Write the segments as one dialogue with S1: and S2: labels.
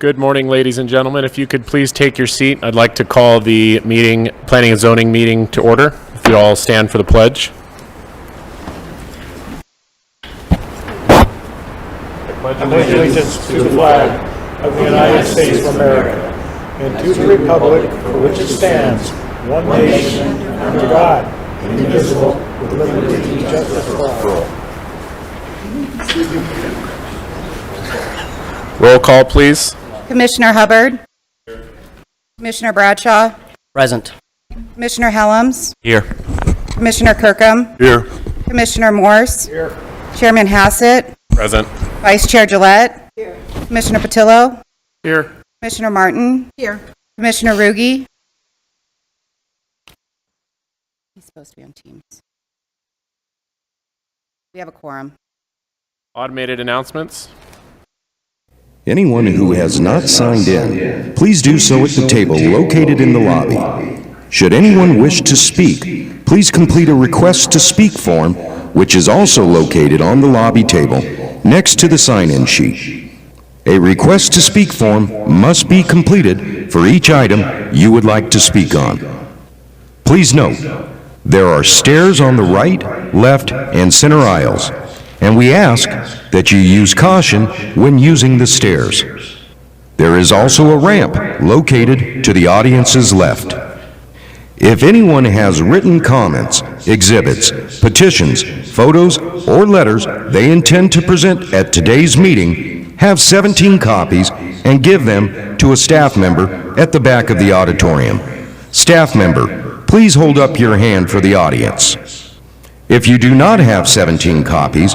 S1: Good morning, ladies and gentlemen. If you could please take your seat, I'd like to call the meeting, Planning and Zoning meeting to order. If you all stand for the pledge.
S2: I pledge allegiance to the flag of the United States of America and to the republic for which it stands, one nation, under God, indivisible, with liberty and justice for all.
S1: Roll call, please.
S3: Commissioner Hubbard. Commissioner Bradshaw.
S4: Present.
S3: Commissioner Helms.
S1: Here.
S3: Commissioner Kirkham.
S1: Here.
S3: Commissioner Morse.
S2: Here.
S3: Chairman Hassett.
S1: Present.
S3: Vice Chair Gillette. Here. Commissioner Patillo.
S1: Here.
S3: Commissioner Martin. Here. Commissioner Ruge. He's supposed to be on Teams. We have a quorum.
S1: Automated announcements.
S5: Anyone who has not signed in, please do so at the table located in the lobby. Should anyone wish to speak, please complete a request to speak form, which is also located on the lobby table next to the sign-in sheet. A request to speak form must be completed for each item you would like to speak on. Please note, there are stairs on the right, left, and center aisles, and we ask that you use caution when using the stairs. There is also a ramp located to the audience's left. If anyone has written comments, exhibits, petitions, photos, or letters they intend to present at today's meeting, have 17 copies and give them to a staff member at the back of the auditorium. Staff member, please hold up your hand for the audience. If you do not have 17 copies,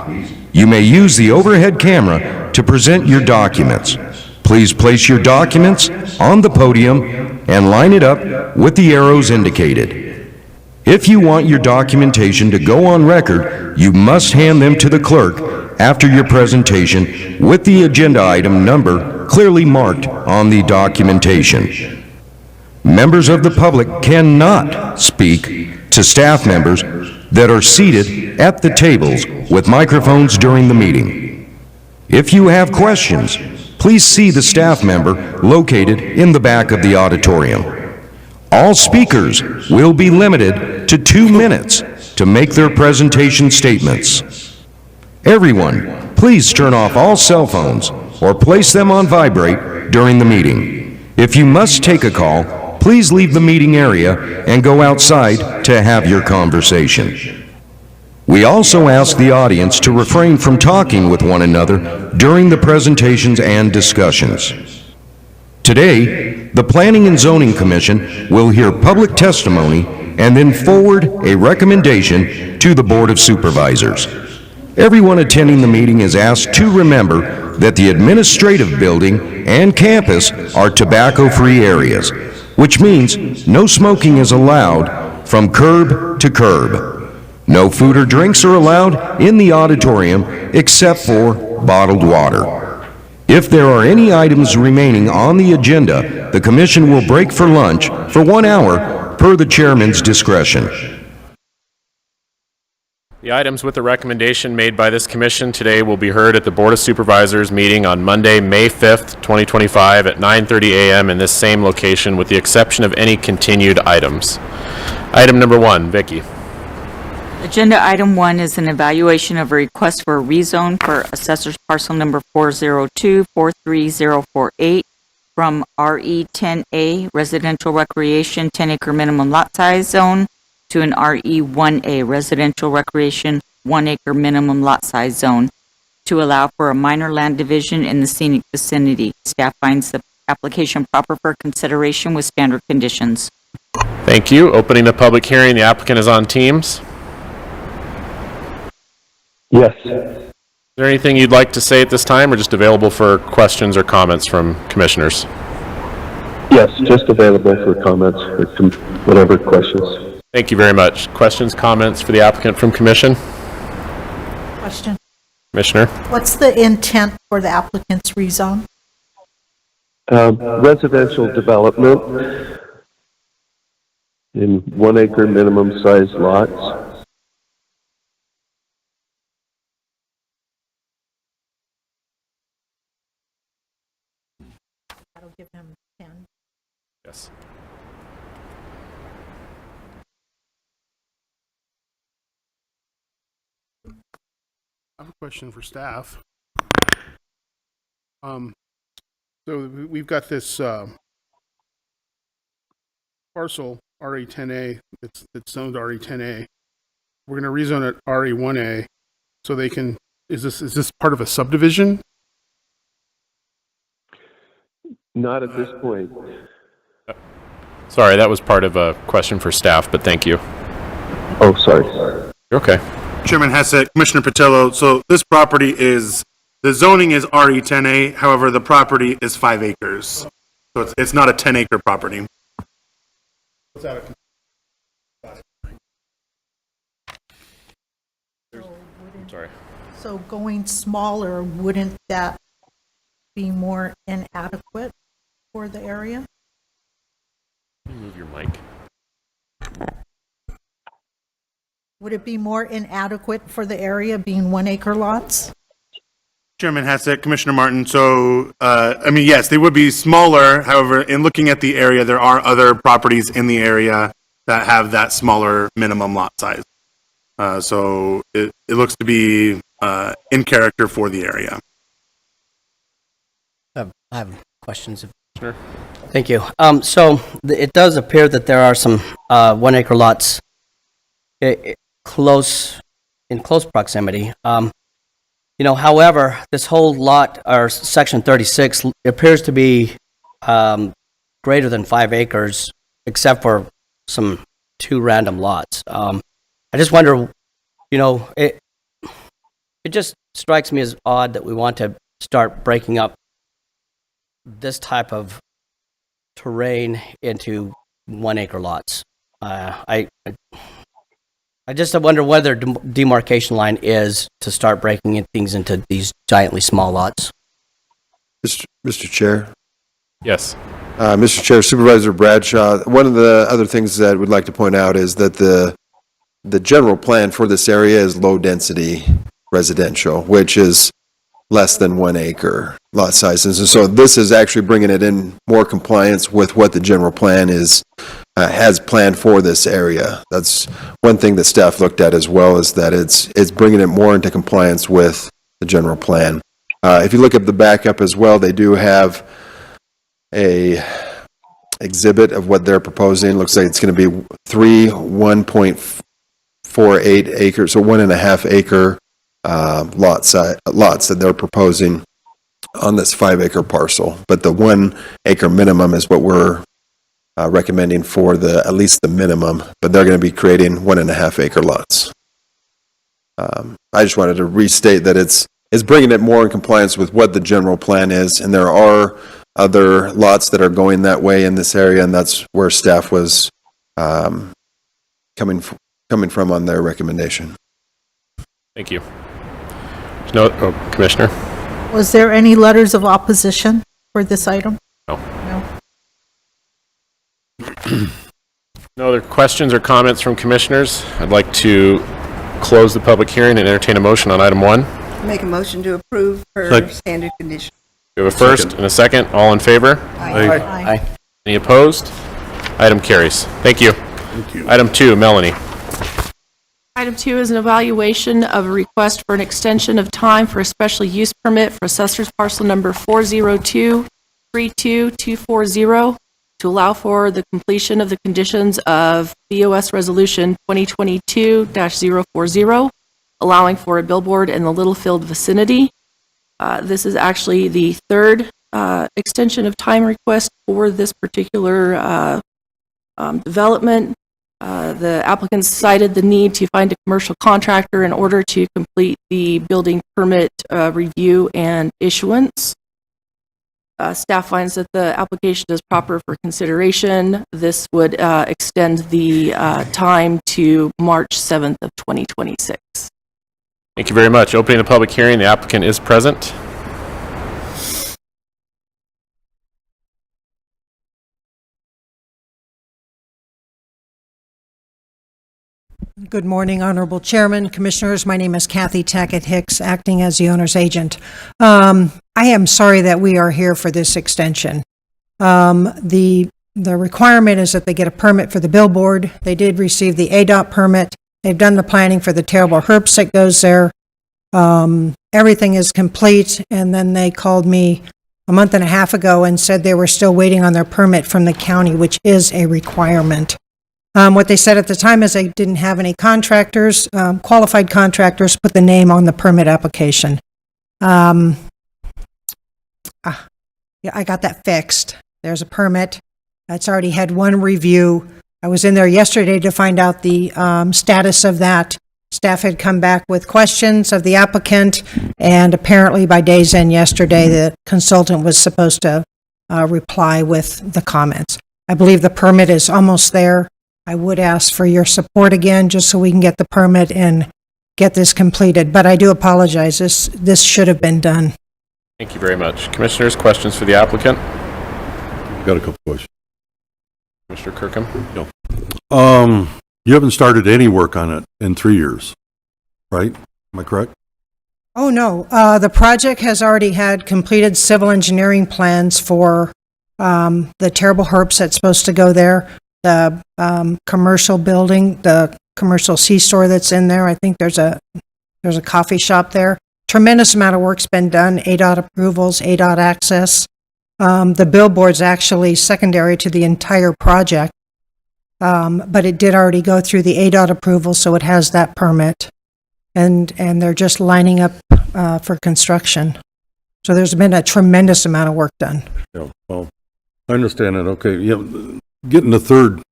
S5: you may use the overhead camera to present your documents. Please place your documents on the podium and line it up with the arrows indicated. If you want your documentation to go on record, you must hand them to the clerk after your presentation with the agenda item number clearly marked on the documentation. Members of the public cannot speak to staff members that are seated at the tables with microphones during the meeting. If you have questions, please see the staff member located in the back of the auditorium. All speakers will be limited to 2 minutes to make their presentation statements. Everyone, please turn off all cell phones or place them on vibrate during the meeting. If you must take a call, please leave the meeting area and go outside to have your conversation. We also ask the audience to refrain from talking with one another during the presentations and discussions. Today, the Planning and Zoning Commission will hear public testimony and then forward a recommendation to the Board of Supervisors. Everyone attending the meeting is asked to remember that the administrative building and campus are tobacco-free areas, which means no smoking is allowed from curb to curb. No food or drinks are allowed in the auditorium except for bottled water. If there are any items remaining on the agenda, the Commission will break for lunch for 1 hour per the Chairman's discretion.
S1: The items with the recommendation made by this commission today will be heard at the Board of Supervisors meeting on Monday, May 5th, 2025 at 9:30 a.m. in this same location with the exception of any continued items. Item number 1, Vicki.
S6: Agenda item 1 is an evaluation of a request for a rezone for Assessor's Parcel number 402-43048 from RE10A Residential Recreation 10-acre minimum lot size zone to an RE1A Residential Recreation 1-acre minimum lot size zone to allow for a minor land division in the scenic vicinity. Staff finds the application proper for consideration with standard conditions.
S1: Thank you. Opening the public hearing, the applicant is on Teams.
S7: Yes.
S1: Is there anything you'd like to say at this time or just available for questions or comments from commissioners?
S7: Yes, just available for comments or whatever questions.
S1: Thank you very much. Questions, comments for the applicant from Commission?
S8: Question.
S1: Commissioner?
S8: What's the intent for the applicant's rezone?
S7: Residential development in 1-acre minimum size lots.
S8: That'll give him 10.
S1: Yes.
S4: I have a question for staff. We've got this parcel RE10A. It's zoned RE10A. We're going to rezone it RE1A, so they can. Is this part of a subdivision?
S7: Not at this point.
S1: Sorry, that was part of a question for staff, but thank you.
S7: Oh, sorry.
S1: You're okay.
S9: Chairman Hassett, Commissioner Patillo, so this property is, the zoning is RE10A, however, the property is 5 acres. So it's not a 10-acre property.
S8: So
S1: Sorry.
S8: So going smaller, wouldn't that be more inadequate for the area?
S1: Move your mic.
S8: Would it be more inadequate for the area being 1 acre lots?
S9: Chairman Hassett, Commissioner Martin, so, yes, they would be smaller, however, in looking at the area, there are other properties in the area that have that smaller minimum lot size. So it looks to be in character for the area.
S10: I have questions.
S1: Sure.
S10: Thank you. It does appear that there are some 1 acre lots in close proximity. However, this whole lot, or section 36, appears to be greater than 5 acres, except for some 2 random lots. I just wonder, it just strikes me as odd that we want to start breaking up this type of terrain into 1 acre lots. I just wonder whether demarcation line is to start breaking things into these giantly small lots.
S11: Mr. Chair.
S1: Yes.
S11: Mr. Chair, Supervisor Bradshaw, one of the other things that we'd like to point out is that the general plan for this area is low-density residential, which is less than 1 acre lot sizes. And so this is actually bringing it in more compliance with what the general plan has planned for this area. That's one thing that staff looked at as well, is that it's bringing it more into compliance with the general plan. If you look at the backup as well, they do have a exhibit of what they're proposing. Looks like it's going to be 3 1.48 acres, so 1.5 acre lots that they're proposing on this 5 acre parcel. But the 1 acre minimum is what we're recommending for at least the minimum, but they're going to be creating 1.5 acre lots. I just wanted to restate that it's bringing it more in compliance with what the general plan is, and there are other lots that are going that way in this area, and that's where staff was coming from on their recommendation.
S1: Thank you. Commissioner?
S8: Was there any letters of opposition for this item?
S1: No.
S8: No.
S1: No other questions or comments from commissioners? I'd like to close the public hearing and entertain a motion on item 1.
S12: Make a motion to approve per standard condition.
S1: We have a first and a second. All in favor?
S8: Aye.
S10: Aye.
S1: Any opposed? Item carries. Thank you. Item 2, Melanie.
S13: Item 2 is an evaluation of a request for an extension of time for a special use permit for assessor's parcel number 402-32240 to allow for the completion of the conditions of BOS Resolution 2022-040, allowing for a billboard in the Littlefield vicinity. This is actually the third extension of time request for this particular development. The applicants cited the need to find a commercial contractor in order to complete the building permit review and issuance. Staff finds that the application is proper for consideration. This would extend the time to March 7th of 2026.
S1: Thank you very much. Opening the public hearing, the applicant is present.
S14: Good morning, Honorable Chairman, Commissioners. My name is Kathy Tackett Hicks, acting as the owner's agent. I am sorry that we are here for this extension. The requirement is that they get a permit for the billboard. They did receive the ADOT permit. They've done the planning for the terrible herbs that goes there. Everything is complete, and then they called me a month and a half ago and said they were still waiting on their permit from the county, which is a requirement. What they said at the time is they didn't have any contractors, qualified contractors, put the name on the permit application. Yeah, I got that fixed. There's a permit. It's already had one review. I was in there yesterday to find out the status of that. Staff had come back with questions of the applicant, and apparently by day's end yesterday, the consultant was supposed to reply with the comments. I believe the permit is almost there. I would ask for your support again, just so we can get the permit and get this completed. But I do apologize. This should have been done.
S1: Thank you very much. Commissioners, questions for the applicant?
S15: Got a couple questions.
S1: Mr. Kirkham?
S15: You haven't started any work on it in 3 years, right? Am I correct?
S14: Oh, no. The project has already had completed civil engineering plans for the terrible herbs that's supposed to go there, the commercial building, the commercial C-store that's in there. I think there's a coffee shop there. Tremendous amount of work's been done, ADOT approvals, ADOT access. The billboard's actually secondary to the entire project, but it did already go through the ADOT approval, so it has that permit. And they're just lining up for construction. So there's been a tremendous amount of work done.
S15: Yeah, well, I understand it. Okay, yeah, getting the third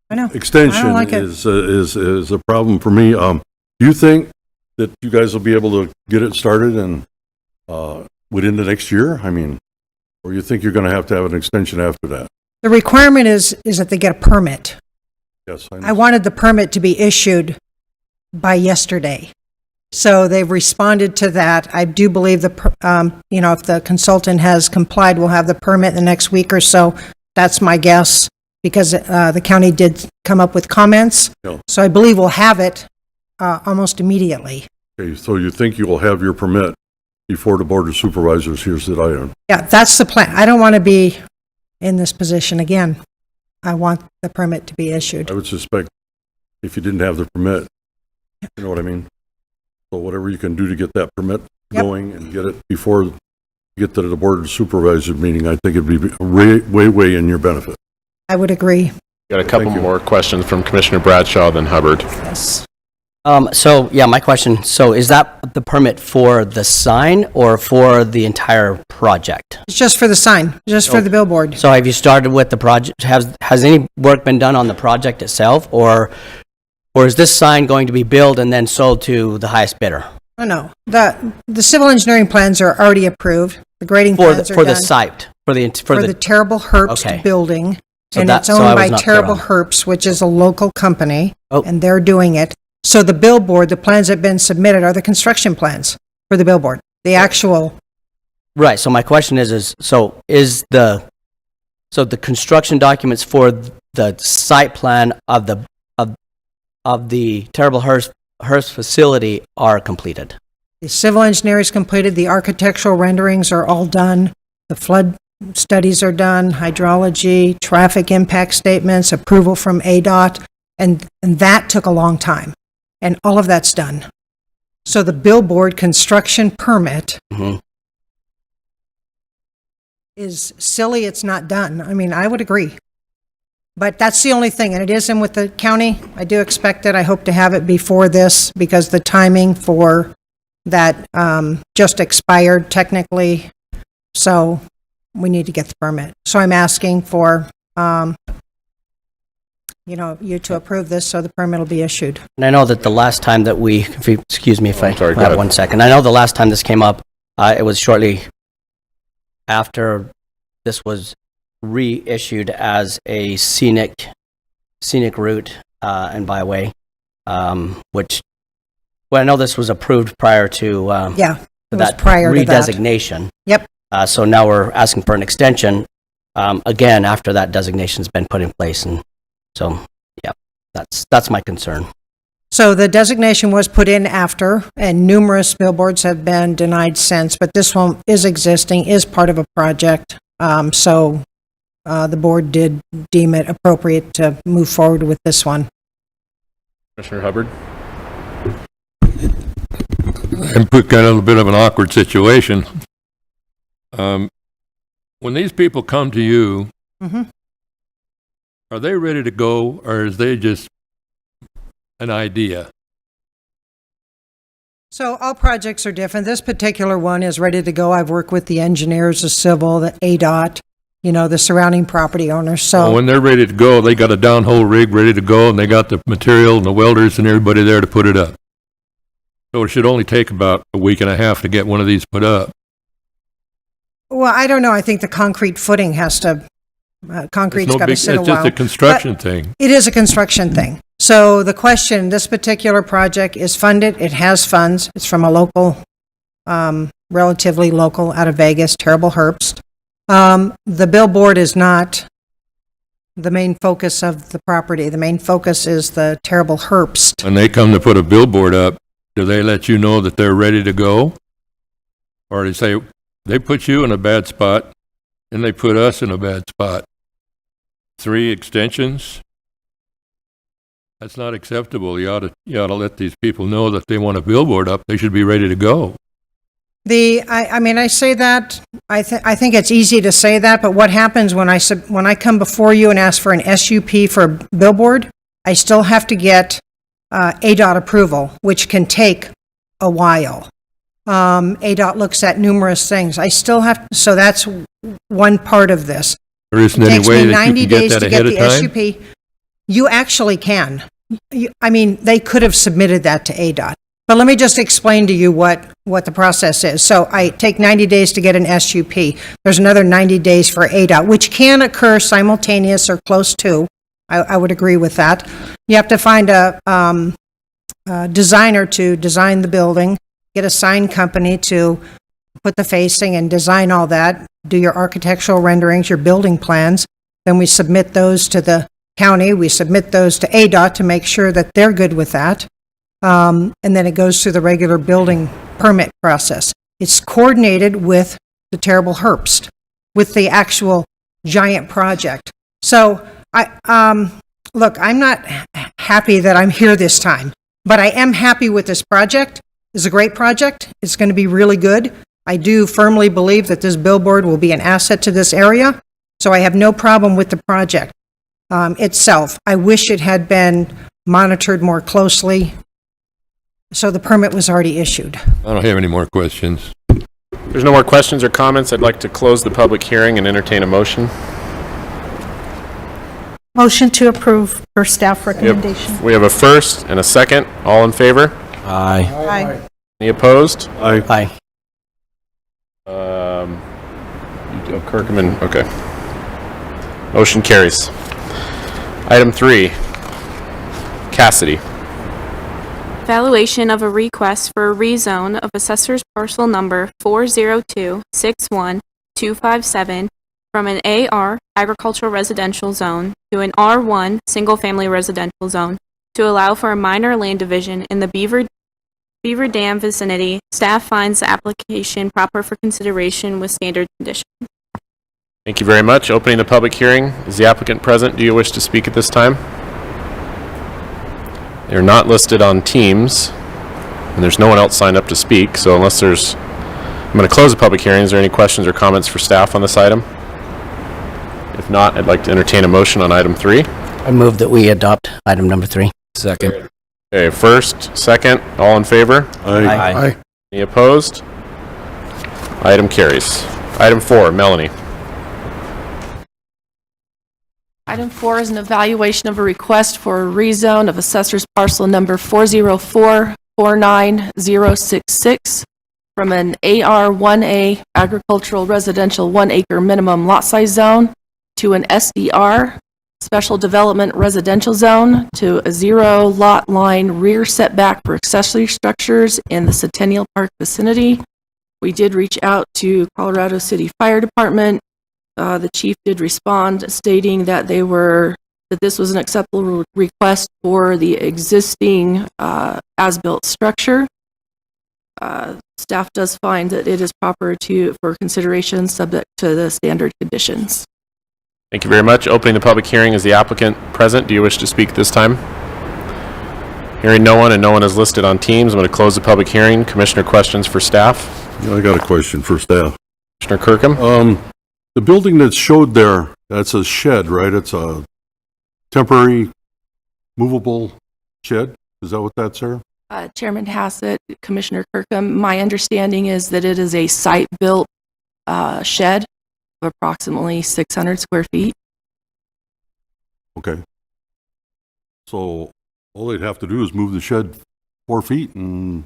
S14: I know.
S15: extension
S14: I don't like it.
S15: is a problem for me. Do you think that you guys will be able to get it started and within the next year? I mean, or you think you're going to have an extension after that?
S14: The requirement is that they get a permit.
S15: Yes,
S14: I wanted the permit to be issued by yesterday. So they've responded to that. I do believe if the consultant has complied, we'll have the permit the next week or so. That's my guess, because the county did come up with comments.
S15: Yeah.
S14: So I believe we'll have it almost immediately.
S15: Okay, so you think you will have your permit before the Board of Supervisors hears that item?
S14: Yeah, that's the plan. I don't want to be in this position again. I want the permit to be issued.
S15: I would suspect if you didn't have the permit, you know what I mean? So whatever you can do to get that permit going and get it before you get to the Board of Supervisors meeting, I think it'd be way in your benefit.
S14: I would agree.
S1: Got a couple more questions from Commissioner Bradshaw, then Hubbard.
S14: Yes.
S10: So, yeah, my question, so is that the permit for the sign or for the entire project?
S14: It's just for the sign, just for the billboard.
S10: So have you started with the project? Has any work been done on the project itself, or is this sign going to be built and then sold to the highest bidder?
S14: Oh, no. The civil engineering plans are already approved. The grading
S10: For
S14: plans are
S10: the
S14: done.
S10: site, for the
S14: Terrible Herbst
S10: Okay.
S14: building.
S10: So
S14: And
S10: that-
S14: it's
S10: so I
S14: owned
S10: was
S14: by
S10: not clear
S14: Terrible
S10: on that.
S14: Herbst, which is a local company,
S10: Oh.
S14: and they're doing it. So the billboard, the plans that have been submitted are the construction plans for the billboard. The actual,
S10: Right, so my question is the construction documents for the site plan of the Terrible Herbst facility are completed?
S14: the civil engineering is completed, the architectural renderings are all done, the flood studies are done, hydrology, traffic impact statements, approval from ADOT, and that took a long time. And all of that's done. So the billboard construction permit
S10: Mhm.
S14: is silly it's not done. I mean, I would agree. But that's the only thing, and it is in with the county. I do expect it. I hope to have it before this, because the timing for that just expired technically. So we need to get the permit. So I'm asking for you to approve this so the permit will be issued.
S10: And I know that the last time that excuse me if I
S1: sorry, go
S10: have
S1: ahead.
S10: 1 second. I know the last time this came up, it was shortly after this was reissued as a scenic route and byway, which, well, I know this was approved prior to
S14: Yeah, it was
S10: that
S14: prior to that.
S10: redesignation.
S14: Yep.
S10: So now we're asking for an extension, again, after that designation's been put in place. And so, yeah, that's my concern.
S14: So the designation was put in after, and numerous billboards have been denied since, but this one is existing, is part of a project. So the board did deem it appropriate to move forward with this one.
S1: Commissioner Hubbard?
S16: I'm put kind of a bit of an awkward situation. When these people come to you,
S14: Mhm.
S16: are they ready to go, or is they just an idea?
S14: So all projects are different. This particular one is ready to go. I've worked with the engineers, the civil, the ADOT, the surrounding property owners. So
S16: When they're ready to go, they got a downhole rig ready to go, and they got the material and the welders and everybody there to put it up. So it should only take about a week and a half to get one of these put up.
S14: well, I don't know. I think the concrete footing has to, concrete's
S16: It's no
S14: got to
S16: big,
S14: sit a
S16: it's
S14: while.
S16: just a construction thing.
S14: It is a construction thing. So the question, this particular project is funded, it has funds, it's from a local, relatively local out of Vegas, Terrible Herbst. The billboard is not the main focus of the property. The main focus is the Terrible Herbst.
S16: When they come to put a billboard up, do they let you know that they're ready to go? Or they say, they put you in a bad spot, and they put us in a bad spot. 3 extensions? That's not acceptable. You ought to let these people know that they want a billboard up, they should be ready to go.
S14: I mean, I say that, I think it's easy to say that, but what happens when I come before you and ask for an SUP for a billboard, I still have to get ADOT approval, which can take a while. ADOT looks at numerous things. I still have, so that's one part of this.
S16: There isn't any way that you can get that ahead of
S14: It takes me 90 days to get the
S16: time?
S14: SUP. You actually can. I mean, they could have submitted that to ADOT. But let me just explain to you what the process is. So I take 90 days to get an SUP. There's another 90 days for ADOT, which can occur simultaneous or close to. I would agree with that. You have to find a designer to design the building, get a sign company to put the facing and design all that, do your architectural renderings, your building plans. Then we submit those to the county. We submit those to ADOT to make sure that they're good with that. And then it goes through the regular building permit process. It's coordinated with the Terrible Herbst, with the actual giant project. So look, I'm not happy that I'm here this time, but I am happy with this project. It's a great project. It's going to be really good. I do firmly believe that this billboard will be an asset to this area, so I have no problem with the project itself. I wish it had been monitored more closely, so the permit was already issued.
S16: I don't have any more questions.
S1: If there's no more questions or comments, I'd like to close the public hearing and entertain a motion.
S8: Motion to approve per staff recommendation.
S1: We have a first and a second. All in favor?
S10: Aye.
S8: Aye.
S1: Any opposed?
S10: Aye.
S1: Kirkman, okay. Motion carries. Item 3, Cassidy.
S17: Evaluation of a request for a rezone of assessor's parcel number 402-61257 from an AR agricultural residential zone to an R1 single-family residential zone to allow for a minor land division in the Beaver Dam vicinity. Staff finds the application proper for consideration with standard conditions.
S1: Thank you very much. Opening the public hearing. Is the applicant present? Do you wish to speak at this time? They're not listed on Teams, and there's no one else signed up to speak, so unless there's... I'm going to close the public hearing. Is there any questions or comments for staff on this item? If not, I'd like to entertain a motion on item 3.
S10: I move that we adopt item number 3.
S5: Second.
S1: Okay, first, second, all in favor?
S10: Aye.
S1: Any opposed? Item carries. Item 4, Melanie.
S13: Item 4 is an evaluation of a request for a rezone of assessor's parcel number 404-49066 from an AR1A agricultural residential 1 acre minimum lot size zone to an SDR special development residential zone to a 0 lot line rear setback for accessory structures in the Centennial Park vicinity. We did reach out to Colorado City Fire Department. The chief did respond stating that this was an acceptable request for the existing as-built structure. staff does find that it is proper for consideration subject to the standard conditions.
S1: Thank you very much. Opening the public hearing, is the applicant present? Do you wish to speak this time? Hearing no one and no one is listed on Teams, I'm going to close the public hearing. Commissioner, questions for staff?
S15: Yeah, I got a question for staff.
S1: Commissioner Kirkham?
S15: The building that's showed there, that's a shed, right? It's a temporary movable shed? Is that what that's there?
S13: Chairman Hassett, Commissioner Kirkham, my understanding is that it is a site-built shed of approximately 600 square feet.
S15: Okay. So all they'd have to do is move the shed 4 feet and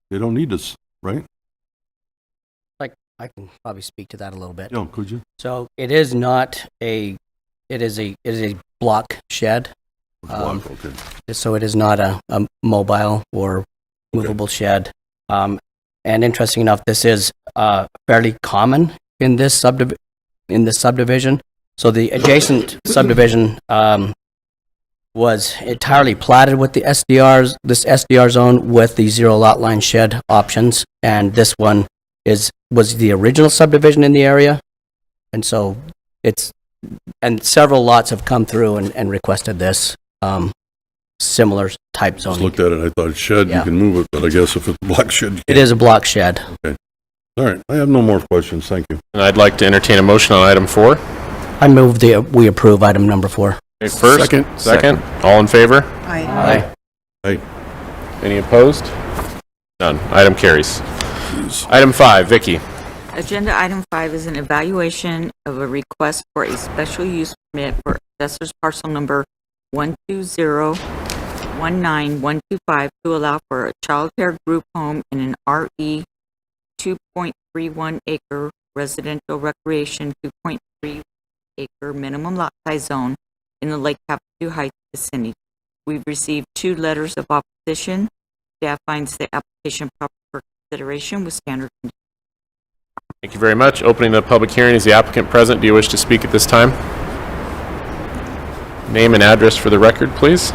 S15: they don't need this, right?
S10: Like, I can probably speak to that a little bit.
S15: Yeah, could you?
S10: So it is not it is a block shed.
S15: Okay.
S10: So it is not a mobile or movable shed. And interesting enough, this is fairly common in this subdivision. So the adjacent subdivision was entirely platted with the SDRs, this SDR zone with the zero lot line shed options, and this one was the original subdivision in the area, and so several lots have come through and requested this similar type
S15: Just
S10: zoning.
S15: looked at it, I thought shed, you
S10: Yeah.
S15: can move it, but I guess if it's a block shed, you
S10: It
S15: can't.
S10: is a block shed.
S15: Okay. All right, I have no more questions, thank you.
S1: And I'd like to entertain a motion on item 4.
S10: I move we approve item number 4.
S1: Okay, first, second, all in favor?
S10: Aye.
S15: Hey,
S1: Any opposed? None. Item carries. Item 5, Vicky.
S6: Agenda item 5 is an evaluation of a request for a special use permit for assessor's parcel number 12019-125 to allow for a childcare group home in an RE 2.31 acre residential recreation 2.3 acre minimum lot size zone in the Lake Havasu Heights vicinity. We've received 2 letters of opposition. Staff finds the application proper for consideration with standard conditions.
S1: Thank you very much. Opening the public hearing, is the applicant present? Do you wish to speak at this time? Name and address for the record, please.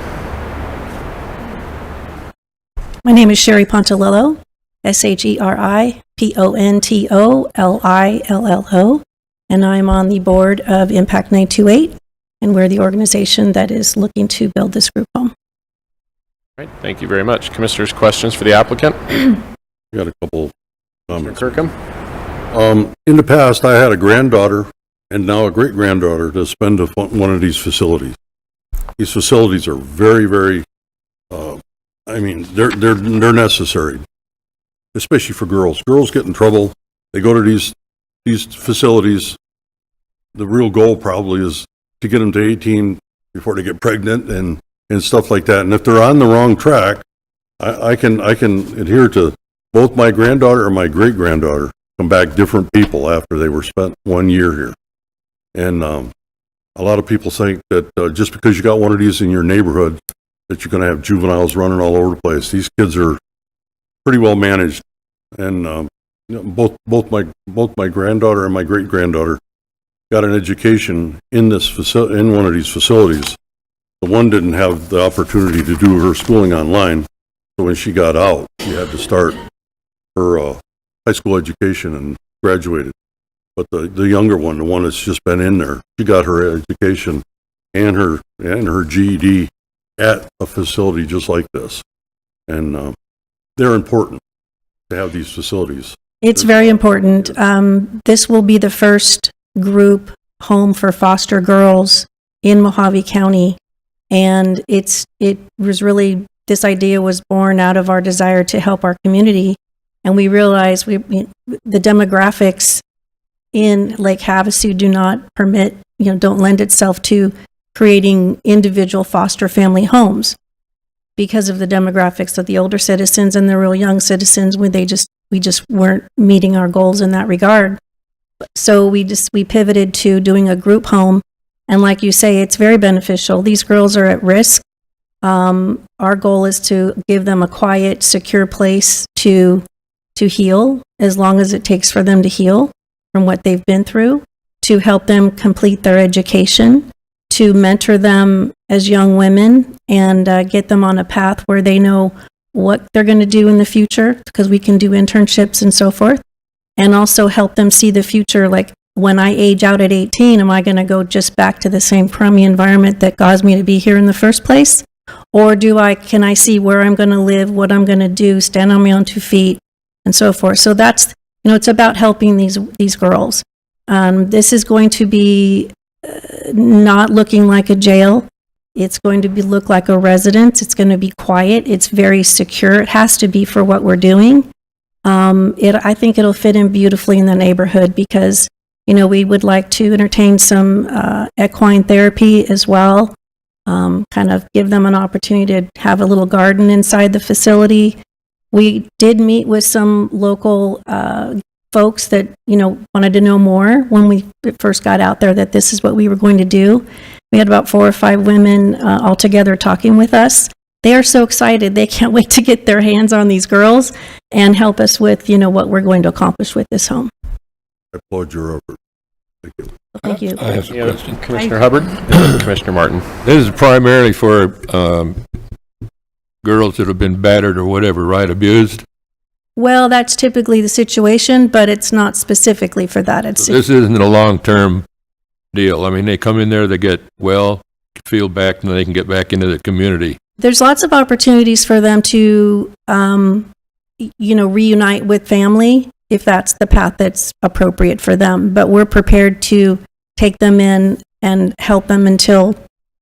S18: My name is Sherry Pontilillo, SherryPontolillo, and I'm on the board of Impact 928, and we're the organization that is looking to build this group home.
S1: All right, thank you very much. Commissioners, questions for the applicant?
S15: got a couple comments.
S1: Kirkham?
S15: In the past, I had a granddaughter and now a great-granddaughter to spend one of these facilities. These facilities are very, very, they're necessary, especially for girls. Girls get in trouble. They go to these facilities. The real goal probably is to get them to 18 before they get pregnant and stuff like that. And if they're on the wrong track, I can adhere to both my granddaughter and my great-granddaughter come back different people after they were spent 1 year here. And a lot of people think that just because you got one of these in your neighborhood that you're going to have juveniles running all over the place. These kids are pretty well managed. And both my granddaughter and my great-granddaughter got an education in one of these facilities. The one didn't have the opportunity to do her schooling online, so when she got out, she had to start her high school education and graduated. But the younger one, the one that's just been in there, she got her education and her GED at a facility just like this. And they're important to have these facilities.
S18: It's very important. This will be the first group home for foster girls in Mojave County. And this idea was born out of our desire to help our community. And we realized the demographics in Lake Havasu do not don't lend itself to creating individual foster family homes because of the demographics of the older citizens and the real young citizens when we just weren't meeting our goals in that regard. So we pivoted to doing a group home. And like you say, it's very beneficial. These girls are at risk. Our goal is to give them a quiet, secure place to heal as long as it takes for them to heal from what they've been through, to help them complete their education, to mentor them as young women and get them on a path where they know what they're going to do in the future, because we can do internships and so forth, and also help them see the future. Like, when I age out at 18, am I going to go just back to the same crummy environment that caused me to be here in the first place? Or can I see where I'm going to live, what I'm going to do, stand on my own 2 feet, and so forth. So that's, it's about helping these girls. This is going to be not looking like a jail. It's going to look like a residence. It's going to be quiet. It's very secure. It has to be for what we're doing. I think it'll fit in beautifully in the neighborhood because, we would like to entertain some equine therapy as well. Kind of give them an opportunity to have a little garden inside the facility. We did meet with some local folks that, wanted to know more when we first got out there that this is what we were going to do. We had about 4 or 5 women all together talking with us. They are so excited. They can't wait to get their hands on these girls and help us with, what we're going to accomplish with this home.
S15: I applaud your effort. Thank you.
S18: Thank you.
S16: I have a question.
S1: Commissioner Hubbard? Commissioner Martin?
S16: This is primarily for girls that have been battered or whatever, right? Abused?
S18: Well, that's typically the situation, but it's not specifically for that.
S16: So this isn't a long-term deal. I mean, they come in there, they get well, feel back, and then they can get back into the community.
S18: There's lots of opportunities for them to, reunite with family if that's the path that's appropriate for them. But we're prepared to take them in and help them until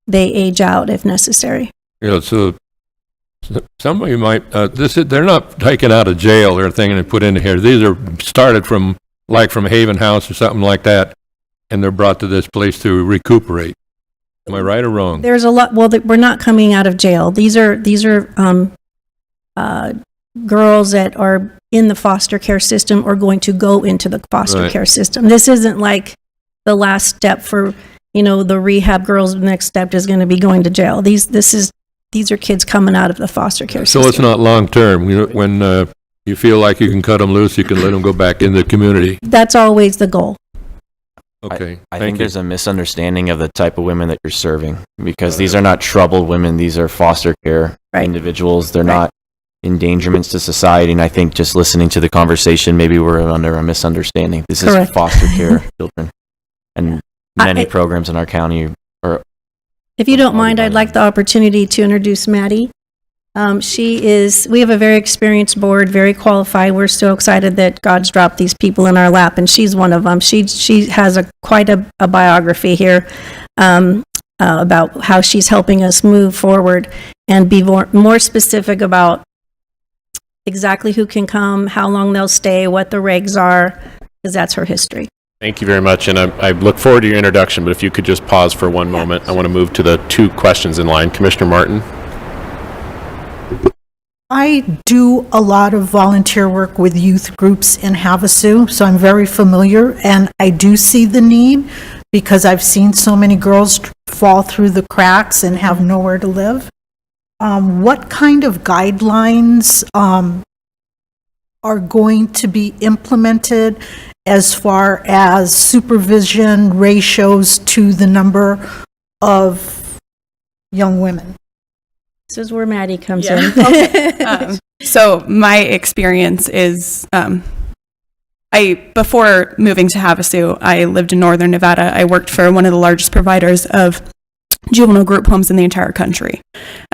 S18: they age out if necessary.
S16: So somebody might, they're not taken out of jail or anything and put into here. These are started from Haven House or something like that, and they're brought to this place to recuperate. Am I right or wrong?
S18: There's a lot. Well, we're not coming out of jail. These are girls that are in the foster care system or going to go into the foster care system. This isn't like the last step for the rehab girls. The next step is going to be going to jail. These are kids coming out of the foster care system.
S16: So it's not long term. When you feel like you can cut them loose, you can let them go back in the community.
S18: That's always the goal.
S16: Okay.
S19: I think there's a misunderstanding of the type of women that you're serving because these are not troubled women. These are foster care individuals. They're not endangerments to society. And I think just listening to the conversation, maybe we're under a misunderstanding. This is foster care children. And many programs in our county are.
S18: If you don't mind, I'd like the opportunity to introduce Maddie. We have a very experienced board, very qualified. We're so excited that God's dropped these people in our lap, and she's one of them. She has quite a biography here about how she's helping us move forward and be more specific about exactly who can come, how long they'll stay, what the regs are, because that's her history.
S1: Thank you very much, and I look forward to your introduction, but if you could just pause for one moment. I want to move to the 2 questions in line. Commissioner Martin?
S8: I do a lot of volunteer work with youth groups in Havasu, so I'm very familiar, and I do see the need because I've seen so many girls fall through the cracks and have nowhere to live. What kind of guidelines are going to be implemented as far as supervision ratios to the number of young women?
S18: This is where Maddie comes in.
S20: Okay. So my experience is, before moving to Havasu, I lived in northern Nevada. I worked for one of the largest providers of juvenile group homes in the entire country.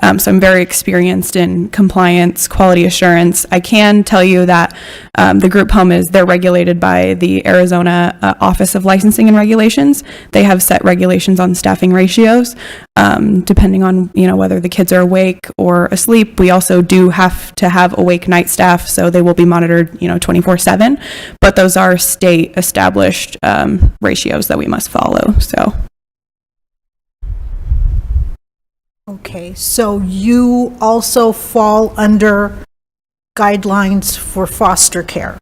S20: So I'm very experienced in compliance, quality assurance. I can tell you that the group home they're regulated by the Arizona Office of Licensing and Regulations. They have set regulations on staffing ratios, depending on, whether the kids are awake or asleep. We also do have to have awake night staff, so they will be monitored, 24/7. But those are state established ratios that we must follow, so.
S8: Okay, so you also fall under guidelines for foster care?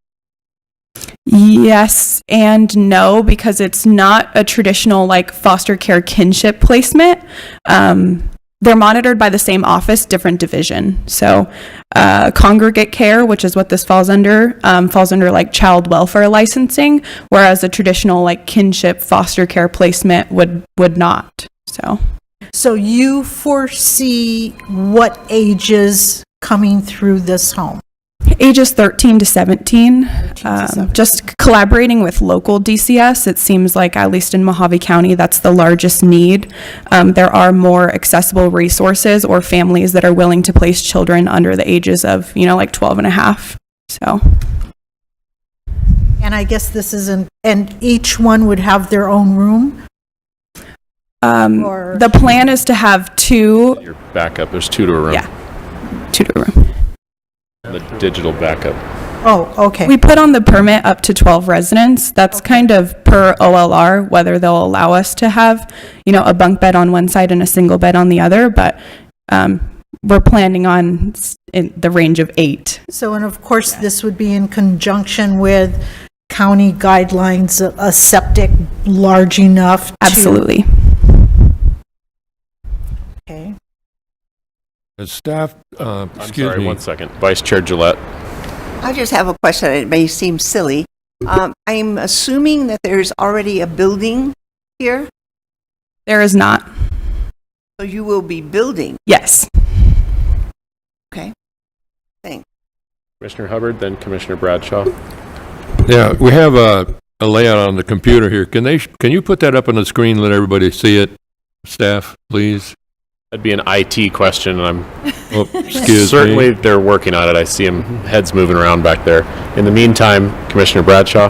S20: Yes and no, because it's not a traditional foster care kinship placement. They're monitored by the same office, different division. So congregate care, which is what this falls under child welfare licensing, whereas a traditional kinship foster care placement would not. So you foresee what ages
S8: coming through this home?
S20: Ages 13 to 17. Just collaborating with local DCS, it seems like, at least in Mojave County, that's the largest need. There are more accessible resources or families that are willing to place children under the ages of, like 12 and a half. So.
S8: And I guess this isn't, and each one would have their own room?
S20: The plan is to have 2.
S1: Your backup, there's 2 to a room.
S20: Yeah, 2 to a room.
S1: The digital backup.
S8: Oh, okay.
S20: We put on the permit up to 12 residents. That's kind of per OLR, whether they'll allow us to have, a bunk bed on one side and a single bed on the other, but we're planning on in the range of 8.
S8: So, and of course, this would be in conjunction with county guidelines, a septic large enough to...
S20: Absolutely.
S8: Okay.
S16: As staff,
S1: I'm
S16: excuse
S1: sorry,
S16: me.
S1: 1 second. Vice Chair Gillette.
S12: I just have a question. It may seem silly. I'm assuming that there's already a building here,
S20: There is not.
S12: so you will be building.
S20: Yes.
S12: Okay. Thanks.
S1: Commissioner Hubbard, then Commissioner Bradshaw.
S16: Yeah, we have a layout on the computer here. Can you put that up on the screen, let everybody see it? Staff, please.
S1: That'd be an IT question, and
S16: Excuse
S1: certainly
S16: me.
S1: they're working on it. I see them heads moving around back there. In the meantime, Commissioner Bradshaw.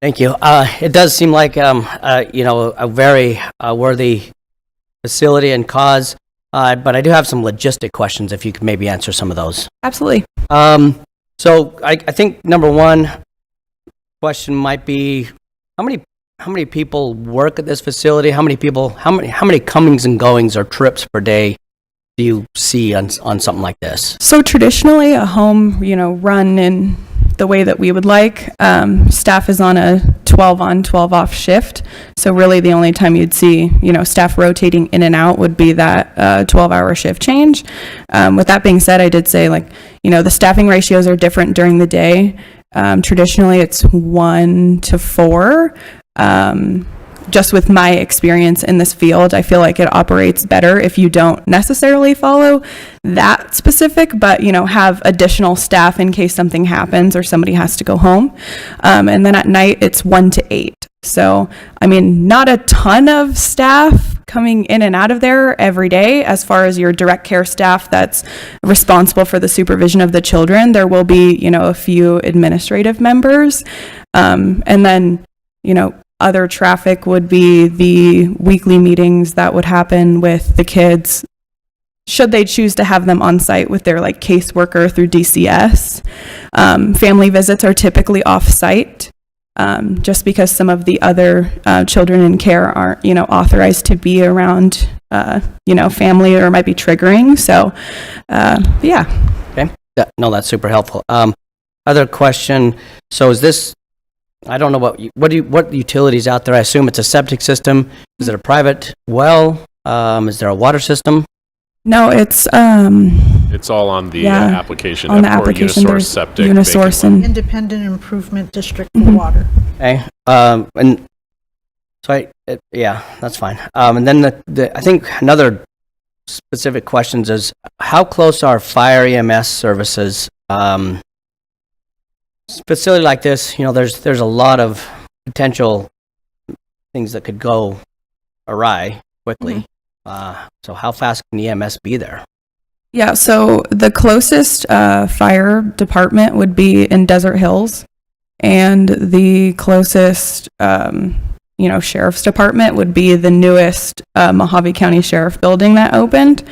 S10: Thank you. It does seem like, a very worthy facility and cause, but I do have some logistic questions, if you could maybe answer some of those.
S20: Absolutely.
S10: So I think number one question might be, how many people work at this facility? How many comings and goings or trips per day do you see on something like this?
S20: So traditionally, a home, run in the way that we would like. Staff is on a 12 on, 12 off shift. So really the only time you'd see, staff rotating in and out would be that 12-hour shift change. With that being said, I did say, the staffing ratios are different during the day. Traditionally, it's 1 to 4. Just with my experience in this field, I feel like it operates better if you don't necessarily follow that specific, but, have additional staff in case something happens or somebody has to go home. And then at night, it's 1 to 8. So, not a ton of staff coming in and out of there every day. As far as your direct care staff that's responsible for the supervision of the children, there will be, a few administrative members. And then, other traffic would be the weekly meetings that would happen with the kids, should they choose to have them on site with their caseworker through DCS. Family visits are typically off site, just because some of the other children in care aren't, authorized to be around, family, or might be triggering. So, yeah.
S10: Okay. No, that's super helpful. Other question. So is this, I don't know what utilities out there? I assume it's a septic system. Is it a private well? Is there a water system?
S20: No, it's
S1: all on the application.
S20: On the application,
S1: Unisource
S20: there's
S1: septic.
S20: Unisource and
S8: Independent Improvement District for water.
S10: Okay. And so that's fine. And then I think another specific questions is, how close are fire EMS services? Facility like this, there's a lot of potential things that could go awry quickly. So how fast can EMS be there?
S20: Yeah, so the closest fire department would be in Desert Hills, and the closest, sheriff's department would be the newest Mojave County Sheriff building that opened.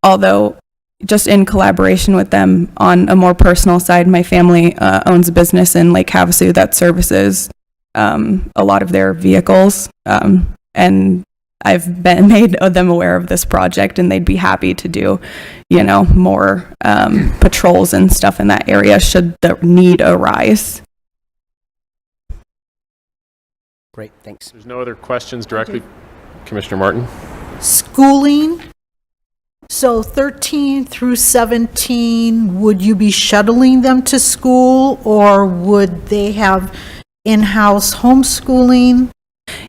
S20: Although, just in collaboration with them on a more personal side, my family owns a business in Lake Havasu that services a lot of their vehicles, and I've made them aware of this project, and they'd be happy to do, more patrols and stuff in that area should the need arise.
S10: Great, thanks.
S1: There's no other questions directly. Commissioner Martin?
S8: Schooling. So 13 through 17, would you be shuttling them to school, or would they have in-house homeschooling?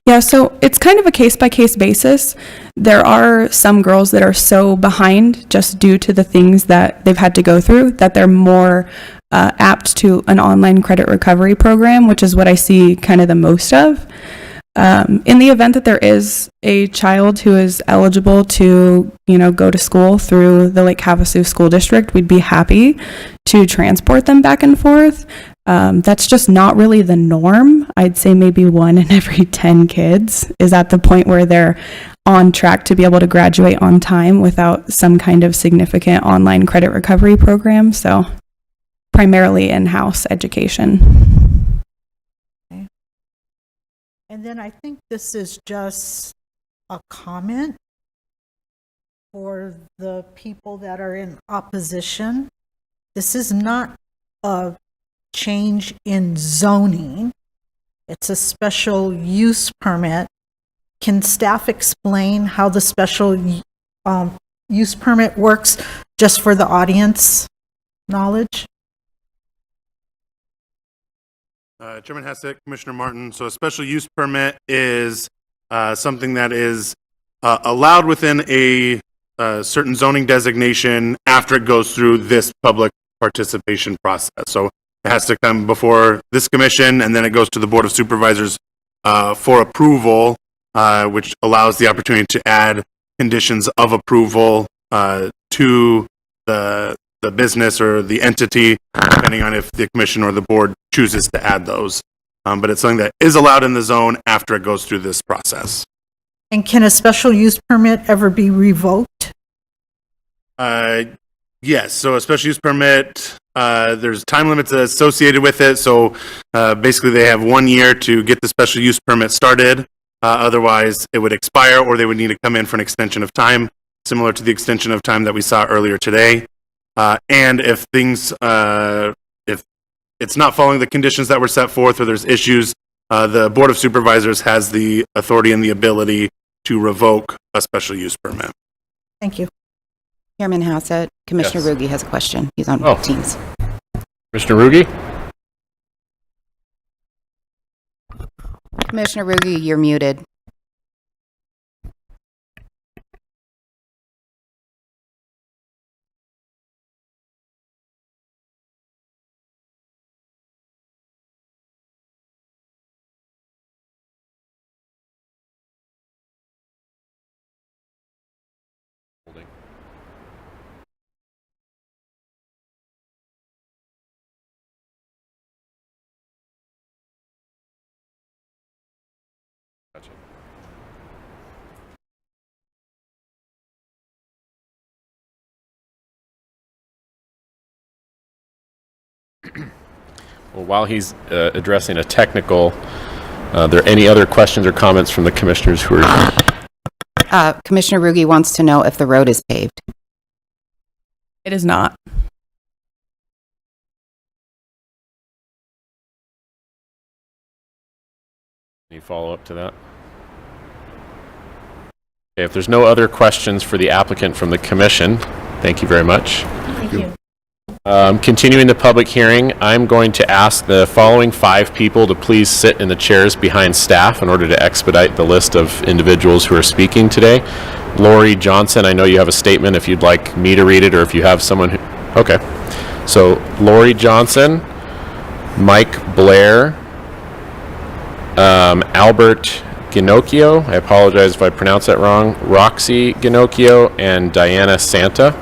S20: Yeah, so it's kind of a case-by-case basis. There are some girls that are so behind just due to the things that they've had to go through that they're more apt to an online credit recovery program, which is what I see kind of the most of. In the event that there is a child who is eligible to, go to school through the Lake Havasu School District, we'd be happy to transport them back and forth. That's just not really the norm. I'd say maybe 1 in every 10 kids is at the point where they're on track to be able to graduate on time without some kind of significant online credit recovery program. So primarily in-house education.
S8: Okay. And then I think this is just a comment for the people that are in opposition. This is not a change in zoning. It's a special use permit. Can staff explain how the special use permit works, just for the audience knowledge?
S9: Chairman Hassett, Commissioner Martin. So a special use permit is something that is allowed within a certain zoning designation after it goes through this public participation process. So it has to come before this commission, and then it goes to the Board of Supervisors for approval, which allows the opportunity to add conditions of approval to the business or the entity, depending on if the commission or the board chooses to add those. But it's something that is allowed in the zone after it goes through this process.
S8: And can a special use permit ever be revoked?
S9: Yes, so a special use permit, there's time limits associated with it. So basically they have 1 year to get the special use permit started. Otherwise it would expire, or they would need to come in for an extension of time, similar to the extension of time that we saw earlier today. And if things, if it's not following the conditions that were set forth, or there's issues, the Board of Supervisors has the authority and the ability to revoke a special use permit.
S8: Thank you.
S3: Chairman Hassett, Commissioner
S1: Yes.
S3: Rugi has a question. He's on
S1: Oh.
S3: Teams.
S1: Commissioner Rugi?
S3: Commissioner Rugi, you're muted.
S1: Gotcha. Well, while he's addressing a technical, are there any other questions or comments from the commissioners who are?
S3: Commissioner Rugi wants to know if the road is paved.
S20: It is not.
S1: Any follow-up to that? Okay, if there's no other questions for the applicant from the commission, thank you very much.
S8: Thank you.
S1: Continuing the public hearing, I'm going to ask the following 5 people to please sit in the chairs behind staff in order to expedite the list of individuals who are speaking today. Lori Johnson, I know you have a statement if you'd like me to read it, or if you have someone who... Okay. So, Lori Johnson, Mike Blair, Albert Ginocchio, I apologize if I pronounce that wrong, Roxy Ginocchio, and Diana Santa.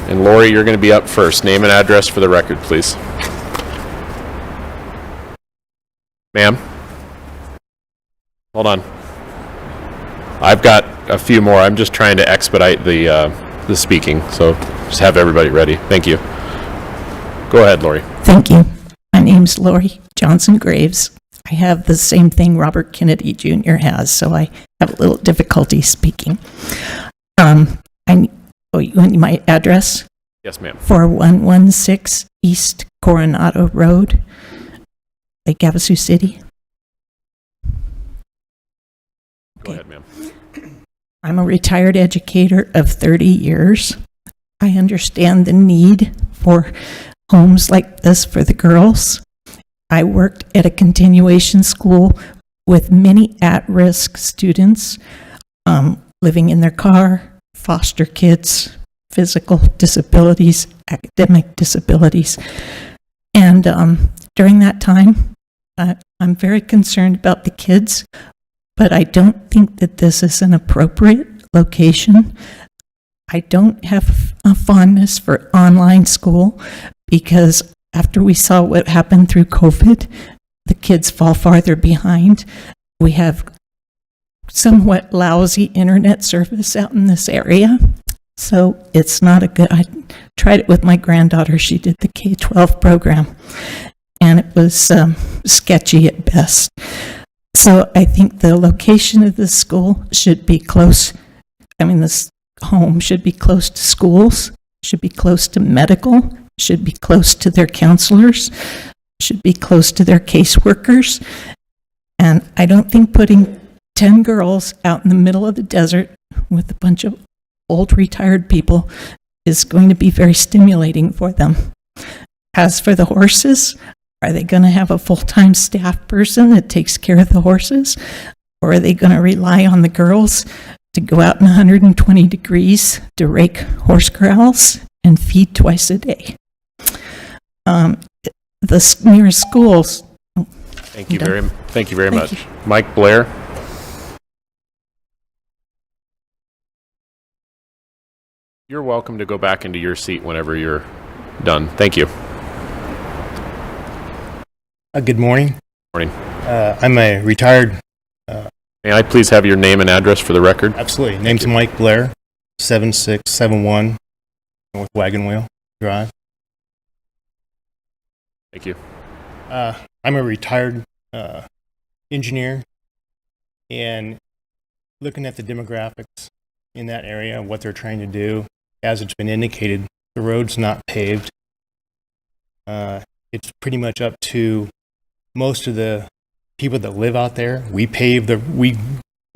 S1: And Lori, you're going to be up first. Name and address for the record, please. Ma'am? Hold on. I've got a few more. I'm just trying to expedite the speaking, so just have everybody ready. Thank you. Go ahead, Lori.
S21: Thank you. My name's Lori Johnson Graves. I have the same thing Robert Kennedy Jr. has, so I have a little difficulty speaking. You want my address?
S1: Yes, ma'am.
S21: 4116 East Coronado Road, Lake Havasu City.
S1: Go ahead, ma'am.
S21: I'm a retired educator of 30 years. I understand the need for homes like this for the girls. I worked at a continuation school with many at-risk students living in their car, foster kids, physical disabilities, academic disabilities. And during that time, I'm very concerned about the kids, but I don't think that this is an appropriate location. I don't have a fondness for online school because after we saw what happened through COVID, the kids fall farther behind. We have somewhat lousy internet service out in this area, so it's not a good. I tried it with my granddaughter. She did the K-12 program, and it was sketchy at best. So I think the location of this school should be close. This home should be close to schools, should be close to medical, should be close to their counselors, should be close to their caseworkers. And I don't think putting 10 girls out in the middle of the desert with a bunch of old retired people is going to be very stimulating for them. As for the horses, are they going to have a full-time staff person that takes care of the horses? Or are they going to rely on the girls to go out in 120 degrees to rake horse corrals and feed twice a day? The nearest schools.
S1: Thank you very much. Mike Blair. You're welcome to go back into your seat whenever you're done. Thank you.
S2: Good morning.
S1: Morning.
S2: I'm a retired.
S1: May I please have your name and address for the record?
S2: Absolutely. Name's Mike Blair, 7671 North Wagon Wheel Drive.
S1: Thank you.
S2: I'm a retired engineer, and looking at the demographics in that area and what they're trying to do, as it's been indicated, the road's not paved. It's pretty much up to most of the people that live out there. We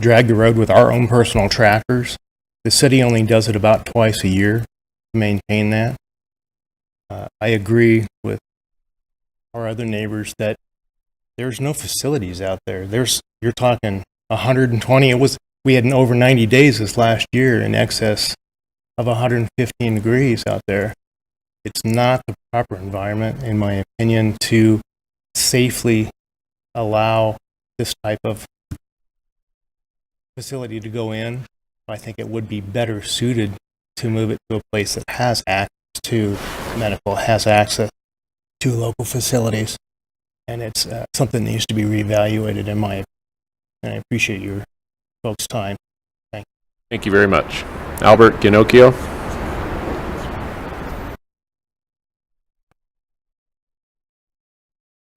S2: drag the road with our own personal tractors. The city only does it about twice a year to maintain that. I agree with our other neighbors that there's no facilities out there. You're talking 120. We had over 90 days this last year in excess of 115 degrees out there. It's not the proper environment, in my opinion, to safely allow this type of facility to go in. I think it would be better suited to move it to a place that has access to medical, has access to local facilities. And it's something that needs to be reevaluated, in my opinion. And I appreciate your folks' time. Thank you.
S1: Thank you very much. Albert Ginocchio.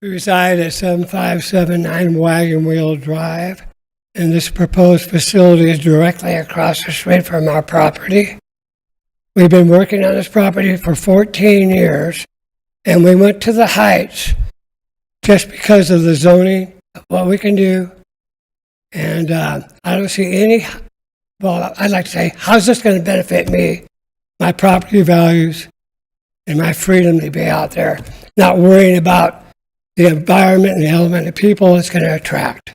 S22: We reside at 7579 Wagon Wheel Drive, and this proposed facility is directly across the street from our property. We've been working on this property for 14 years, and we went to the Heights just because of the zoning, of what we can do. And I don't see any, well, I'd like to say, how's this going to benefit me, my property values, and my freedom to be out there, not worrying about the environment and the element of people it's going to attract.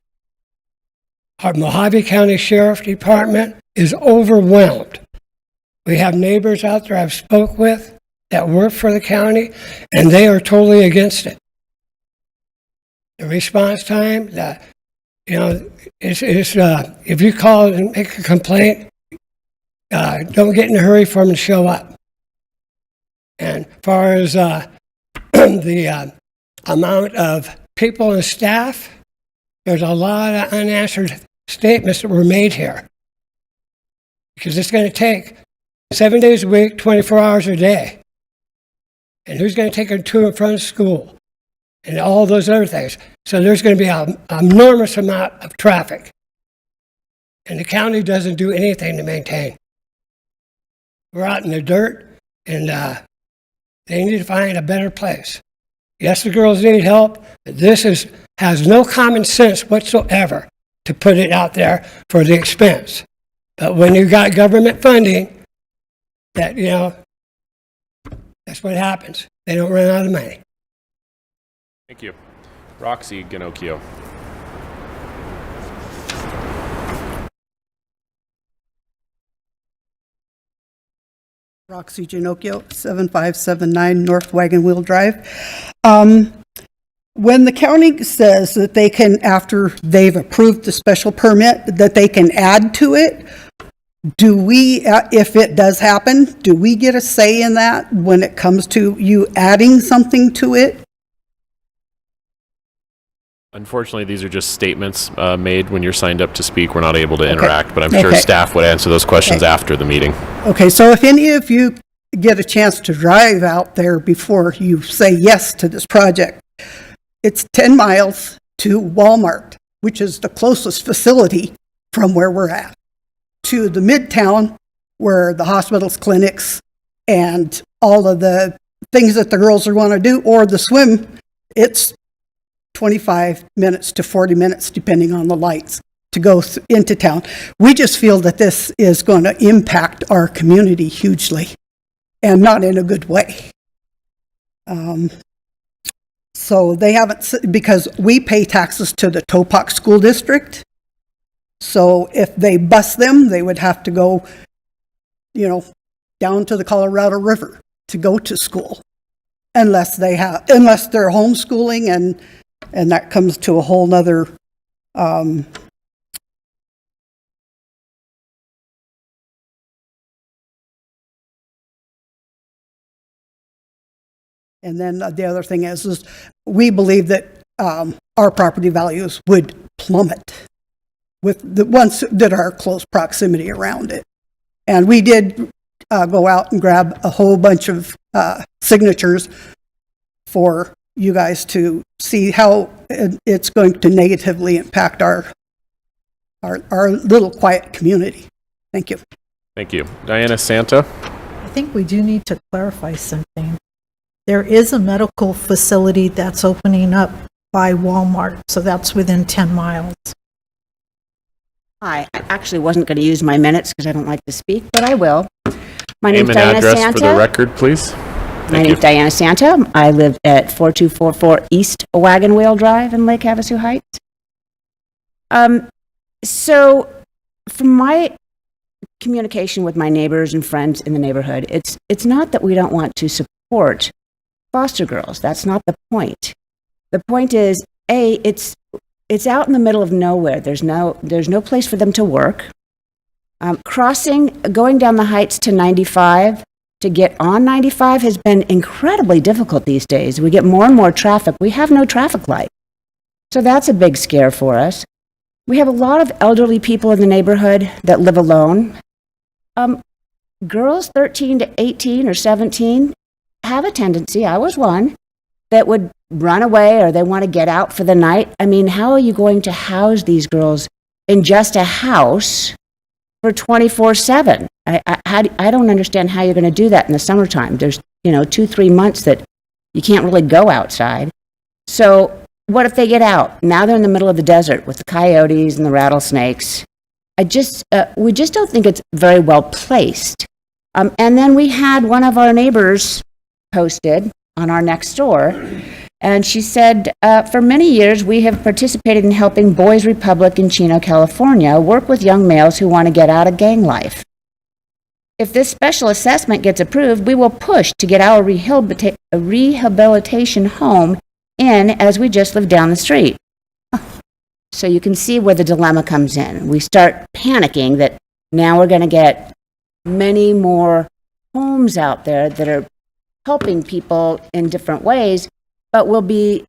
S22: Our Mojave County Sheriff Department is overwhelmed. We have neighbors out there I've spoke with that work for the county, and they are totally against it. The response time, if you call and make a complaint, don't get in a hurry for them to show up. And as far as the amount of people and staff, there's a lot of unanswered statements that were made here. Because it's going to take 7 days a week, 24 hours a day. And who's going to take them to and from school? And all those other things. So there's going to be an enormous amount of traffic. And the county doesn't do anything to maintain. We're out in the dirt, and they need to find a better place. Yes, the girls need help, but this has no common sense whatsoever to put it out there for the expense. But when you got government funding, that, that's what happens. They don't run out of money.
S1: Thank you. Roxy Ginocchio.
S4: Roxy Ginocchio, 7579 North Wagon Wheel Drive. When the county says that they can, after they've approved the special permit, that they can add to it, do we, if it does happen, do we get a say in that when it comes to you adding something to it?
S1: Unfortunately, these are just statements made when you're signed up to speak. We're not able to interact, but I'm sure staff would answer those questions after the meeting.
S4: Okay, so if any of you get a chance to drive out there before you say yes to this project, it's 10 miles to Walmart, which is the closest facility from where we're at, to the Midtown, where the hospitals, clinics, and all of the things that the girls are going to do, or the swim. It's 25 minutes to 40 minutes, depending on the lights, to go into town. We just feel that this is going to impact our community hugely, and not in a good way. So they haven't, because we pay taxes to the Topak School District. So if they bus them, they would have to go, down to the Colorado River to go to school, unless they're homeschooling, and that comes to a whole nother, and then the other thing is we believe that our property values would plummet with the ones that are close proximity around it. And we did go out and grab a whole bunch of signatures for you guys to see how it's going to negatively impact our little quiet community. Thank you.
S1: Thank you. Diana Santa?
S8: I think we do need to clarify something. There is a medical facility that's opening up by Walmart, so that's within 10 miles.
S7: Hi, I actually wasn't going to use my minutes because I don't like to speak, but I will. My
S1: Name
S7: name's
S1: and
S7: Diana
S1: address
S7: Santa.
S1: for the record, please.
S7: My name's Diana Santa. I live at 4244 East Wagon Wheel Drive in Lake Havasu Heights. So from my communication with my neighbors and friends in the neighborhood, it's not that we don't want to support foster girls. That's not the point. The point is, it's out in the middle of nowhere. There's no place for them to work. Going down the heights to 95 to get on 95 has been incredibly difficult these days. We get more and more traffic. We have no traffic light. So that's a big scare for us. We have a lot of elderly people in the neighborhood that live alone. Girls 13 to 18 or 17 have a tendency, I was one, that would run away or they want to get out for the night. I mean, how are you going to house these girls in just a house for 24/7? I don't understand how you're going to do that in the summertime. There's, 2-3 months that you can't really go outside. So what if they get out? Now they're in the middle of the desert with the coyotes and the rattlesnakes. We just don't think it's very well placed. And then we had one of our neighbors posted on our next door, and she said, for many years we have participated in helping Boys Republic in Chino, California, work with young males who want to get out of gang life. If this special assessment gets approved, we will push to get our rehabilitation home in as we just live down the street. So you can see where the dilemma comes in. We start panicking that now we're going to get many more homes out there that are helping people in different ways, but will be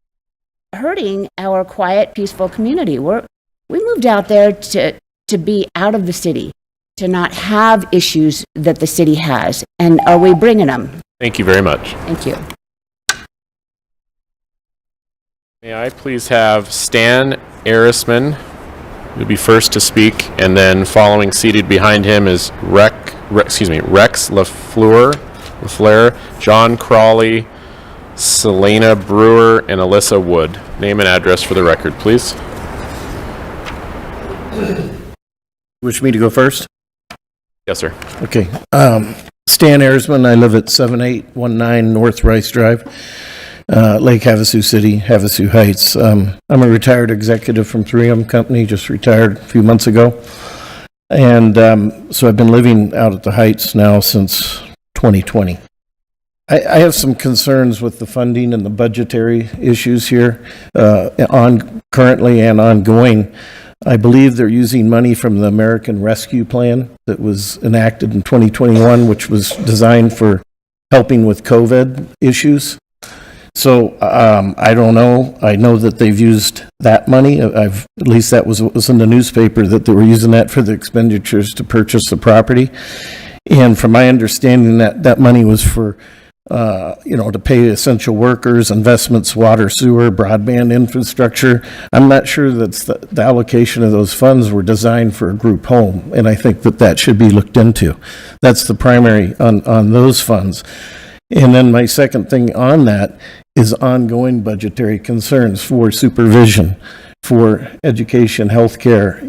S7: hurting our quiet, peaceful community. We moved out there to be out of the city, to not have issues that the city has. And are we bringing them?
S1: Thank you very much.
S7: Thank you.
S1: May I please have Stan Arisman, who'll be first to speak, and then following seated behind him is Rex LaFleur, John Crawley, Selena Brewer, and Alyssa Wood. Name and address for the record, please.
S23: Wish me to go first?
S1: Yes, sir.
S23: Okay. Stan Arisman, I live at 7819 North Rice Drive, Lake Havasu City, Havasu Heights. I'm a retired executive from 3M Company, just retired a few months ago. And so I've been living out at the Heights now since 2020. I have some concerns with the funding and the budgetary issues here, currently and ongoing. I believe they're using money from the American Rescue Plan that was enacted in 2021, which was designed for helping with COVID issues. So I don't know. I know that they've used that money. At least that was what was in the newspaper, that they were using that for the expenditures to purchase the property. And from my understanding, that money was for to pay essential workers, investments, water, sewer, broadband infrastructure. I'm not sure that the allocation of those funds were designed for a group home, and I think that should be looked into. That's the primary on those funds. And then my second thing on that is ongoing budgetary concerns for supervision, for education, healthcare.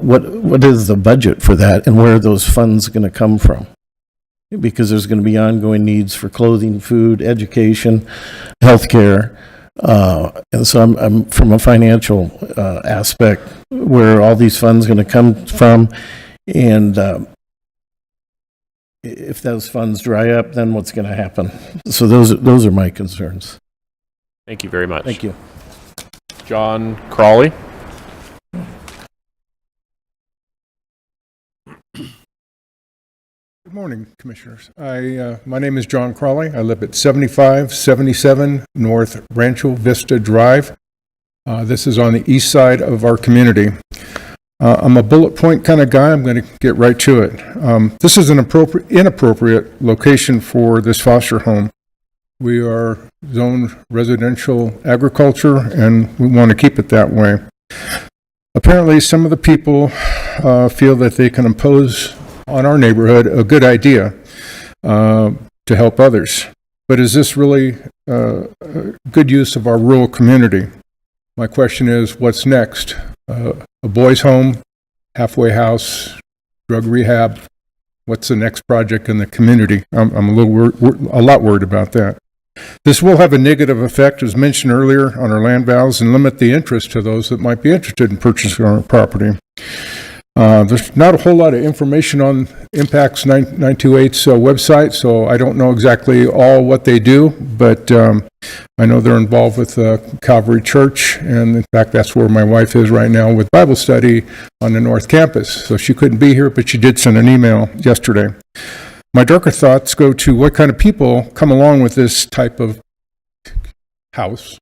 S23: What is the budget for that, and where are those funds going to come from? Because there's going to be ongoing needs for clothing, food, education, healthcare. And so I'm from a financial aspect, where all these funds going to come from, and if those funds dry up, then what's going to happen? So those are my concerns.
S1: Thank you very much.
S23: Thank you.
S1: John Crawley.
S11: Good morning, Commissioners. My name is John Crawley. I live at 7577 North Rancho Vista Drive. This is on the east side of our community. I'm a bullet point kind of guy. I'm going to get right to it. This is an inappropriate location for this foster home. We are zoned residential agriculture, and we want to keep it that way. Apparently, some of the people feel that they can impose on our neighborhood a good idea to help others. But is this really a good use of our rural community? My question is, what's next? A boys' home, halfway house, drug rehab? What's the next project in the community? I'm a lot worried about that. This will have a negative effect, as mentioned earlier, on our land values and limit the interest to those that might be interested in purchasing our property. There's not a whole lot of information on Impacts 928's website, so I don't know exactly all what they do, but I know they're involved with Calvary Church, and in fact, that's where my wife is right now with Bible study on the North Campus. So she couldn't be here, but she did send an email yesterday. My darker thoughts go to what kind of people come along with this type of house.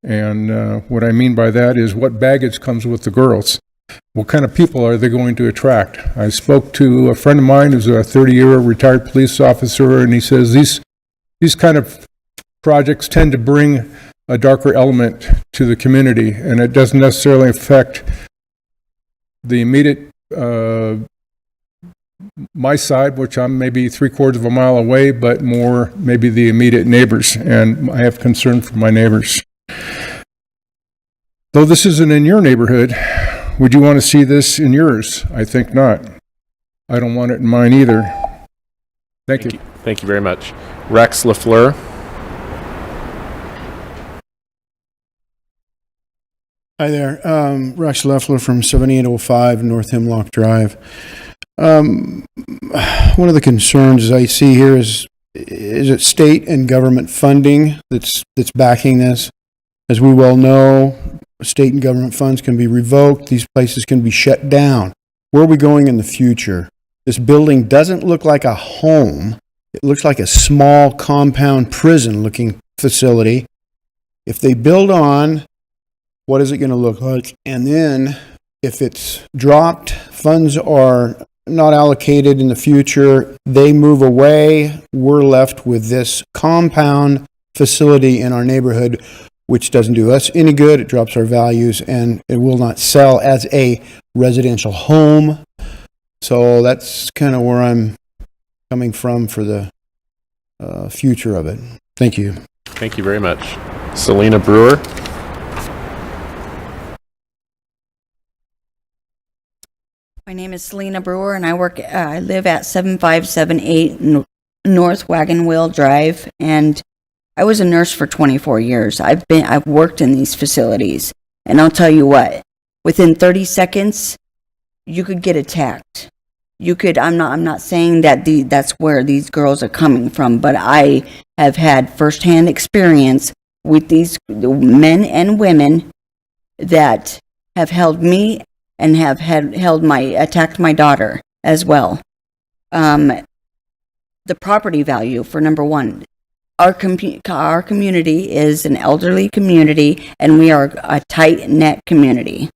S11: And what I mean by that is what baggage comes with the girls. What kind of people are they going to attract? I spoke to a friend of mine who's a 30-year retired police officer, and he says these kind of projects tend to bring a darker element to the community, and it doesn't necessarily affect the immediate my side, which I'm maybe 3/4 of a mile away, but more maybe the immediate neighbors, and I have concern for my neighbors. Though this isn't in your neighborhood, would you want to see this in yours? I think not. I don't want it in mine either. Thank you.
S1: Thank you very much. Rex LaFleur.
S14: Hi there. Rex Leffler from 7805 North Hemlock Drive. One of the concerns I see here is it state and government funding that's backing this? As we well know, state and government funds can be revoked. These places can be shut down. Where are we going in the future? This building doesn't look like a home. It looks like a small compound prison-looking facility. If they build on, what is it going to look like? And then, if it's dropped, funds are not allocated in the future, they move away, we're left with this compound facility in our neighborhood, which doesn't do us any good. It drops our values, and it will not sell as a residential home. So that's kind of where I'm coming from for the future of it. Thank you.
S1: Thank you very much. Selena Brewer.
S17: My name is Selena Brewer, and I live at 7578 North Wagon Wheel Drive, and I was a nurse for 24 years. I've worked in these facilities, and I'll tell you what, within 30 seconds, you could get attacked. I'm not saying that that's where these girls are coming from, but I have had firsthand experience with these men and women that have held me and have attacked my daughter as well. The property value, for number one, our community is an elderly community, and we are a tight-knit community.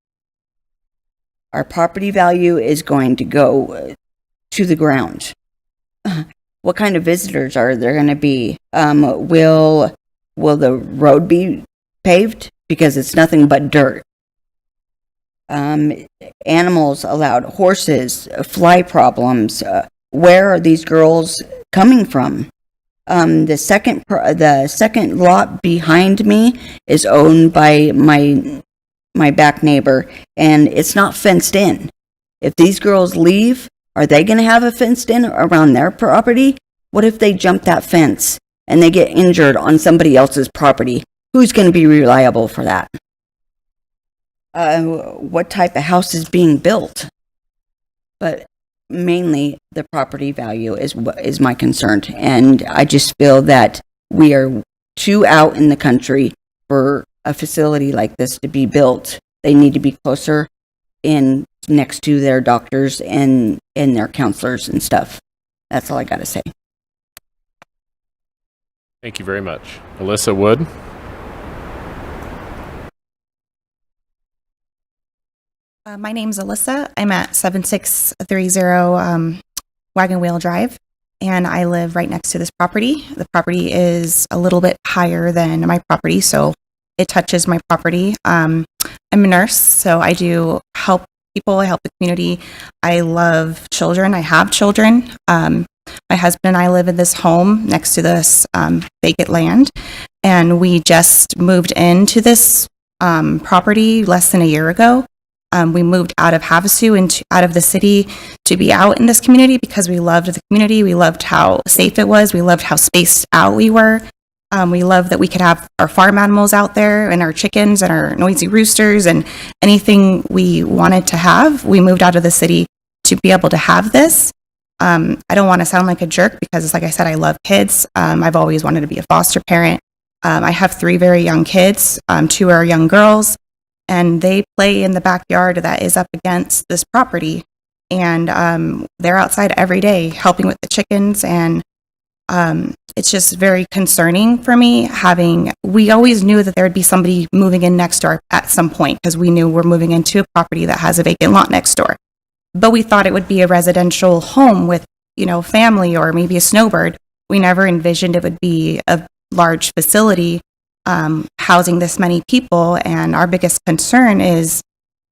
S17: Our property value is going to go to the ground. What kind of visitors are there going to be? Will the road be paved? Because it's nothing but dirt. Animals allowed, horses, fly problems. Where are these girls coming from? The second lot behind me is owned by my back neighbor, and it's not fenced in. If these girls leave, are they going to have a fenced in around their property? What if they jump that fence and they get injured on somebody else's property? Who's going to be reliable for that? What type of house is being built? But mainly the property value is my concern, and I just feel that we are too out in the country for a facility like this to be built. They need to be closer in next to their doctors and their counselors and stuff. That's all I got to say.
S1: Thank you very much. Alyssa Wood.
S5: My name's Alyssa. I'm at 7630 Wagon Wheel Drive, and I live right next to this property. The property is a little bit higher than my property, so it touches my property. I'm a nurse, so I do help people. I help the community. I love children. I have children. My husband and I live in this home next to this vacant land, and we just moved into this property less than a year ago. We moved out of Havasu out of the city to be out in this community because we loved the community. We loved how safe it was. We loved how spaced out we were. We loved that we could have our farm animals out there and our chickens and our noisy roosters and anything we wanted to have. We moved out of the city to be able to have this. I don't want to sound like a jerk because, like I said, I love kids. I've always wanted to be a foster parent. I have 3 very young kids. 2 are young girls. And they play in the backyard that is up against this property. And they're outside every day helping with the chickens. And it's just very concerning for me we always knew that there would be somebody moving in next door at some point because we knew we're moving into a property that has a vacant lot next door. But we thought it would be a residential home with, family or maybe a snowbird. We never envisioned it would be a large facility housing this many people, and our biggest concern is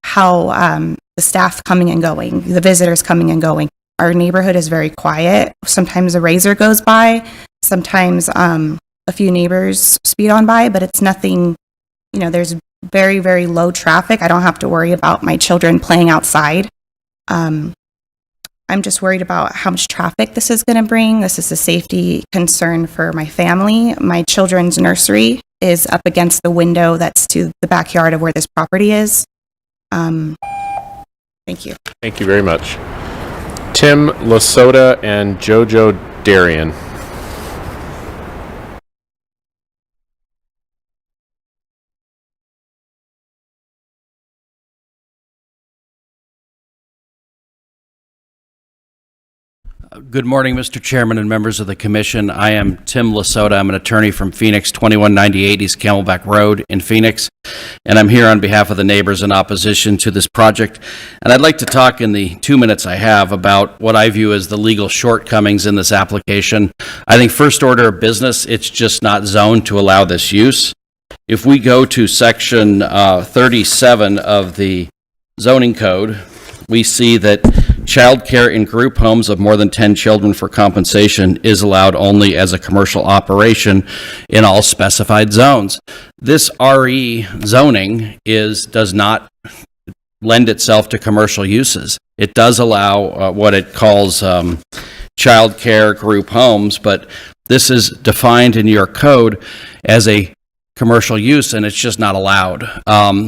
S5: how the staff coming and going, the visitors coming and going. Our neighborhood is very quiet. Sometimes a razor goes by, sometimes a few neighbors speed on by, but it's nothing, there's very, very low traffic. I don't have to worry about my children playing outside. I'm just worried about how much traffic this is going to bring. This is a safety concern for my family. My children's nursery is up against the window that's to the backyard of where this property is. Thank you.
S1: Thank you very much. Tim Lasota and Jojo Darian.
S6: Good morning, Mr. Chairman and members of the Commission. I am Tim Lasota. I'm an attorney from Phoenix, 2198 East Camelback Road in Phoenix, and I'm here on behalf of the neighbors in opposition to this project. And I'd like to talk in the 2 minutes I have about what I view as the legal shortcomings in this application. I think first order of business, it's just not zoned to allow this use. If we go to section 37 of the zoning code, we see that childcare in group homes of more than 10 children for compensation is allowed only as a commercial operation in all specified zones. This RE zoning does not lend itself to commercial uses. It does allow what it calls childcare group homes, but this is defined in your code as a commercial use, and it's just not allowed.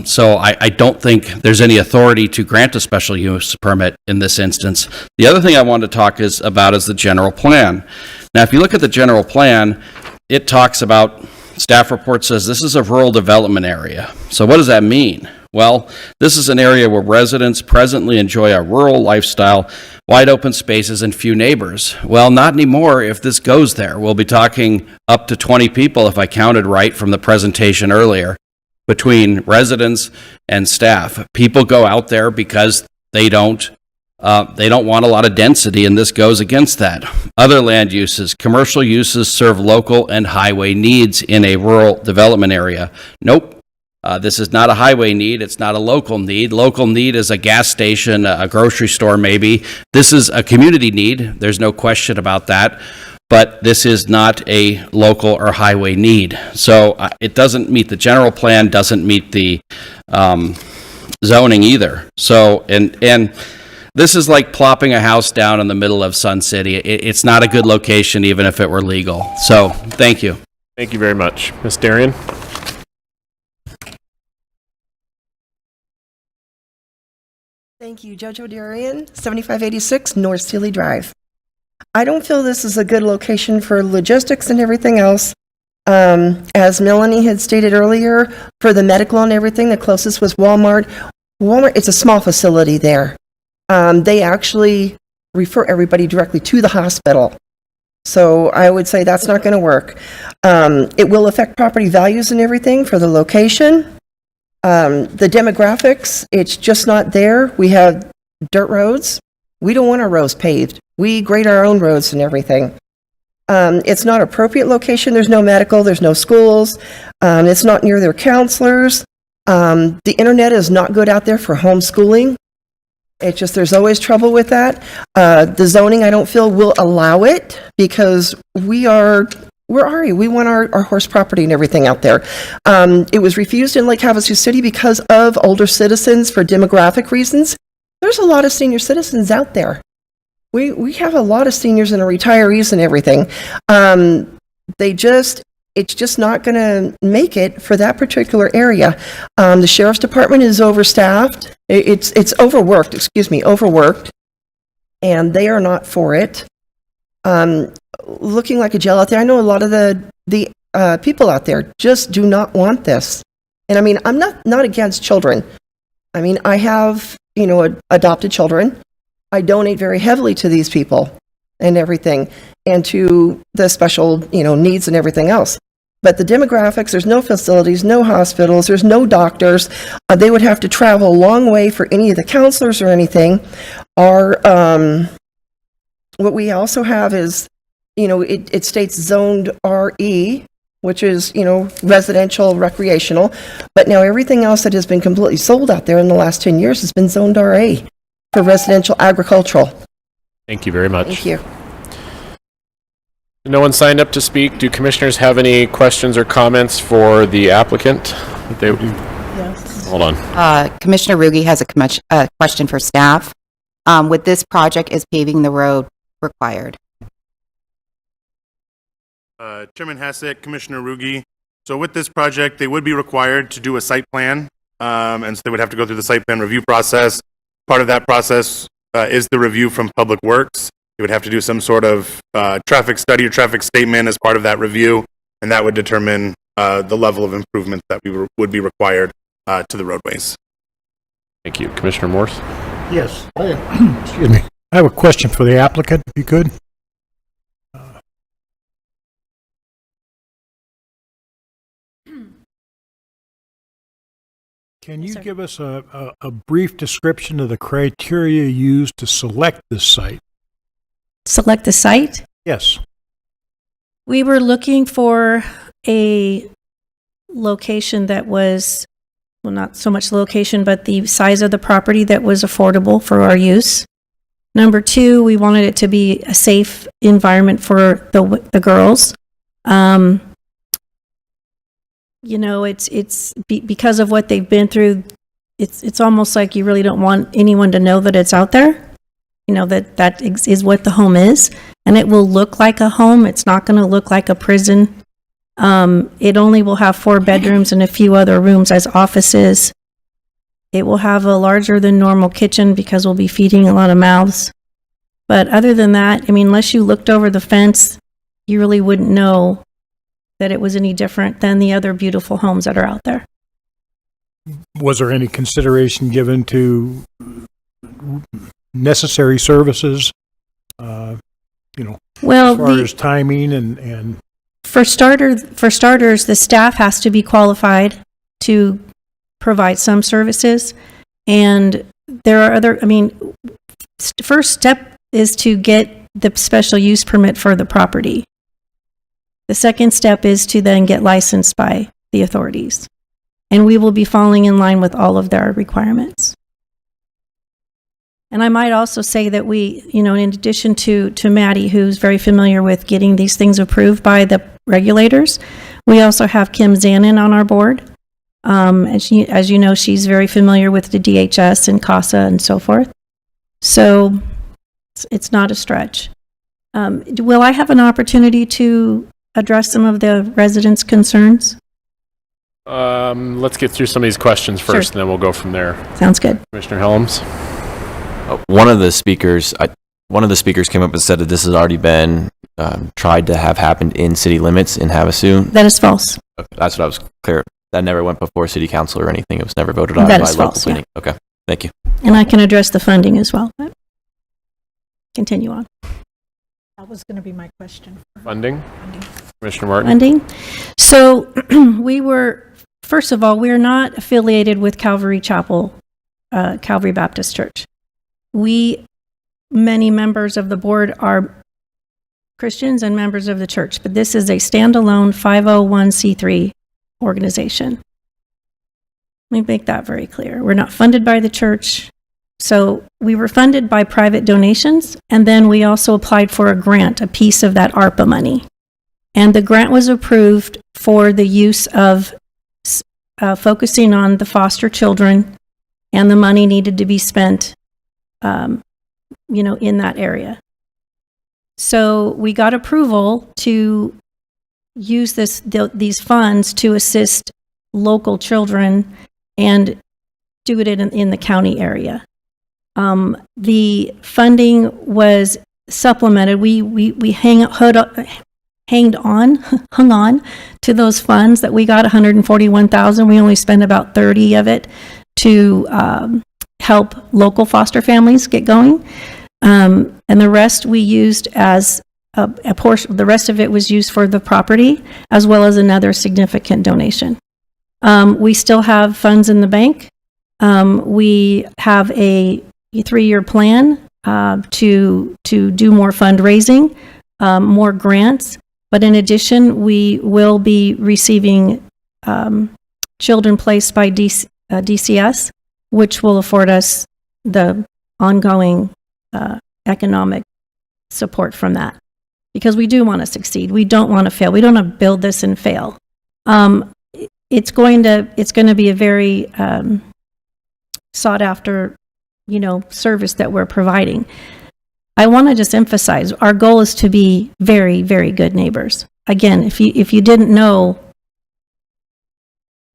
S6: So I don't think there's any authority to grant a special use permit in this instance. The other thing I wanted to talk about is the general plan. Now, if you look at the general plan, it talks about, staff report says this is a rural development area. So what does that mean? Well, this is an area where residents presently enjoy a rural lifestyle, wide open spaces, and few neighbors. Well, not anymore if this goes there. We'll be talking up to 20 people, if I counted right from the presentation earlier, between residents and staff. People go out there because they don't want a lot of density, and this goes against that. Other land uses, commercial uses serve local and highway needs in a rural development area. Nope. This is not a highway need. It's not a local need. Local need is a gas station, a grocery store maybe. This is a community need. There's no question about that. But this is not a local or highway need. So it doesn't meet the general plan, doesn't meet the zoning either. So, and this is like plopping a house down in the middle of Sun City. It's not a good location even if it were legal. So, thank you.
S1: Thank you very much. Ms. Darian?
S13: Thank you. Jojo Darian, 7586 North Sealy Drive. I don't feel this is a good location for logistics and everything else. As Melanie had stated earlier, for the medical and everything, the closest was Walmart. Walmart, it's a small facility there. They actually refer everybody directly to the hospital. So I would say that's not going to work. It will affect property values and everything for the location. The demographics, it's just not there. We have dirt roads. We don't want our roads paved. We grade our own roads and everything. It's not appropriate location. There's no medical, there's no schools. It's not near their counselors. The internet is not good out there for homeschooling. It's just, there's always trouble with that. The zoning, I don't feel will allow it because we're RE. We want our horse property and everything out there. It was refused in Lake Havasu City because of older citizens for demographic reasons. There's a lot of senior citizens out there. We have a lot of seniors and retirees and everything. It's just not going to make it for that particular area. The sheriff's department is overstaffed. It's overworked, overworked, and they are not for it. Looking like a jail out there. I know a lot of the people out there just do not want this. And I mean, I'm not against children. I mean, I have, adopted children. I donate very heavily to these people and everything, and to the special, needs and everything else. But the demographics, there's no facilities, no hospitals, there's no doctors. They would have to travel a long way for any of the counselors or anything. What we also have is, it states zoned RE, which is, residential, recreational. But now everything else that has been completely sold out there in the last 10 years has been zoned RA for residential agricultural.
S1: Thank you very much.
S13: Thank you.
S1: No one signed up to speak. Do commissioners have any questions or comments for the applicant?
S13: Yes.
S1: Hold on.
S3: Commissioner Ruge has a question for staff. With this project, is paving the road required?
S9: Chairman Hassett, Commissioner Ruge. So with this project, they would be required to do a site plan, and so they would have to go through the site plan review process. Part of that process is the review from Public Works. They would have to do some sort of traffic study or traffic statement as part of that review, and that would determine the level of improvement that would be required to the roadways.
S1: Thank you. Commissioner Morse?
S15: Yes. Excuse me. I have a question for the applicant, if you could. Can you give us a brief description of the criteria used to select this site?
S18: Select the site?
S15: Yes.
S18: We were looking for a location that was, well, not so much location, but the size of the property that was affordable for our use. Number two, we wanted it to be a safe environment for the girls. It's because of what they've been through, it's almost like you really don't want anyone to know that it's out there. That is what the home is, and it will look like a home. It's not going to look like a prison. It only will have 4 bedrooms and a few other rooms as offices. It will have a larger than normal kitchen because we'll be feeding a lot of mouths. But other than that, I mean, unless you looked over the fence, you really wouldn't know that it was any different than the other beautiful homes that are out there.
S15: Was there any consideration given to necessary services?
S18: Well,
S15: as far as timing and
S18: for starters, the staff has to be qualified to provide some services, and there are other. I mean, first step is to get the special use permit for the property. The second step is to then get licensed by the authorities, and we will be falling in line with all of their requirements. And I might also say that we, in addition to Maddie, who's very familiar with getting these things approved by the regulators, we also have Kim Zanin on our board. And she, as you know, she's very familiar with the DHS and CASA and so forth. So it's not a stretch. Will I have an opportunity to address some of the residents' concerns?
S1: Let's get through some of these questions first, and then we'll go from there.
S18: Sounds good.
S1: Commissioner Helms?
S12: One of the speakers came up and said that this has already been tried to have happened in city limits in Havasu.
S18: That is false.
S12: Okay, that's what I was clear. That never went before city council or anything. It was never voted on
S18: That
S12: by
S18: is
S12: local
S18: false,
S12: planning. Okay, thank you.
S18: And I can address the funding as well. But continue on.
S8: That was going to be my question.
S1: Funding? Commissioner Martin?
S18: Funding. So first of all, we're not affiliated with Calvary Chapel, Calvary Baptist Church. Many members of the board are Christians and members of the church, but this is a standalone 501c3 organization. Let me make that very clear. We're not funded by the church. So we were funded by private donations, and then we also applied for a grant, a piece of that ARPA money. And the grant was approved for the use of focusing on the foster children, and the money needed to be spent in that area. So we got approval to use these funds to assist local children and do it in the county area. The funding was supplemented. We hung on to those funds that we got, $141,000. We only spent about 30 of it to help local foster families get going. And the rest we used as a portion, the rest of it was used for the property as well as another significant donation. We still have funds in the bank. We have a 3-year plan to do more fundraising, more grants. But in addition, we will be receiving children placed by DCS, which will afford us the ongoing economic support from that. Because we do want to succeed. We don't want to fail. We don't want to build this and fail. It's going to be a very sought after, service that we're providing. I want to just emphasize our goal is to be very, very good neighbors. Again, if you didn't know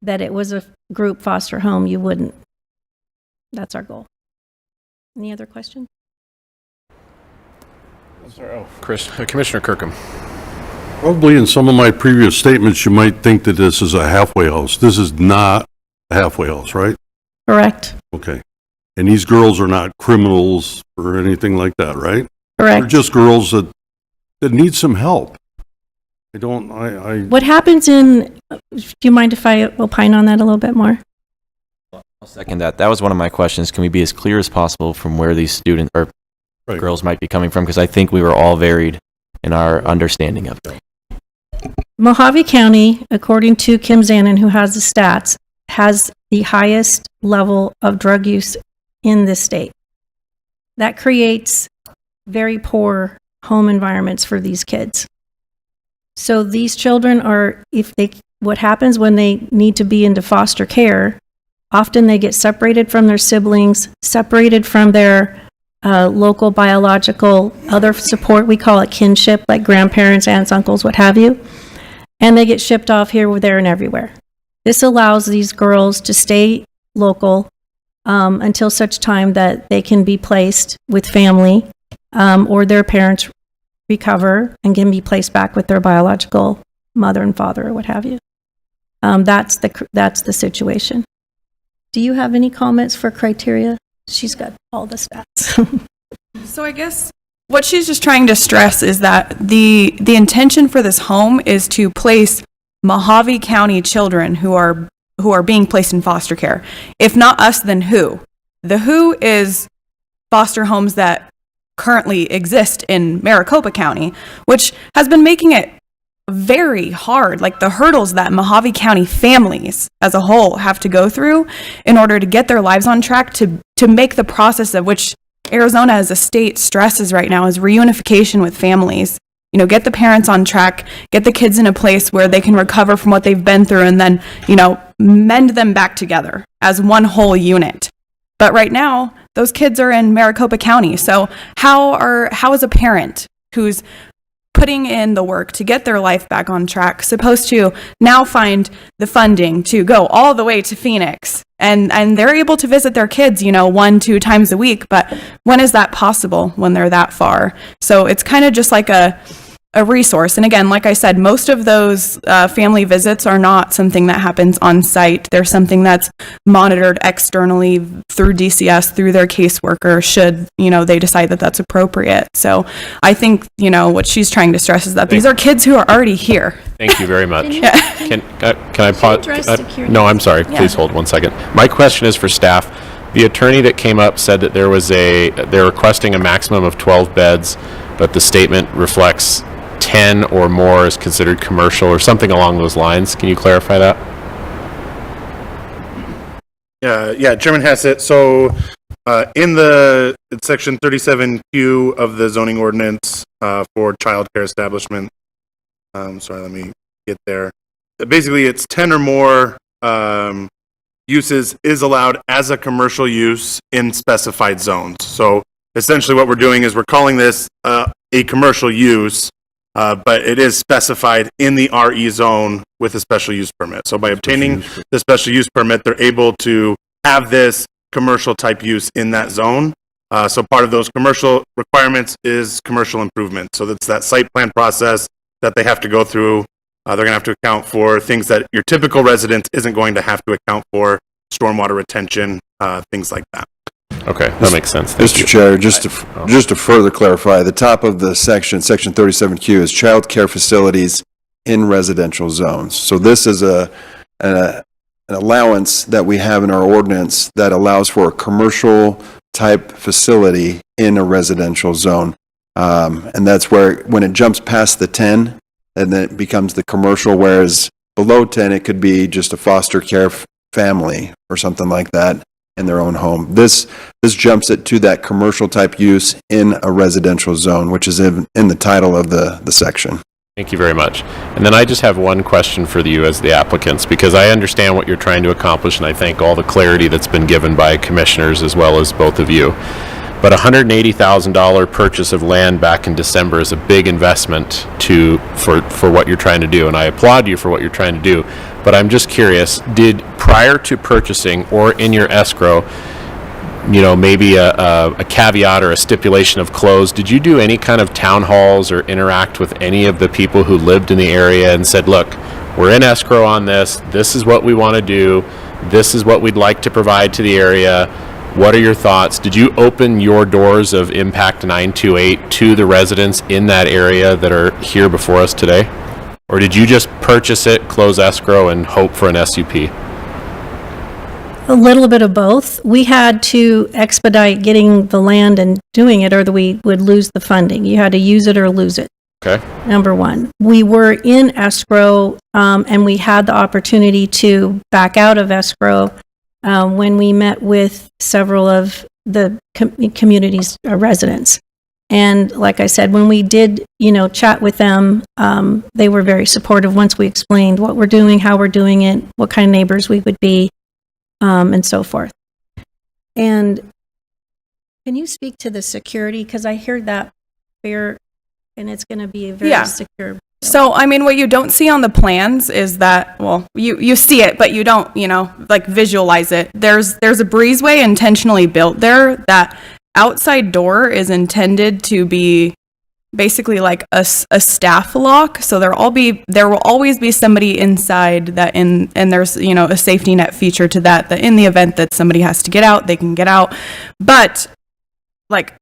S18: that it was a group foster home, you wouldn't. That's our goal. Any other questions?
S1: Commissioner Kirkham.
S16: Probably in some of my previous statements, you might think that this is a halfway house. This is not a halfway house, right?
S18: Correct.
S16: Okay. And these girls are not criminals or anything like that, right?
S18: Correct.
S16: They're just girls that need some help.
S18: What happens do you mind if I opine on that a little bit more?
S12: I'll second that. That was one of my questions. Can we be as clear as possible from where these students or girls might be coming from? Because I think we were all varied in our understanding of it.
S18: Mojave County, according to Kim Zanin, who has the stats, has the highest level of drug use in this state. That creates very poor home environments for these kids. So these children what happens when they need to be into foster care, often they get separated from their siblings, separated from their local biological other support. We call it kinship, like grandparents, aunts, uncles, what have you. and they get shipped off here, there, and everywhere. This allows these girls to stay local until such time that they can be placed with family or their parents recover and can be placed back with their biological mother and father or what have you. That's the situation. Do you have any comments for criteria? She's got all the stats.
S10: So I guess what she's just trying to stress is that the intention for this home is to place Mojave County children who are being placed in foster care. If not us, then who? The who is foster homes that currently exist in Maricopa County, which has been making it very hard, like the hurdles that Mojave County families as a whole have to go through in order to get their lives on track to make the process of which Arizona as a state stresses right now is reunification with families. You know, get the parents on track, get the kids in a place where they can recover from what they've been through and then, you know, mend them back together as one whole unit. But right now, those kids are in Maricopa County. So how is a parent who's putting in the work to get their life back on track supposed to now find the funding to go all the way to Phoenix? And they're able to visit their kids, you know, 1-2 times a week. But when is that possible when they're that far? So it's kind of just like a resource. And again, like I said, most of those family visits are not something that happens on site. They're something that's monitored externally through DCS, through their caseworker, should, you know, they decide that that's appropriate. So I think, you know, what she's trying to stress is that these are kids who are already here.
S1: Thank you very much. Can I pause?
S10: security?
S1: No, I'm sorry. Please hold 1 second. My question is for staff. The attorney that came up said that they're requesting a maximum of 12 beds, but the statement reflects 10 or more is considered commercial or something along those lines. Can you clarify that?
S9: Yeah, Chairman Hassett. So in section 37Q of the zoning ordinance for child care establishment, sorry, let me get there. Basically, it's 10 or more uses is allowed as a commercial use in specified zones. So essentially what we're doing is we're calling this a commercial use, but it is specified in the RE zone with a special use permit. So by obtaining the special use permit, they're able to have this commercial type use in that zone. So part of those commercial requirements is commercial improvement. So that's that site plan process that they have to go through. They're going to have to account for things that your typical resident isn't going to have to account for, stormwater retention, things like that.
S1: Okay, that makes sense. Thank
S19: Mr.
S1: you.
S19: Chair, just to further clarify, the top of the section 37Q, is child care facilities in residential zones. So this is an allowance that we have in our ordinance that allows for a commercial type facility in a residential zone. And that's where, when it jumps past the 10, and then it becomes the commercial, whereas below 10, it could be just a foster care family or something like that in their own home. This jumps it to that commercial type use in a residential zone, which is in the title of the section.
S1: Thank you very much. And then I just have one question for you as the applicants, because I understand what you're trying to accomplish, and I thank all the clarity that's been given by commissioners as well as both of you. But $180,000 purchase of land back in December is a big investment for what you're trying to do, and I applaud you for what you're trying to do. But I'm just curious, did prior to purchasing or in your escrow, you know, maybe a caveat or a stipulation of close, did you do any kind of town halls or interact with any of the people who lived in the area and said, look, we're in escrow on this, this is what we want to do, this is what we'd like to provide to the area, what are your thoughts? Did you open your doors of Impact 928 to the residents in that area that are here before us today? Or did you just purchase it, close escrow, and hope for an SUP?
S18: A little bit of both. We had to expedite getting the land and doing it, or we would lose the funding. You had to use it or lose it.
S1: Okay.
S18: Number one. We were in escrow, and we had the opportunity to back out of escrow when we met with several of the community's residents. And like I said, when we did, chat with them, they were very supportive once we explained what we're doing, how we're doing it, what kind of neighbors we would be, and so forth. And can you speak to the security? Because I heard that fear, and it's going to be a very secure building.
S10: So, I mean, what you don't see on the plans is that, well, you see it, but you don't, like visualize it. There's a breezeway intentionally built there. That outside door is intended to be basically like a staff lock. So there will always be somebody inside that and there's, a safety net feature to that in the event that somebody has to get out, they can get out. But like,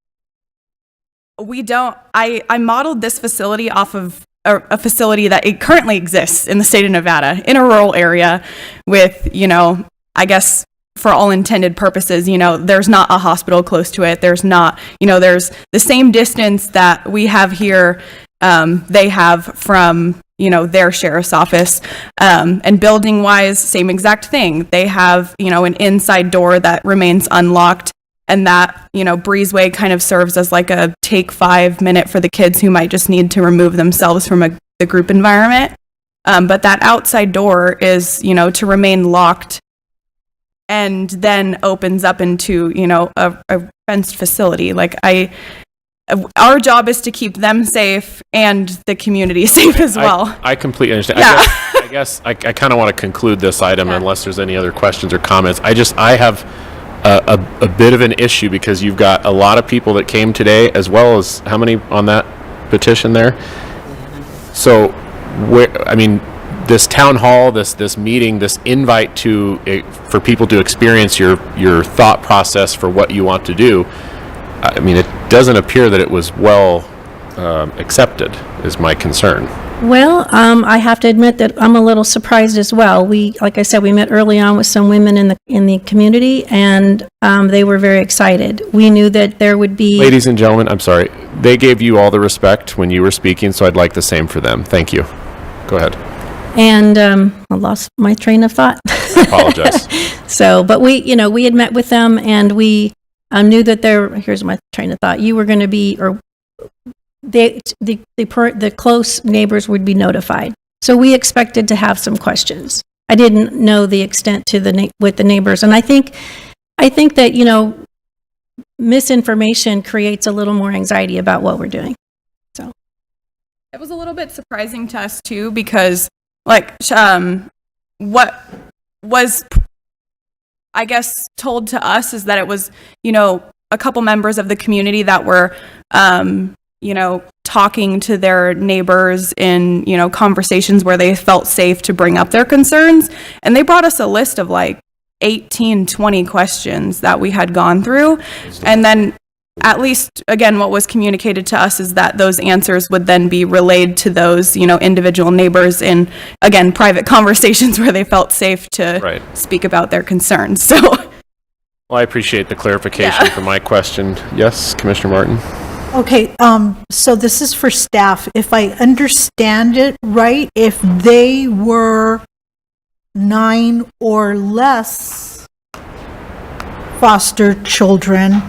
S10: I modeled this facility off of a facility that it currently exists in the state of Nevada in a rural area with, I guess for all intended purposes, there's not a hospital close to it. There's not, there's the same distance that we have here, they have from, their sheriff's office. And building wise, same exact thing. They have, an inside door that remains unlocked. And that, breezeway kind of serves as like a take 5 minute for the kids who might just need to remove themselves from the group environment. But that outside door is, to remain locked and then opens up into, a fenced facility. Like our job is to keep them safe and the community safe as well.
S1: I completely understand.
S10: Yeah.
S1: I guess I kind of want to conclude this item unless there's any other questions or comments. I have a bit of an issue because you've got a lot of people that came today, as well as how many on that petition there? So, this town hall, this meeting, this invite for people to experience your thought process for what you want to do, it doesn't appear that it was well accepted, is my concern.
S18: Well, I have to admit that I'm a little surprised as well. Like I said, we met early on with some women in the community, and they were very excited. We knew that there would be...
S1: Ladies and gentlemen, I'm sorry. They gave you all the respect when you were speaking, so I'd like the same for them. Thank you. Go ahead.
S18: And I lost my train of thought.
S1: I apologize.
S18: But we had met with them, and we knew that here's my train of thought. You were going to be, or the close neighbors would be notified. So we expected to have some questions. I didn't know the extent to with the neighbors, and I think that misinformation creates a little more anxiety about what we're doing. So
S10: it was a little bit surprising to us too, because what was, I guess, told to us is that it was, a couple members of the community that were, talking to their neighbors in, conversations where they felt safe to bring up their concerns. And they brought us a list of like 18, 20 questions that we had gone through. And then at least, again, what was communicated to us is that those answers would then be relayed to those, individual neighbors in, again, private conversations where they felt safe to speak about their concerns. So,
S1: well, I appreciate the clarification for my question. Yes, Commissioner Martin?
S8: Okay, so this is for staff. If I understand it right, if they were 9 or less foster children,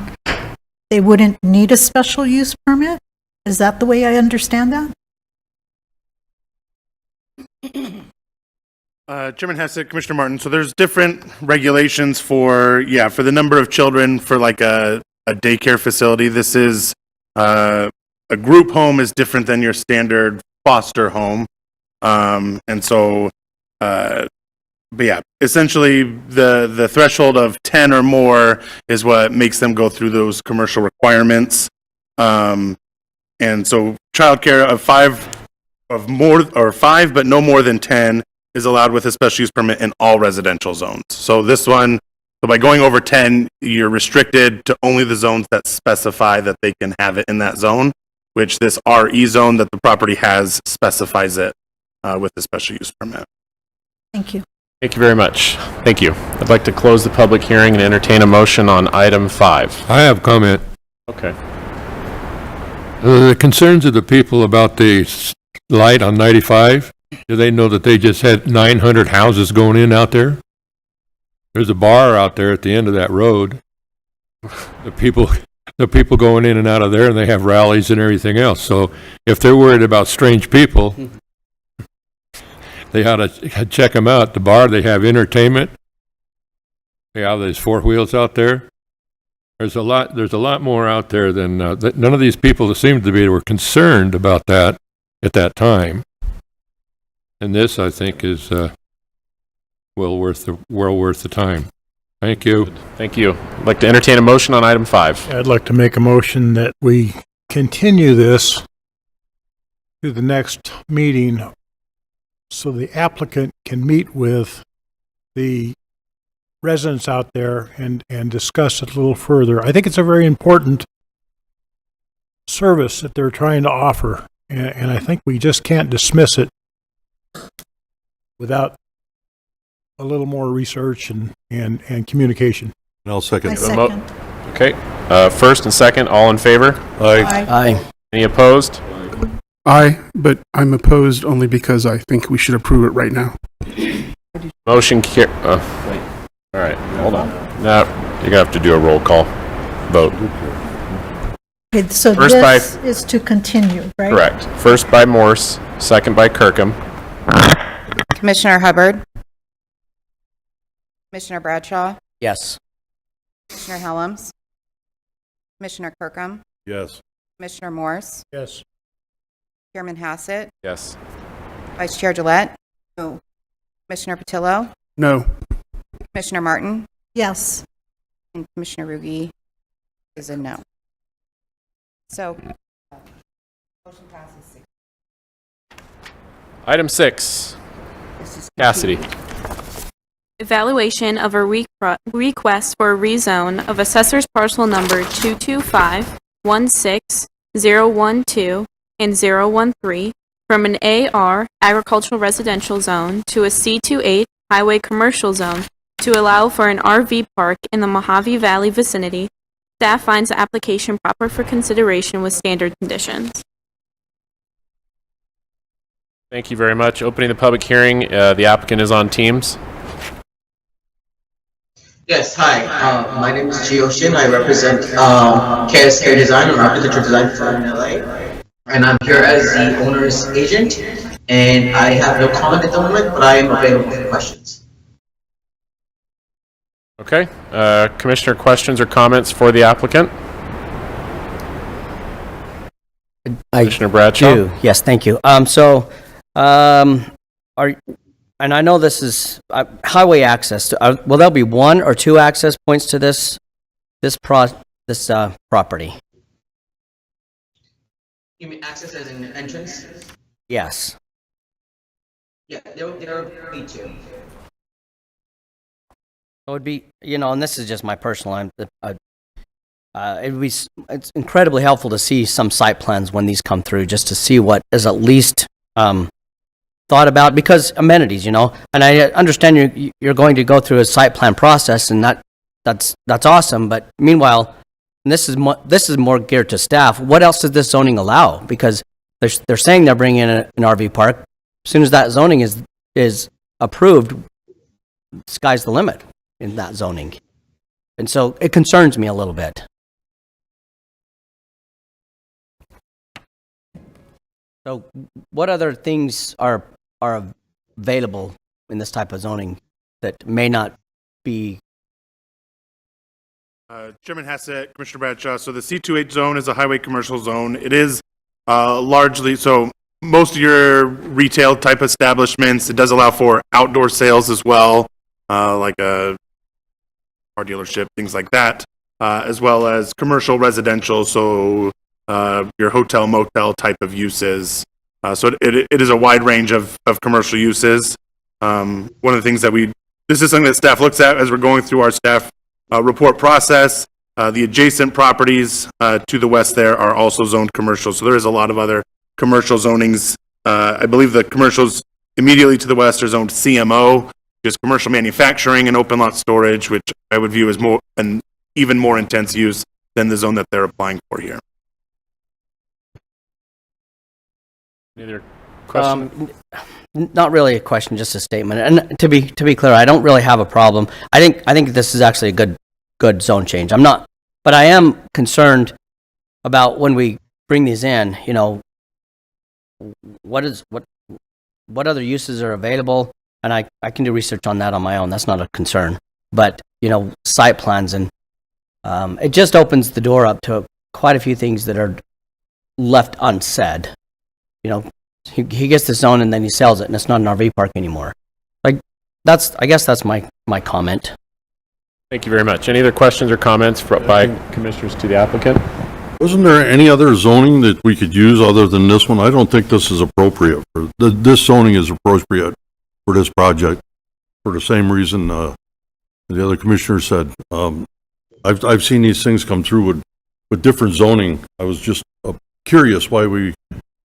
S8: they wouldn't need a special use permit? Is that the way I understand that?
S9: Chairman Hessett, Commissioner Martin, so there's different regulations for the number of children for like a daycare facility. This is a group home is different than your standard foster home. But yeah, essentially the threshold of 10 or more is what makes them go through those commercial requirements. And so childcare of 5 but no more than 10 is allowed with a special use permit in all residential zones. So by going over 10, you're restricted to only the zones that specify that they can have it in that zone, which this RE zone that the property has specifies it with the special use permit.
S8: Thank you.
S1: Thank you very much. Thank you. I'd like to close the public hearing and entertain a motion on item 5.
S16: I have comment.
S1: Okay.
S16: The concerns of the people about the light on 95, do they know that they just had 900 houses going in out there? There's a bar out there at the end of that road. The people going in and out of there, and they have rallies and everything else. So if they're worried about strange people, they ought to check them out. The bar, they have entertainment. They have these 4 wheels out there. There's a lot more out there than none of these people that seemed to be were concerned about that at that time. And this, I think, is well worth the time. Thank you.
S1: Thank you. I'd like to entertain a motion on item 5.
S15: I'd like to make a motion that we continue this to the next meeting so the applicant can meet with the residents out there and discuss it a little further. I think it's a very important service that they're trying to offer, and I think we just can't dismiss it without a little more research and communication.
S16: And I'll second
S8: I
S16: that.
S8: second.
S1: Okay. First and second, all in favor?
S23: Aye.
S1: Any opposed?
S2: Aye, but I'm opposed only because I think we should approve it right now.
S1: Motion all right, hold on. Now, you're going to have to do a roll call vote.
S8: Okay, so
S1: First
S8: this is to continue, right?
S1: Correct. First by Morse, second by Kirkham.
S3: Commissioner Hubbard? Commissioner Bradshaw?
S6: Yes.
S3: Commissioner Helms? Commissioner Kirkham?
S16: Yes.
S3: Commissioner Morse?
S15: Yes.
S3: Chairman Hassett?
S1: Yes.
S3: Vice Chair Gillette? No. Commissioner Patillo?
S2: No.
S3: Commissioner Martin?
S8: Yes.
S3: And Commissioner Rugi is a no. So, motion passes 6.
S1: Item 6. Cassidy.
S20: Evaluation of a request for a rezone of assessor's parcel number 225-16012 and 013 from an AR agricultural residential zone to a C28 highway commercial zone to allow for an RV park in the Mojave Valley vicinity. Staff finds the application proper for consideration with standard conditions.
S1: Thank you very much. Opening the public hearing, the applicant is on Teams.
S21: Yes, hi. My name is Gio Shin. I represent KS Hair Design, an architectural design firm in LA. And I'm here as the owner's agent. And I have no comment at the moment, but I am available for questions.
S1: Okay. Commissioner, questions or comments for the applicant? Commissioner Bradshaw?
S24: Yes, thank you. And I know this is highway access. Will there be one or two access points to this property?
S21: You mean access as an entrance?
S24: Yes.
S21: Yeah, there will be two.
S24: It would be, and this is just my personal. It's incredibly helpful to see some site plans when these come through, just to see what is at least thought about, because amenities, and I understand you're going to go through a site plan process, and that's awesome. But meanwhile, and this is more geared to staff. What else does this zoning allow? Because they're saying they're bringing in an RV park. As soon as that zoning is approved, sky's the limit in that zoning, and so it concerns me a little bit. So, what other things are available in this type of zoning that may not be?
S9: Chairman Hassett, Commissioner Bradshaw. So the C28 zone is a highway commercial zone. It is largely, so most of your retail type establishments, it does allow for outdoor sales as well, like a car dealership, things like that, as well as commercial residential, so your hotel, motel type of uses. So it is a wide range of commercial uses. One of the things that this is something that staff looks at as we're going through our staff report process. The adjacent properties to the west there are also zoned commercial. So there is a lot of other commercial zonings. I believe the commercials immediately to the west are zoned CMO, which is commercial manufacturing and open lot storage, which I would view as an even more intense use than the zone that they're applying for here.
S1: Any other question?
S24: Not really a question, just a statement. And to be clear, I don't really have a problem. I think this is actually a good zone change. I'm not, but I am concerned about when we bring these in. What other uses are available, and I can do research on that on my own. That's not a concern. But site plans, and it just opens the door up to quite a few things that are left unsaid. he gets the zone and then he sells it, and it's not an RV park anymore. Like, I guess that's my comment.
S1: Thank you very much. Any other questions or comments by commissioners to the applicant?
S4: Wasn't there any other zoning that we could use other than this one? I don't think this is appropriate. This zoning is appropriate for this project for the same reason the other commissioner said. I've seen these things come through with different zoning. I was just curious why we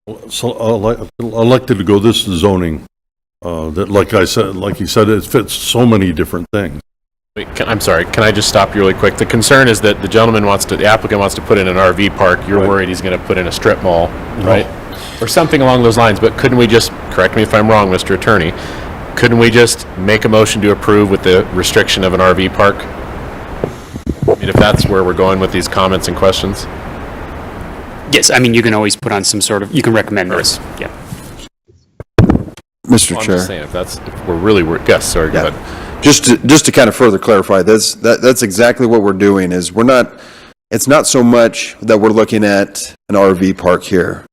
S4: elected to go this zoning. That, like he said, it fits so many different things.
S1: Wait, I'm sorry, can I just stop you really quick? The concern is that the applicant wants to put in an RV park. You're worried he's going to put in a strip mall, right? Or something along those lines, but couldn't we just, correct me if I'm wrong, Mr. Attorney, couldn't we just make a motion to approve with the restriction of an RV park? I mean, if that's where we're going with these comments and questions?
S7: Yes, I mean, you can always put on some sort of, you can recommend this, yeah.
S19: Mr.
S1: Well, I'm
S19: Chair.
S1: just saying, if we're really, yes, sorry, go ahead.
S19: Just to kind of further clarify, that's exactly what we're doing, is it's not so much that we're looking at an RV park here.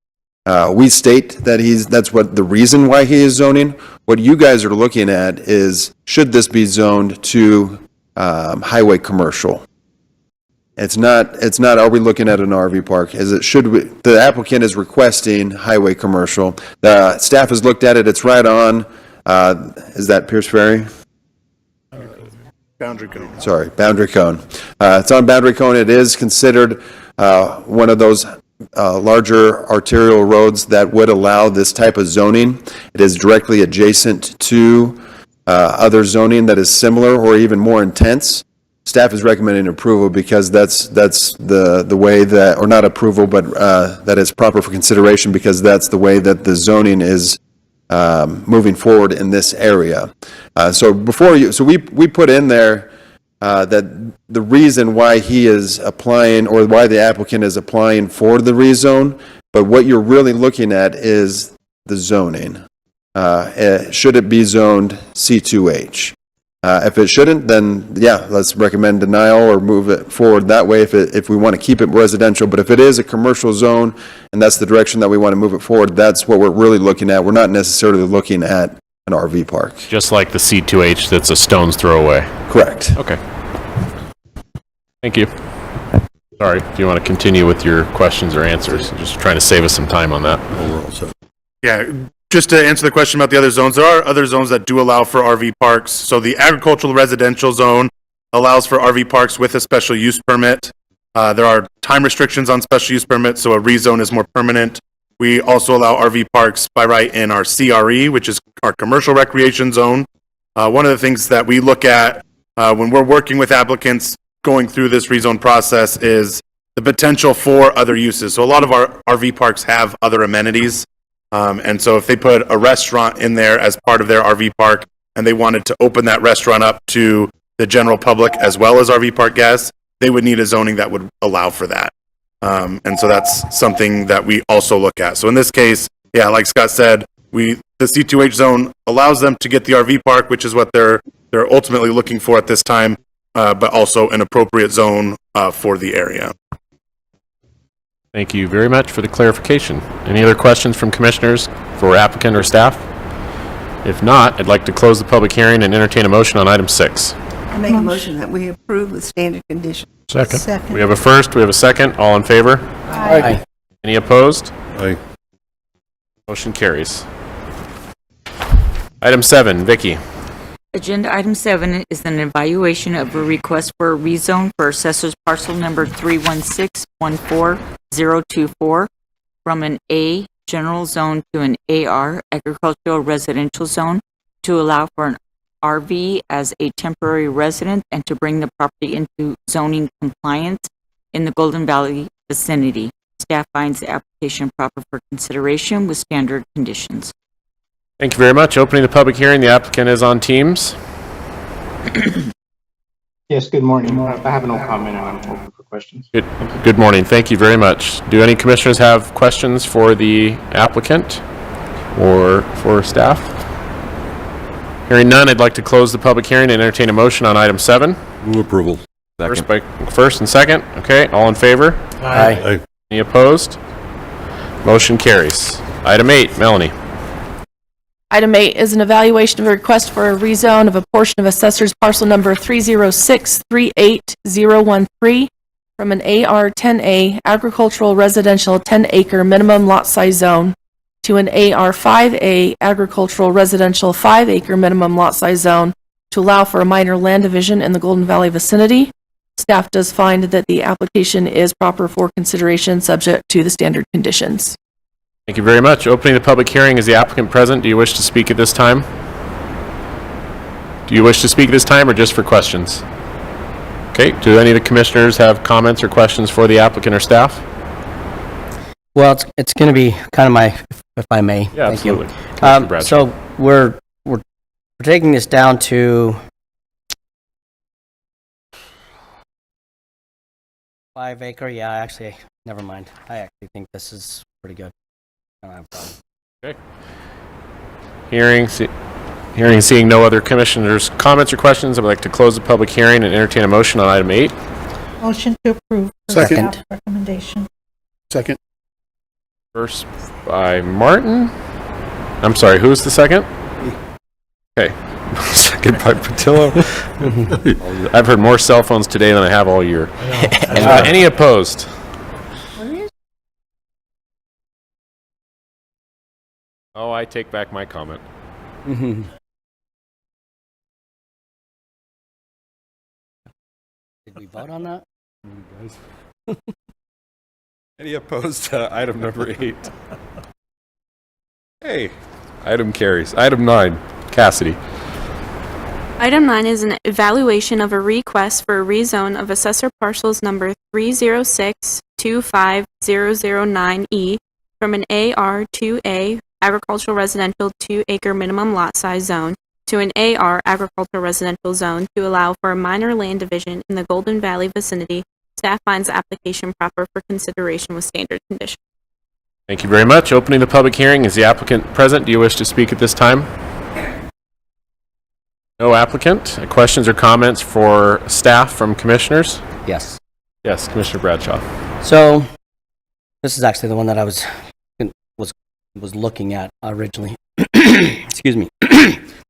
S19: We state that that's what the reason why he is zoning. What you guys are looking at is, should this be zoned to highway commercial? It's not, are we looking at an RV park? The applicant is requesting highway commercial. The staff has looked at it, it's right on, is that Pierce Ferry?
S9: Boundary cone.
S19: Sorry, boundary cone. It's on boundary cone. It is considered one of those larger arterial roads that would allow this type of zoning. It is directly adjacent to other zoning that is similar or even more intense. Staff is recommending approval because that's the way that, or not approval, but that it's proper for consideration because that's the way that the zoning is moving forward in this area. So we put in there that the reason why he is applying, or why the applicant is applying for the rezone, but what you're really looking at is the zoning. Should it be zoned C2H? If it shouldn't, then yeah, let's recommend denial or move it forward that way if we want to keep it residential. But if it is a commercial zone and that's the direction that we want to move it forward, that's what we're really looking at. We're not necessarily looking at an RV park.
S1: Just like the C2H that's a stone's throw away.
S19: Correct.
S1: Okay. Thank you. Sorry, if you want to continue with your questions or answers, just trying to save us some time on that.
S9: Yeah, just to answer the question about the other zones, there are other zones that do allow for RV parks. So the agricultural residential zone allows for RV parks with a special use permit. There are time restrictions on special use permits, so a rezone is more permanent. We also allow RV parks by right in our CRE, which is our commercial recreation zone. One of the things that we look at when we're working with applicants going through this rezone process is the potential for other uses. So a lot of our RV parks have other amenities. And so if they put a restaurant in there as part of their RV park and they wanted to open that restaurant up to the general public as well as RV park guests, they would need a zoning that would allow for that. And so that's something that we also look at. So in this case, yeah, like Scott said, the C2H zone allows them to get the RV park, which is what they're ultimately looking for at this time, but also an appropriate zone for the area.
S1: Thank you very much for the clarification. Any other questions from commissioners for applicant or staff? If not, I'd like to close the public hearing and entertain a motion on item 6.
S13: I make a motion that we approve with standard conditions.
S15: Second.
S1: We have a first, we have a second. All in favor?
S13: Aye.
S1: Any opposed?
S4: Aye.
S1: Motion carries. Item 7, Vicky.
S11: Agenda item 7 is an evaluation of a request for a rezone for assessor's parcel number 316-14024 from an A general zone to an AR agricultural residential zone to allow for an RV as a temporary resident and to bring the property into zoning compliance in the Golden Valley vicinity. Staff finds the application proper for consideration with standard conditions.
S1: Thank you very much. Opening the public hearing, the applicant is on Teams.
S22: Yes, good morning. I have no comment and I'm open for questions.
S1: Good morning. Thank you very much. Do any commissioners have questions for the applicant or for staff? Hearing none, I'd like to close the public hearing and entertain a motion on item 7.
S4: Move approval.
S1: First and second. Okay, all in favor?
S4: Aye.
S1: Any opposed? Motion carries. Item 8, Melanie.
S5: Item 8 is an evaluation of a request for a rezone of a portion of assessor's parcel number 306-38013 from an AR-10A agricultural residential 10-acre minimum lot size zone to an AR-5A agricultural residential 5-acre minimum lot size zone to allow for a minor land division in the Golden Valley vicinity. Staff does find that the application is proper for consideration, subject to the standard conditions.
S1: Thank you very much. Opening the public hearing, is the applicant present? Do you wish to speak at this time? Do you wish to speak this time or just for questions? Okay, do any of the commissioners have comments or questions for the applicant or staff?
S24: Well, it's going to be kind of my, if I may.
S1: Yeah,
S24: Thank you.
S1: absolutely.
S24: So we're taking this down to 5 acre. Yeah, actually, never mind. I actually think this is pretty good. I don't have a problem.
S1: Okay. Hearing, seeing no other commissioners' comments or questions, I would like to close the public hearing and entertain a motion on item 8.
S8: Motion to approve.
S2: Second.
S8: Staff recommendation.
S2: Second.
S1: First by Martin. I'm sorry, who's the second? Okay. Second by Patillo. I've heard more cell phones today than I have all year. Any opposed? Oh, I take back my comment.
S24: Did we vote on that?
S1: Any opposed to item number 8? Hey, item carries. Item 9, Cassidy.
S20: Item 9 is an evaluation of a request for a rezone of assessor parcels number 306-25009E from an AR-2A agricultural residential 2-acre minimum lot size zone to an AR agricultural residential zone to allow for a minor land division in the Golden Valley vicinity. Staff finds the application proper for consideration with standard conditions.
S1: Thank you very much. Opening the public hearing, is the applicant present? Do you wish to speak at this time? No applicant. Questions or comments for staff from commissioners?
S24: Yes.
S1: Yes, Commissioner Bradshaw.
S24: So this is actually the one that I was looking at originally. Excuse me.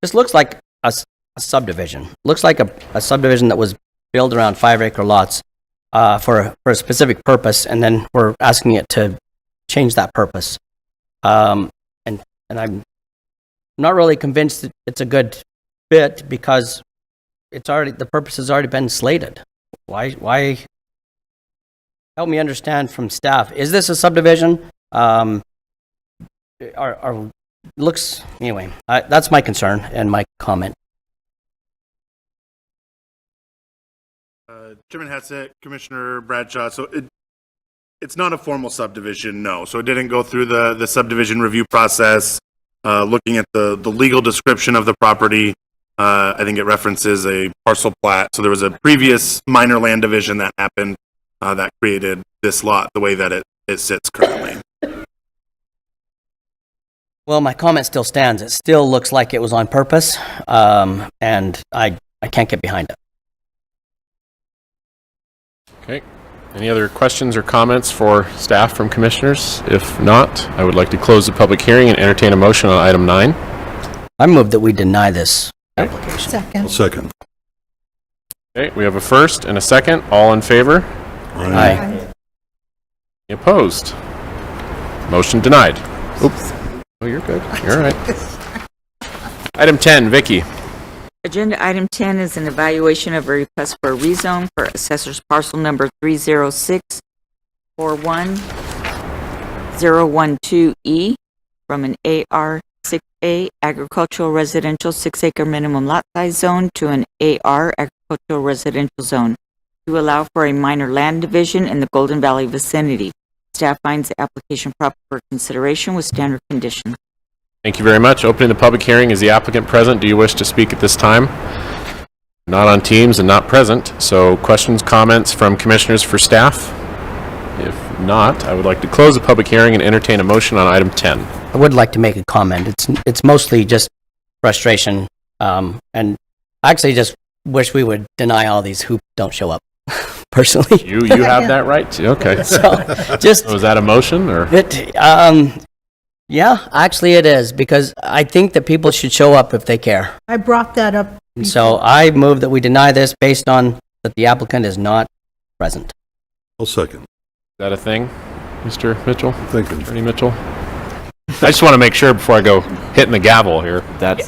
S24: This looks like a subdivision. Looks like a subdivision that was built around 5-acre lots for a specific purpose, and then we're asking it to change that purpose. And I'm not really convinced that it's a good fit because the purpose has already been slated. Why? Help me understand from staff. Is this a subdivision? Looks anyway. That's my concern and my comment.
S9: Chairman Hassett, Commissioner Bradshaw. So it's not a formal subdivision, no. So it didn't go through the subdivision review process. Looking at the legal description of the property, I think it references a parcel plat. So there was a previous minor land division that happened that created this lot the way that it sits currently.
S24: Well, my comment still stands. It still looks like it was on purpose, and I can't get behind it.
S1: Okay. Any other questions or comments for staff from commissioners? If not, I would like to close the public hearing and entertain a motion on item 9.
S24: I move that we deny this application.
S8: Second.
S4: Second.
S1: Okay, we have a first and a second. All in favor?
S24: Aye.
S1: Any opposed? Motion denied. Oops. Oh, you're good. You're all right. Item 10, Vicky.
S11: Agenda item 10 is an evaluation of a request for a rezone for assessor's parcel number 306-41012E from an AR-6A agricultural residential 6-acre minimum lot size zone to an AR agricultural residential zone to allow for a minor land division in the Golden Valley vicinity. Staff finds the application proper for consideration with standard conditions.
S1: Thank you very much. Opening the public hearing, is the applicant present? Do you wish to speak at this time? Not on Teams and not present. So questions, comments from commissioners for staff? If not, I would like to close the public hearing and entertain a motion on item 10.
S24: I would like to make a comment. It's mostly just frustration, and I actually just wish we would deny all these who don't show up. Personally,
S1: you have that right too. Okay.
S24: So just
S1: was that a motion or?
S24: Yeah, actually it is, because I think that people should show up if they care.
S8: I brought that up.
S24: And so I move that we deny this based on that the applicant is not present.
S4: I'll second.
S1: Is that a thing, Mr. Mitchell?
S4: Thinking.
S1: Attorney Mitchell? I just want to make sure before I go hitting the gavel here.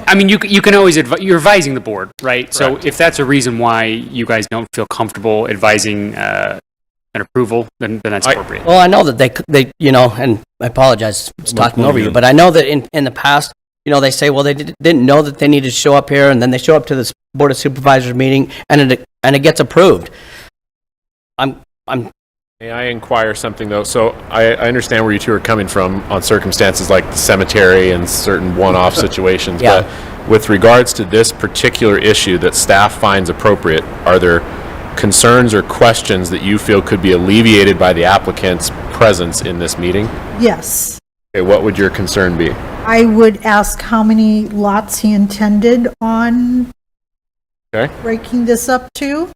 S7: I mean, you can always, you're advising the board, right? So
S1: Correct.
S7: if that's a reason why you guys don't feel comfortable advising an approval, then that's appropriate.
S24: Well, I know that they and I apologize for talking over you, but I know that in the past, they say, well, they didn't know that they needed to show up here, and then they show up to this Board of Supervisors meeting, and it gets approved.
S1: May I inquire something, though? So I understand where you two are coming from on circumstances like the cemetery and certain one-off situations.
S24: Yeah.
S1: But with regards to this particular issue that staff finds appropriate, are there concerns or questions that you feel could be alleviated by the applicant's presence in this meeting?
S8: Yes.
S1: Okay, what would your concern be?
S8: I would ask how many lots he intended on
S1: Okay.
S8: breaking this up to,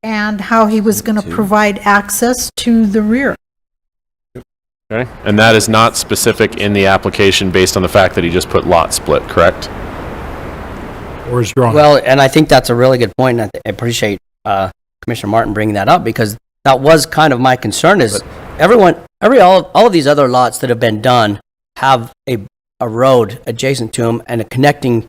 S8: and how he was going to provide access to the rear.
S1: Okay. And that is not specific in the application based on the fact that he just put lot split, correct?
S15: Or is drawn.
S24: Well, and I think that's a really good point, and I appreciate Commissioner Martin bringing that up, because that was kind of my concern is all of these other lots that have been done have a road adjacent to them and a connecting,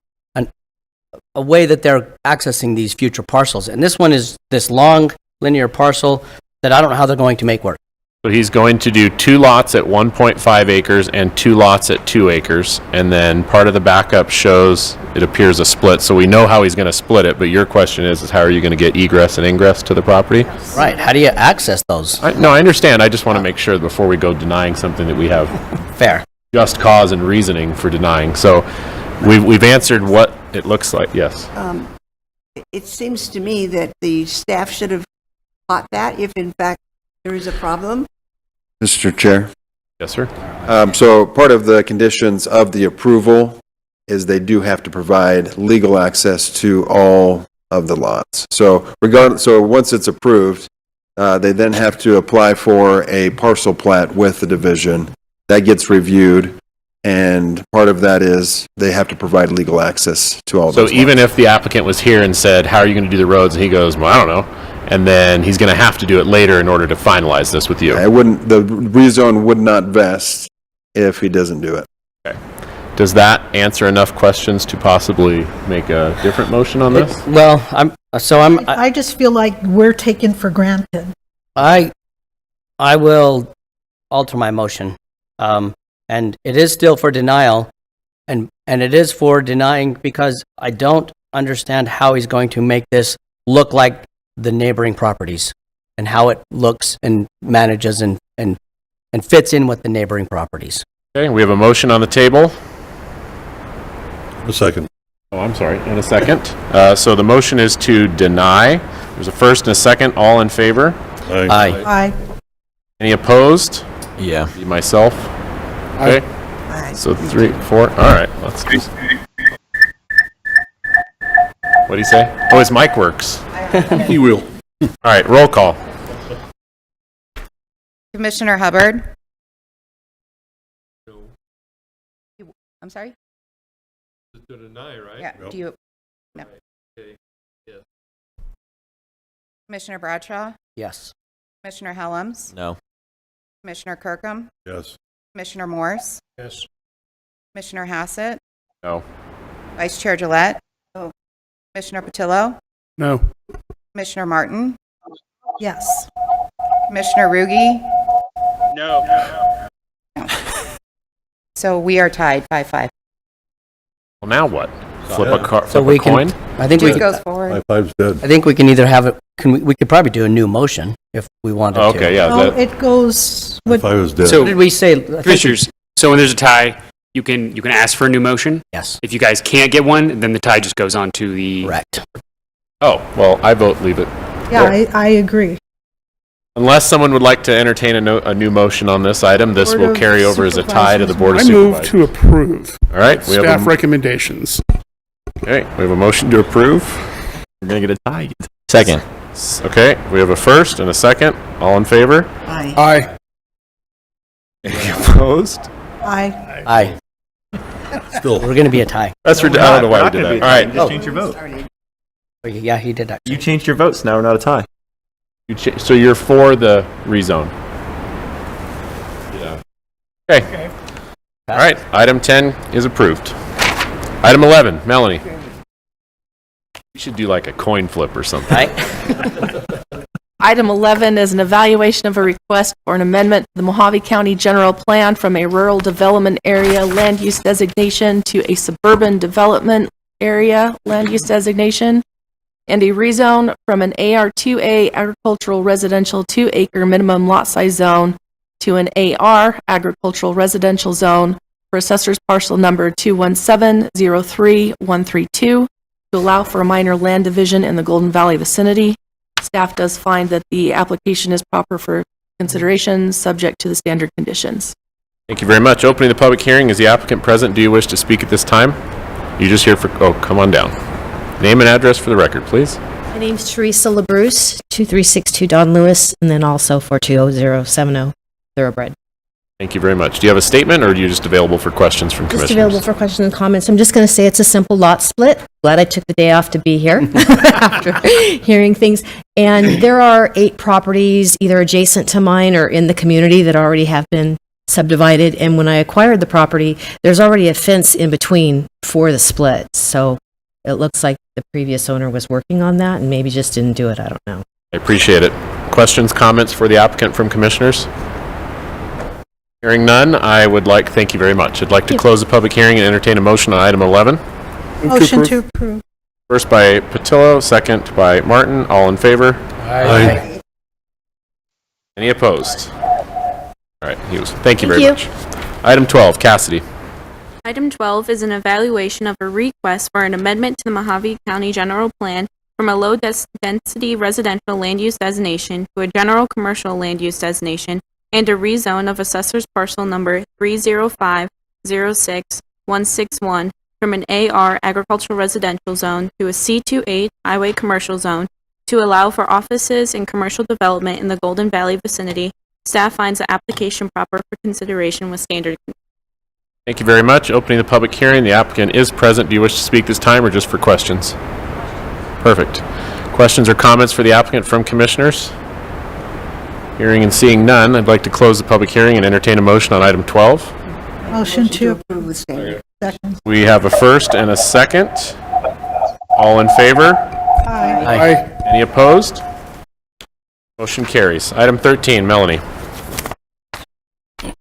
S24: a way that they're accessing these future parcels. And this one is this long linear parcel that I don't know how they're going to make work.
S1: So he's going to do 2 lots at 1.5 acres and 2 lots at 2 acres. And then part of the backup shows it appears a split. So we know how he's going to split it. But your question is how are you going to get egress and ingress to the property?
S24: Right. How do you access those?
S1: No, I understand. I just want to make sure before we go denying something that we have
S24: fair
S1: just cause and reasoning for denying. So we've answered what it looks like. Yes.
S12: It seems to me that the staff should have caught that if in fact there is a problem.
S19: Mr. Chair.
S1: Yes, sir.
S19: So part of the conditions of the approval is they do have to provide legal access to all of the lots. So once it's approved, they then have to apply for a parcel plat with the division. That gets reviewed, and part of that is they have to provide legal access to all those
S1: So even
S19: lots.
S1: if the applicant was here and said, how are you going to do the roads? And he goes, well, I don't know. And then he's going to have to do it later in order to finalize this with you.
S19: The rezone would not vest if he doesn't do it.
S1: Okay. Does that answer enough questions to possibly make a different motion on this?
S24: Well,
S8: I just feel like we're taken for granted.
S24: I will alter my motion. And it is still for denial, and it is for denying because I don't understand how he's going to make this look like the neighboring properties and how it looks and manages and fits in with the neighboring properties.
S1: Okay, we have a motion on the table.
S4: A second.
S1: Oh, I'm sorry, and a second. So the motion is to deny. There's a first and a second. All in favor?
S24: Aye.
S8: Aye.
S1: Any opposed?
S14: Yeah.
S1: Me, myself. Okay. So 3, 4. All right. Let's do. What do you say? Oh, his mic works.
S4: He will.
S1: All right. Roll call.
S3: Commissioner Hubbard? I'm sorry?
S16: To deny, right?
S3: Yeah, do you? No.
S16: Okay. Yes.
S3: Commissioner Bradshaw?
S24: Yes.
S3: Commissioner Helms?
S14: No.
S3: Commissioner Kirkham?
S4: Yes.
S3: Commissioner Morse?
S15: Yes.
S3: Commissioner Hassett?
S1: No.
S3: Vice Chair Gillette? Oh. Commissioner Patillo?
S2: No.
S3: Commissioner Martin?
S8: Yes.
S3: Commissioner Rugi?
S7: No.
S3: So we are tied 5-5.
S1: Well, now what? Flip
S24: So
S1: a
S24: we
S1: coin?
S24: can. I think we
S3: Just
S24: can.
S3: goes forward.
S4: Five's dead.
S24: I think we can either have it. We could probably do a new motion if we wanted to.
S1: Okay. Yeah.
S8: No, it goes with,
S4: Five is dead.
S7: So-
S24: What did we say? I think
S7: Commissioners, so when there's a tie, you can ask for a new motion.
S24: Yes.
S7: If you guys can't get one, then the tie just goes on to the.
S24: Correct.
S1: Oh, well, I vote leave it.
S8: yeah, I agree.
S1: Unless someone would like to entertain a new motion on this item, this
S8: Board
S1: will
S8: of
S1: carry over as a tie to the Board of
S2: I move
S1: Supervisors.
S2: to approve
S1: All right. We have
S2: staff recommendations.
S1: okay. We have a motion to approve.
S14: We're going to get a tie. Second.
S1: Okay. We have a first and a second. All in favor?
S12: Aye.
S2: Aye.
S1: Any opposed?
S8: Aye.
S24: Aye.
S4: Still.
S24: We're going to be a tie.
S14: That's I don't know why we did that. All right. Just change your vote.
S24: Oh, yeah, he did actually.
S14: You changed your votes. Now we're not a tie.
S1: So you're for the rezone? Yeah. Okay. All right, item 10 is approved. Item 11, Melanie. You should do like a coin flip or something.
S5: Item 11 is an evaluation of a request for an amendment to the Mojave County General Plan from a rural development area land use designation to a suburban development area land use designation, and a rezone from an AR2A agricultural residential 2-acre minimum lot size zone to an AR agricultural residential zone for assessor's parcel number 217-03132 to allow for a minor land division in the Golden Valley vicinity. Staff does find that the application is proper for consideration, subject to the standard conditions.
S1: Thank you very much. Opening the public hearing, is the applicant present? Do you wish to speak at this time? You're just here for, come on down. Name and address for the record, please.
S10: My name's Teresa LaBruce, 2362 Don Lewis, and then also 42070 Thoroughbred.
S1: Thank you very much. Do you have a statement, or are you just available for questions from commissioners?
S10: Just available for questions and comments. I'm just going to say it's a simple lot split. Glad I took the day off to be here after hearing things. And there are 8 properties either adjacent to mine or in the community that already have been subdivided. And when I acquired the property, there's already a fence in between for the split. So it looks like the previous owner was working on that and maybe just didn't do it. I don't know.
S1: I appreciate it. Questions, comments for the applicant from commissioners? Hearing none, thank you very much. I'd like to close the public hearing and entertain a motion on item 11.
S8: Motion to approve.
S1: First by Patillo, second by Martin. All in favor?
S4: Aye.
S1: Any opposed? All right, thank you very much. Item 12, Cassidy.
S20: Item 12 is an evaluation of a request for an amendment to the Mojave County General Plan from a low-density residential land use designation to a general commercial land use designation and a rezone of assessor's parcel number 305-06-161 from an AR agricultural residential zone to a C28 highway commercial zone to allow for offices and commercial development in the Golden Valley vicinity. Staff finds the application proper for consideration with standard.
S1: Thank you very much. Opening the public hearing, the applicant is present. Do you wish to speak this time or just for questions? Perfect. Questions or comments for the applicant from commissioners? Hearing and seeing none, I'd like to close the public hearing and entertain a motion on item 12.
S8: Motion to approve with standard. Second.
S1: We have a first and a second. All in favor?
S8: Aye.
S1: Any opposed? Motion carries. Item 13, Melanie.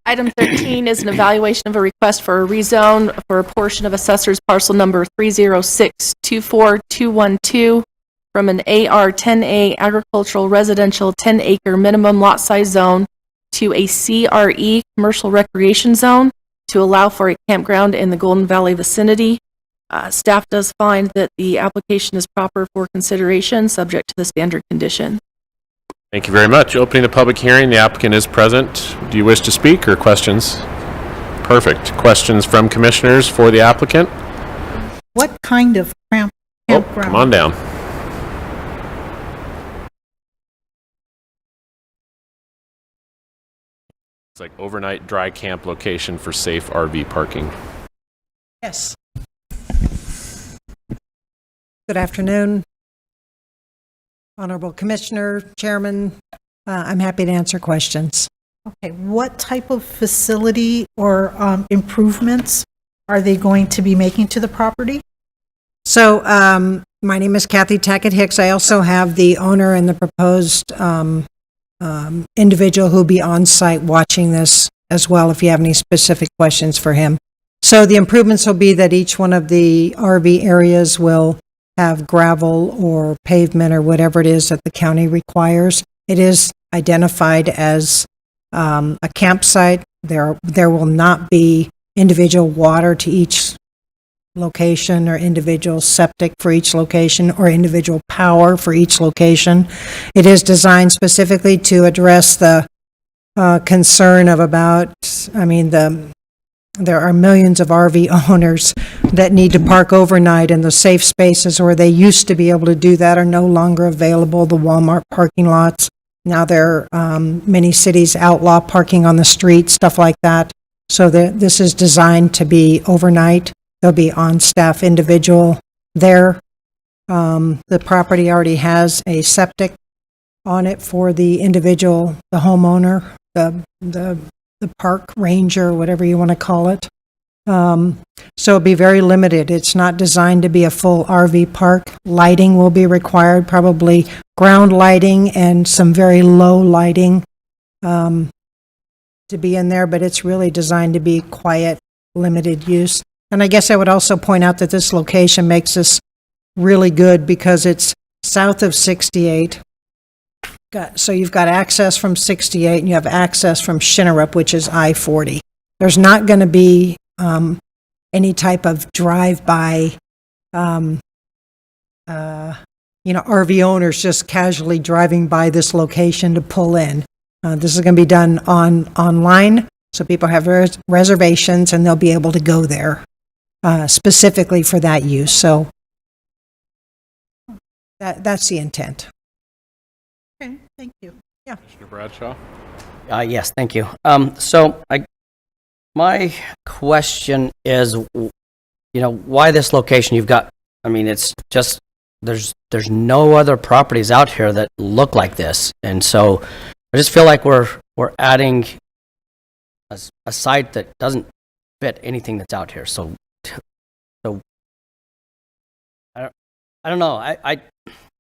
S5: Item 13 is an evaluation of a request for a rezone for a portion of assessor's parcel number 306-24212 from an AR-10A agricultural residential 10-acre minimum lot size zone to a CRE commercial recreation zone to allow for a campground in the Golden Valley vicinity. Staff does find that the application is proper for consideration, subject to the standard condition.
S1: Thank you very much. Opening the public hearing, the applicant is present. Do you wish to speak or questions? Perfect. Questions from commissioners for the applicant?
S8: What kind of campground?
S1: Come on down. It's like overnight dry camp location for safe RV parking.
S17: Yes. Good afternoon, Honorable Commissioner, Chairman. I'm happy to answer questions.
S8: Okay, what type of facility or improvements are they going to be making to the property?
S17: So, my name is Kathy Tackett Hicks. I also have the owner and the proposed individual who'll be on site watching this as well if you have any specific questions for him. So the improvements will be that each one of the RV areas will have gravel or pavement or whatever it is that the county requires. It is identified as a campsite. There will not be individual water to each location or individual septic for each location or individual power for each location. It is designed specifically to address the concern of there are millions of RV owners that need to park overnight, and the safe spaces where they used to be able to do that are no longer available. The Walmart parking lots, now many cities outlaw parking on the street, stuff like that. So this is designed to be overnight. There'll be on-staff individual there. The property already has a septic on it for the individual, the homeowner, the park ranger, whatever you want to call it. So it'll be very limited. It's not designed to be a full RV park. Lighting will be required, probably ground lighting and some very low lighting to be in there, but it's really designed to be quiet, limited use. And I guess I would also point out that this location makes this really good because it's south of 68. So you've got access from 68 and you have access from Shinnerup, which is I-40. There's not going to be any type of drive-by, RV owners just casually driving by this location to pull in. This is going to be done online, so people have reservations and they'll be able to go there specifically for that use. So that's the intent. Okay, thank you. Yeah.
S1: Mr. Bradshaw?
S24: Yes, thank you. My question is, why this location? You've got, it's just, there's no other properties out here that look like this. And so I just feel like we're adding a site that doesn't fit anything that's out here. So I don't know.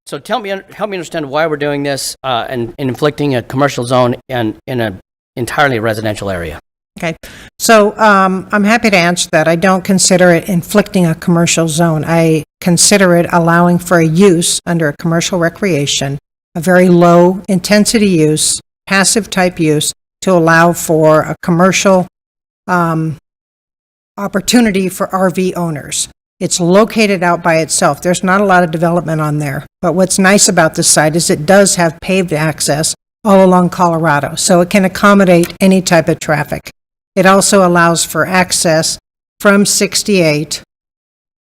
S24: So help me understand why we're doing this and inflicting a commercial zone in an entirely residential area.
S17: Okay, so I'm happy to answer that. I don't consider it inflicting a commercial zone. I consider it allowing for a use under a commercial recreation, a very low intensity use, passive type use, to allow for a commercial opportunity for RV owners. It's located out by itself. There's not a lot of development on there. But what's nice about this site is it does have paved access all along Colorado, so it can accommodate any type of traffic. It also allows for access from 68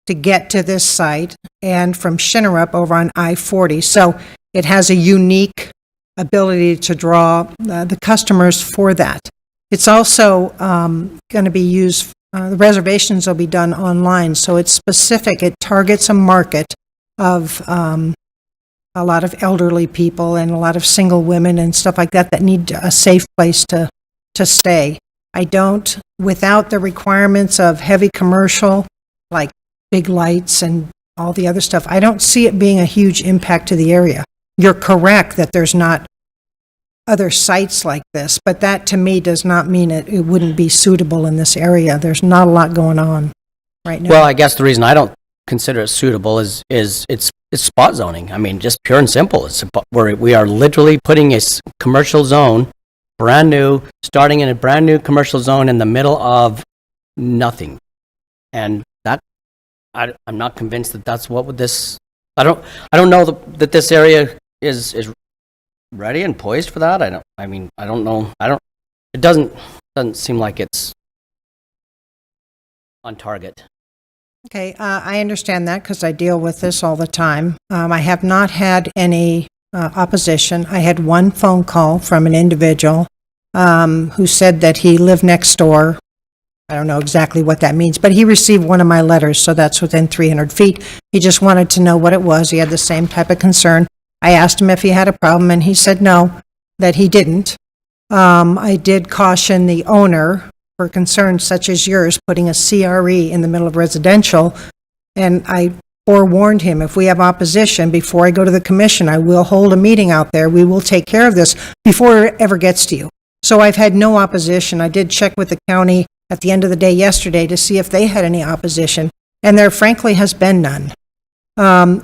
S17: to get to this site and from Shinnerup over on I-40. So it has a unique ability to draw the customers for that. It's also going to be used, the reservations will be done online, so it's specific. It targets a market of a lot of elderly people and a lot of single women and stuff like that that need a safe place to stay. I don't, without the requirements of heavy commercial, like big lights and all the other stuff, I don't see it being a huge impact to the area. You're correct that there's not other sites like this, but that to me does not mean it wouldn't be suitable in this area. There's not a lot going on right now.
S24: Well, I guess the reason I don't consider it suitable is it's spot zoning. Just pure and simple. We are literally putting a commercial zone, brand new, starting in a brand new commercial zone in the middle of nothing. And that, I'm not convinced that that's what would this, I don't know that this area is ready and poised for that. I don't know. It doesn't seem like it's on target.
S17: Okay, I understand that because I deal with this all the time. I have not had any opposition. I had one phone call from an individual who said that he lived next door. I don't know exactly what that means, but he received one of my letters, so that's within 300 feet. He just wanted to know what it was. He had the same type of concern. I asked him if he had a problem, and he said no, that he didn't. I did caution the owner for concerns such as yours, putting a CRE in the middle of residential, and I forewarned him, if we have opposition, before I go to the commission, I will hold a meeting out there. We will take care of this before it ever gets to you. So I've had no opposition. I did check with the county at the end of the day yesterday to see if they had any opposition, and there frankly has been none.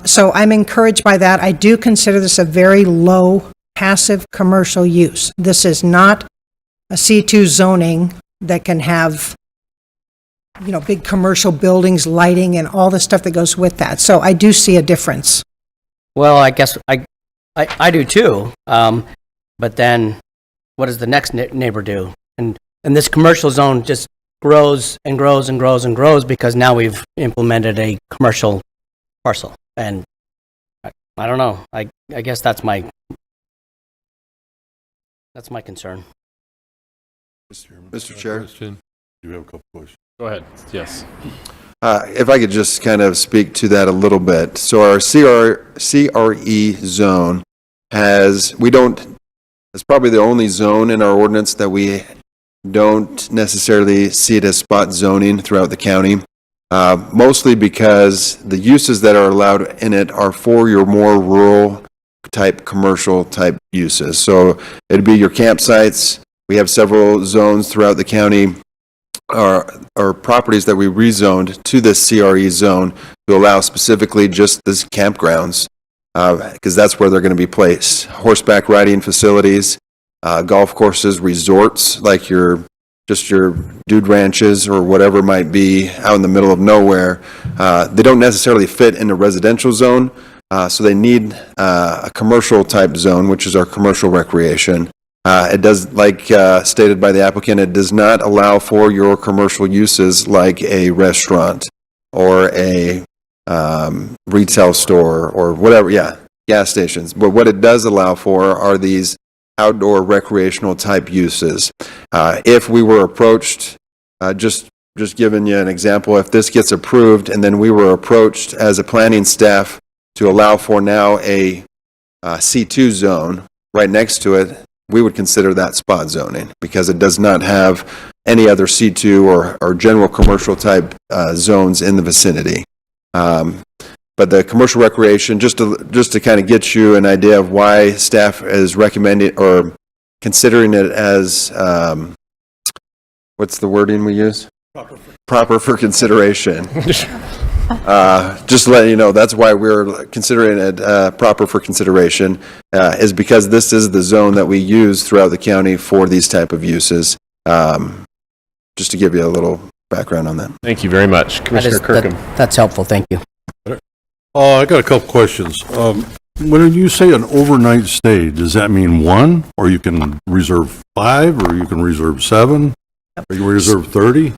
S17: So I'm encouraged by that. I do consider this a very low passive commercial use. This is not a C2 zoning that can have, big commercial buildings, lighting, and all the stuff that goes with that. So I do see a difference.
S24: Well, I guess I do too. But then what does the next neighbor do? And this commercial zone just grows and grows and grows and grows because now we've implemented a commercial parcel. And I don't know. I guess that's my concern.
S19: Mr. Chair.
S4: You have a couple questions.
S1: Go ahead. Yes.
S19: If I could just kind of speak to that a little bit. So our CRE zone it's probably the only zone in our ordinance that we don't necessarily see it as spot zoning throughout the county. Mostly because the uses that are allowed in it are for your more rural type, commercial type uses. So it'd be your campsites. We have several zones throughout the county, or properties that we rezoned to this CRE zone to allow specifically just this campgrounds, because that's where they're going to be placed. Horseback riding facilities, golf courses, resorts, like your dude ranches or whatever might be out in the middle of nowhere. They don't necessarily fit in a residential zone, so they need a commercial type zone, which is our commercial recreation. It does, like stated by the applicant, it does not allow for your commercial uses like a restaurant or a retail store or whatever, gas stations. But what it does allow for are these outdoor recreational type uses. If we were approached, just giving you an example, if this gets approved and then we were approached as a planning staff to allow for now a C2 zone right next to it, we would consider that spot zoning because it does not have any other C2 or general commercial type zones in the vicinity. But the commercial recreation, just to kind of get you an idea of why staff is recommending or considering it as, what's the wording we use? Proper for consideration. Just to let you know, that's why we're considering it proper for consideration, is because this is the zone that we use throughout the county for these type of uses. Just to give you a little background on that.
S1: Thank you very much. Commissioner Kirkham.
S24: That's helpful, thank you.
S4: I got a couple questions. When you say an overnight stay, does that mean one, or you can reserve 5, or you can reserve 7, or you reserve 30?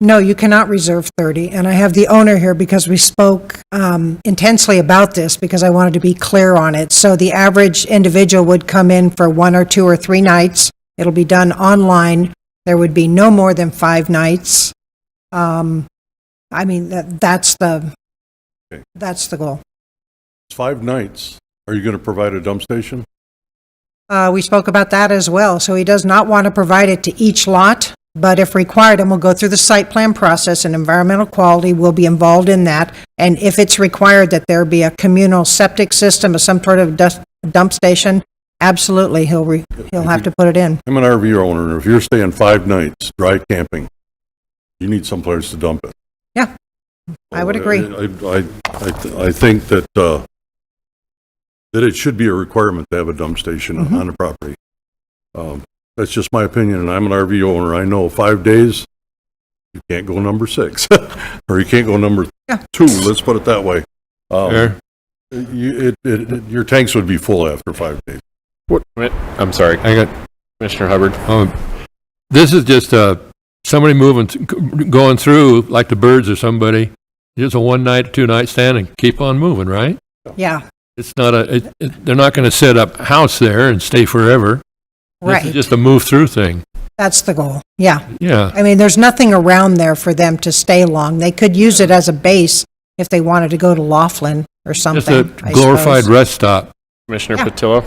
S17: No, you cannot reserve 30. And I have the owner here because we spoke intensely about this because I wanted to be clear on it. So the average individual would come in for 1 or 2 or 3 nights. It'll be done online. There would be no more than 5 nights. I mean, that's the goal.
S4: It's 5 nights. Are you going to provide a dump station?
S17: We spoke about that as well. So he does not want to provide it to each lot, but if required, and we'll go through the site plan process, and environmental quality will be involved in that. And if it's required that there be a communal septic system or some sort of dump station, absolutely, he'll have to put it in.
S4: I'm an RV owner, and if you're staying 5 nights, dry camping, you need someplace to dump it.
S17: Yeah, I would agree.
S4: I think that it should be a requirement to have a dump station on the property. That's just my opinion, and I'm an RV owner. I know 5 days, you can't go number 6, or you can't go number 2, let's put it that way. Your tanks would be full after 5 days.
S1: I'm sorry. I got Commissioner Hubbard.
S16: This is just somebody going through like the birds or somebody. Just a 1 night, 2 night stand and keep on moving, right?
S17: Yeah.
S16: It's not they're not going to set up a house there and stay forever.
S17: Right.
S16: This is just a move through thing.
S17: That's the goal. Yeah.
S16: Yeah.
S17: I mean, there's nothing around there for them to stay long. They could use it as a base if they wanted to go to Laughlin or something.
S16: Just a glorified rest stop.
S1: Commissioner Patillo.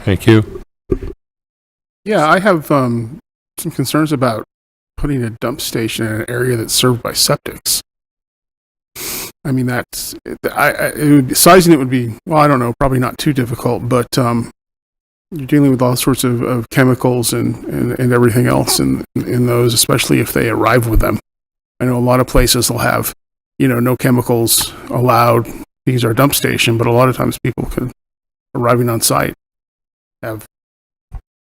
S16: Thank you.
S2: Yeah, I have some concerns about putting a dump station in an area that's served by septics. I mean, sizing it would be, well, I don't know, probably not too difficult, but you're dealing with all sorts of chemicals and everything else in those, especially if they arrive with them. I know a lot of places will have, no chemicals allowed. These are a dump station, but a lot of times people can, arriving on site, have.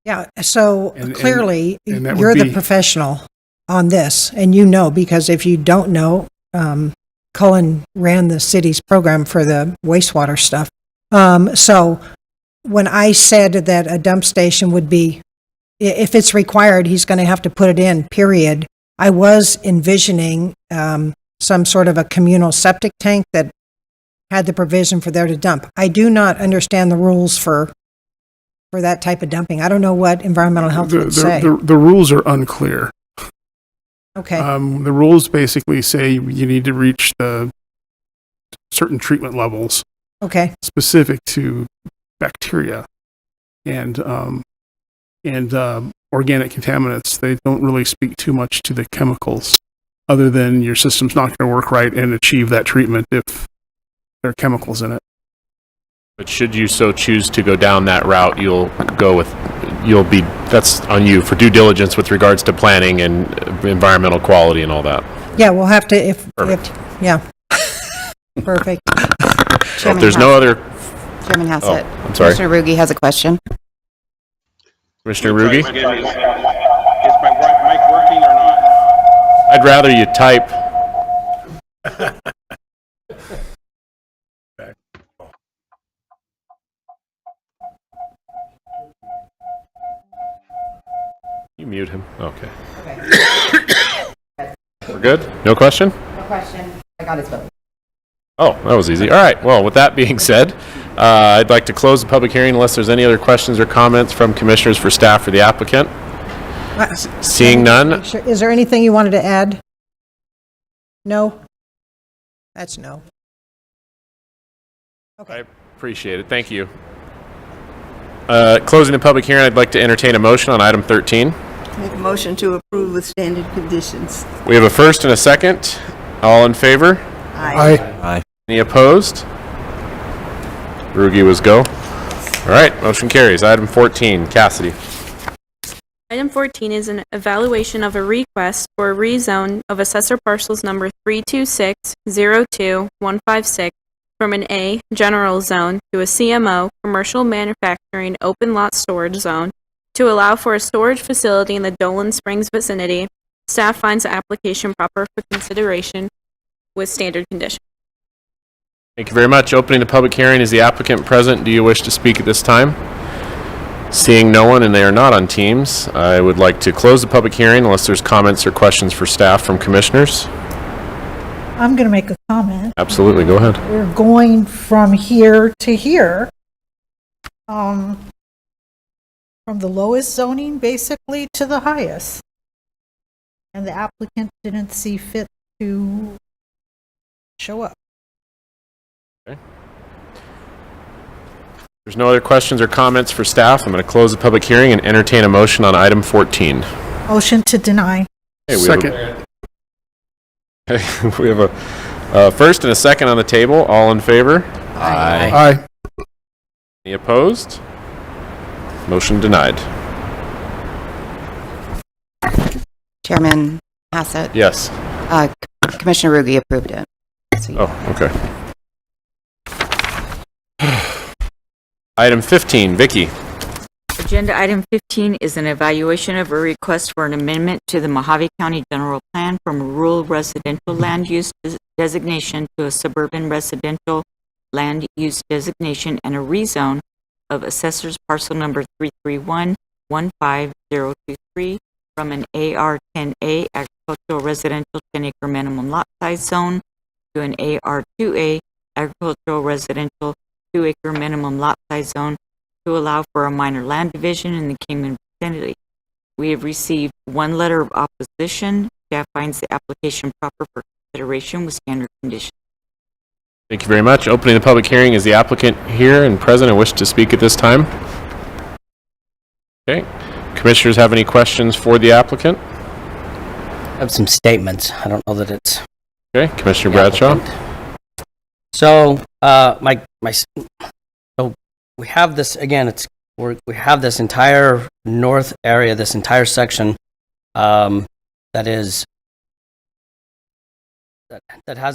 S17: Yeah, so clearly
S2: and
S17: you're the professional on this, and because if you don't know, Cullen ran the city's program for the wastewater stuff. So when I said that a dump station would be, if it's required, he's going to have to put it in, period. I was envisioning some sort of a communal septic tank that had the provision for there to dump. I do not understand the rules for that type of dumping. I don't know what environmental health would say.
S2: The rules are unclear.
S17: Okay,
S2: The rules basically say you need to reach the certain treatment levels
S17: okay,
S2: specific to bacteria and organic contaminants. They don't really speak too much to the chemicals, other than your system's not going to work right and achieve that treatment if there are chemicals in it.
S1: But should you so choose to go down that route, that's on you for due diligence with regards to planning and environmental quality and all that.
S17: yeah, we'll have to, if,
S1: Perfect.
S17: yeah. Perfect.
S1: So if there's no other,
S3: Chairman Hassett.
S1: I'm sorry.
S3: Commissioner Rugi has a question.
S1: Commissioner Rugi?
S6: Is my mic working or not?
S1: I'd rather you type. You mute him. Okay. We're good? No question?
S3: No question. I got his vote.
S1: Oh, that was easy. All right. Well, with that being said, I'd like to close the public hearing unless there's any other questions or comments from commissioners for staff or the applicant. Seeing none,
S17: Is there anything you wanted to add? No? That's no.
S1: I appreciate it. Thank you. Closing the public hearing, I'd like to entertain a motion on item 13.
S12: Make a motion to approve with standard conditions.
S1: We have a first and a second. All in favor?
S12: Aye.
S1: Any opposed? Rugi was go. All right, motion carries. Item 14, Cassidy.
S20: Item 14 is an evaluation of a request for a rezone of assessor parcels number 326-02156 from an A general zone to a CMO commercial manufacturing open lot storage zone to allow for a storage facility in the Dolan Springs vicinity. Staff finds the application proper for consideration with standard conditions.
S1: Thank you very much. Opening the public hearing, is the applicant present? Do you wish to speak at this time? Seeing no one and they are not on Teams, I would like to close the public hearing unless there's comments or questions for staff from commissioners.
S8: I'm going to make a comment.
S1: Absolutely, go ahead.
S8: We're going from here to here. From the lowest zoning basically to the highest. And the applicant didn't see fit to show up.
S1: There's no other questions or comments for staff. I'm going to close the public hearing and entertain a motion on item 14.
S8: Motion to deny.
S1: Hey,
S2: Second.
S1: We have a first and a second on the table. All in favor?
S2: Aye.
S1: Any opposed? Motion denied.
S3: Chairman Hassett.
S1: Yes.
S3: Commissioner Rugi approved it.
S1: Oh, okay. Item 15, Vicky.
S11: Agenda item 15 is an evaluation of a request for an amendment to the Mojave County General Plan from a rural residential land use designation to a suburban residential land use designation and a rezone of assessor's parcel number 331-15023 from an AR-10A agricultural residential 10-acre minimum lot size zone to an AR-2A agricultural residential 2-acre minimum lot size zone to allow for a minor land division in the Kingman vicinity. We have received one letter of opposition. Staff finds the application proper for consideration with standard conditions.
S1: Thank you very much. Opening the public hearing, is the applicant here and present and wish to speak at this time? Okay. Commissioners have any questions for the applicant?
S24: I have some statements. I don't know that it's...
S1: Okay, Commissioner Bradshaw.
S24: So, so we have this, again, we have this entire north area, this entire section, that has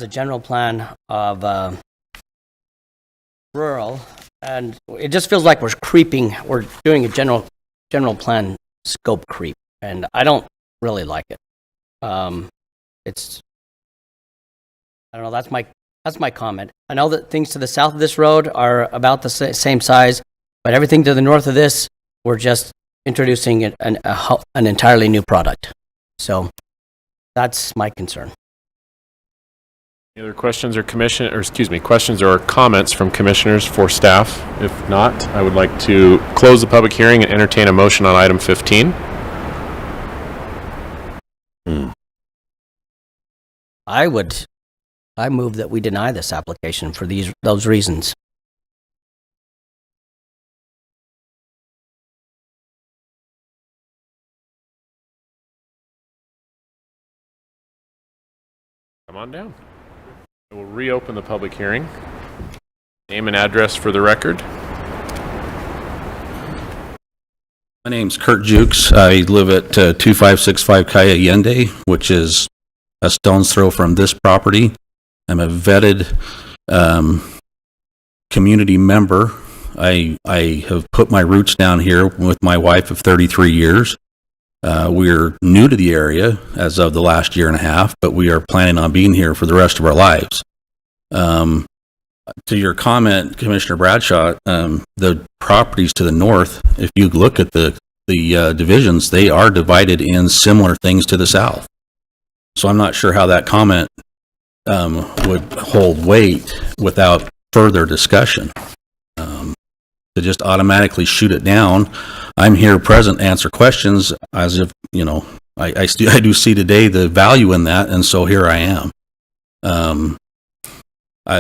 S24: a general plan of, rural, and it just feels like we're doing a general plan scope creep, and I don't really like it. I don't know, that's my comment. I know that things to the south of this road are about the same size, but everything to the north of this, we're just introducing an entirely new product. So that's my concern.
S1: Any other questions or questions or comments from commissioners for staff? If not, I would like to close the public hearing and entertain a motion on item 15.
S24: I move that we deny this application for those reasons.
S1: Come on down. I will reopen the public hearing. Name and address for the record.
S13: My name's Kurt Jukes. I live at 2565 Calle Allende, which is a stone's throw from this property. I'm a vetted community member. I have put my roots down here with my wife of 33 years. We're new to the area as of the last year and a half, but we are planning on being here for the rest of our lives. To your comment, Commissioner Bradshaw, the properties to the north, if you look at the divisions, they are divided in similar things to the south. So I'm not sure how that comment would hold weight without further discussion. To just automatically shoot it down, I'm here present to answer questions as if, you know, I do see today the value in that, and so here I am.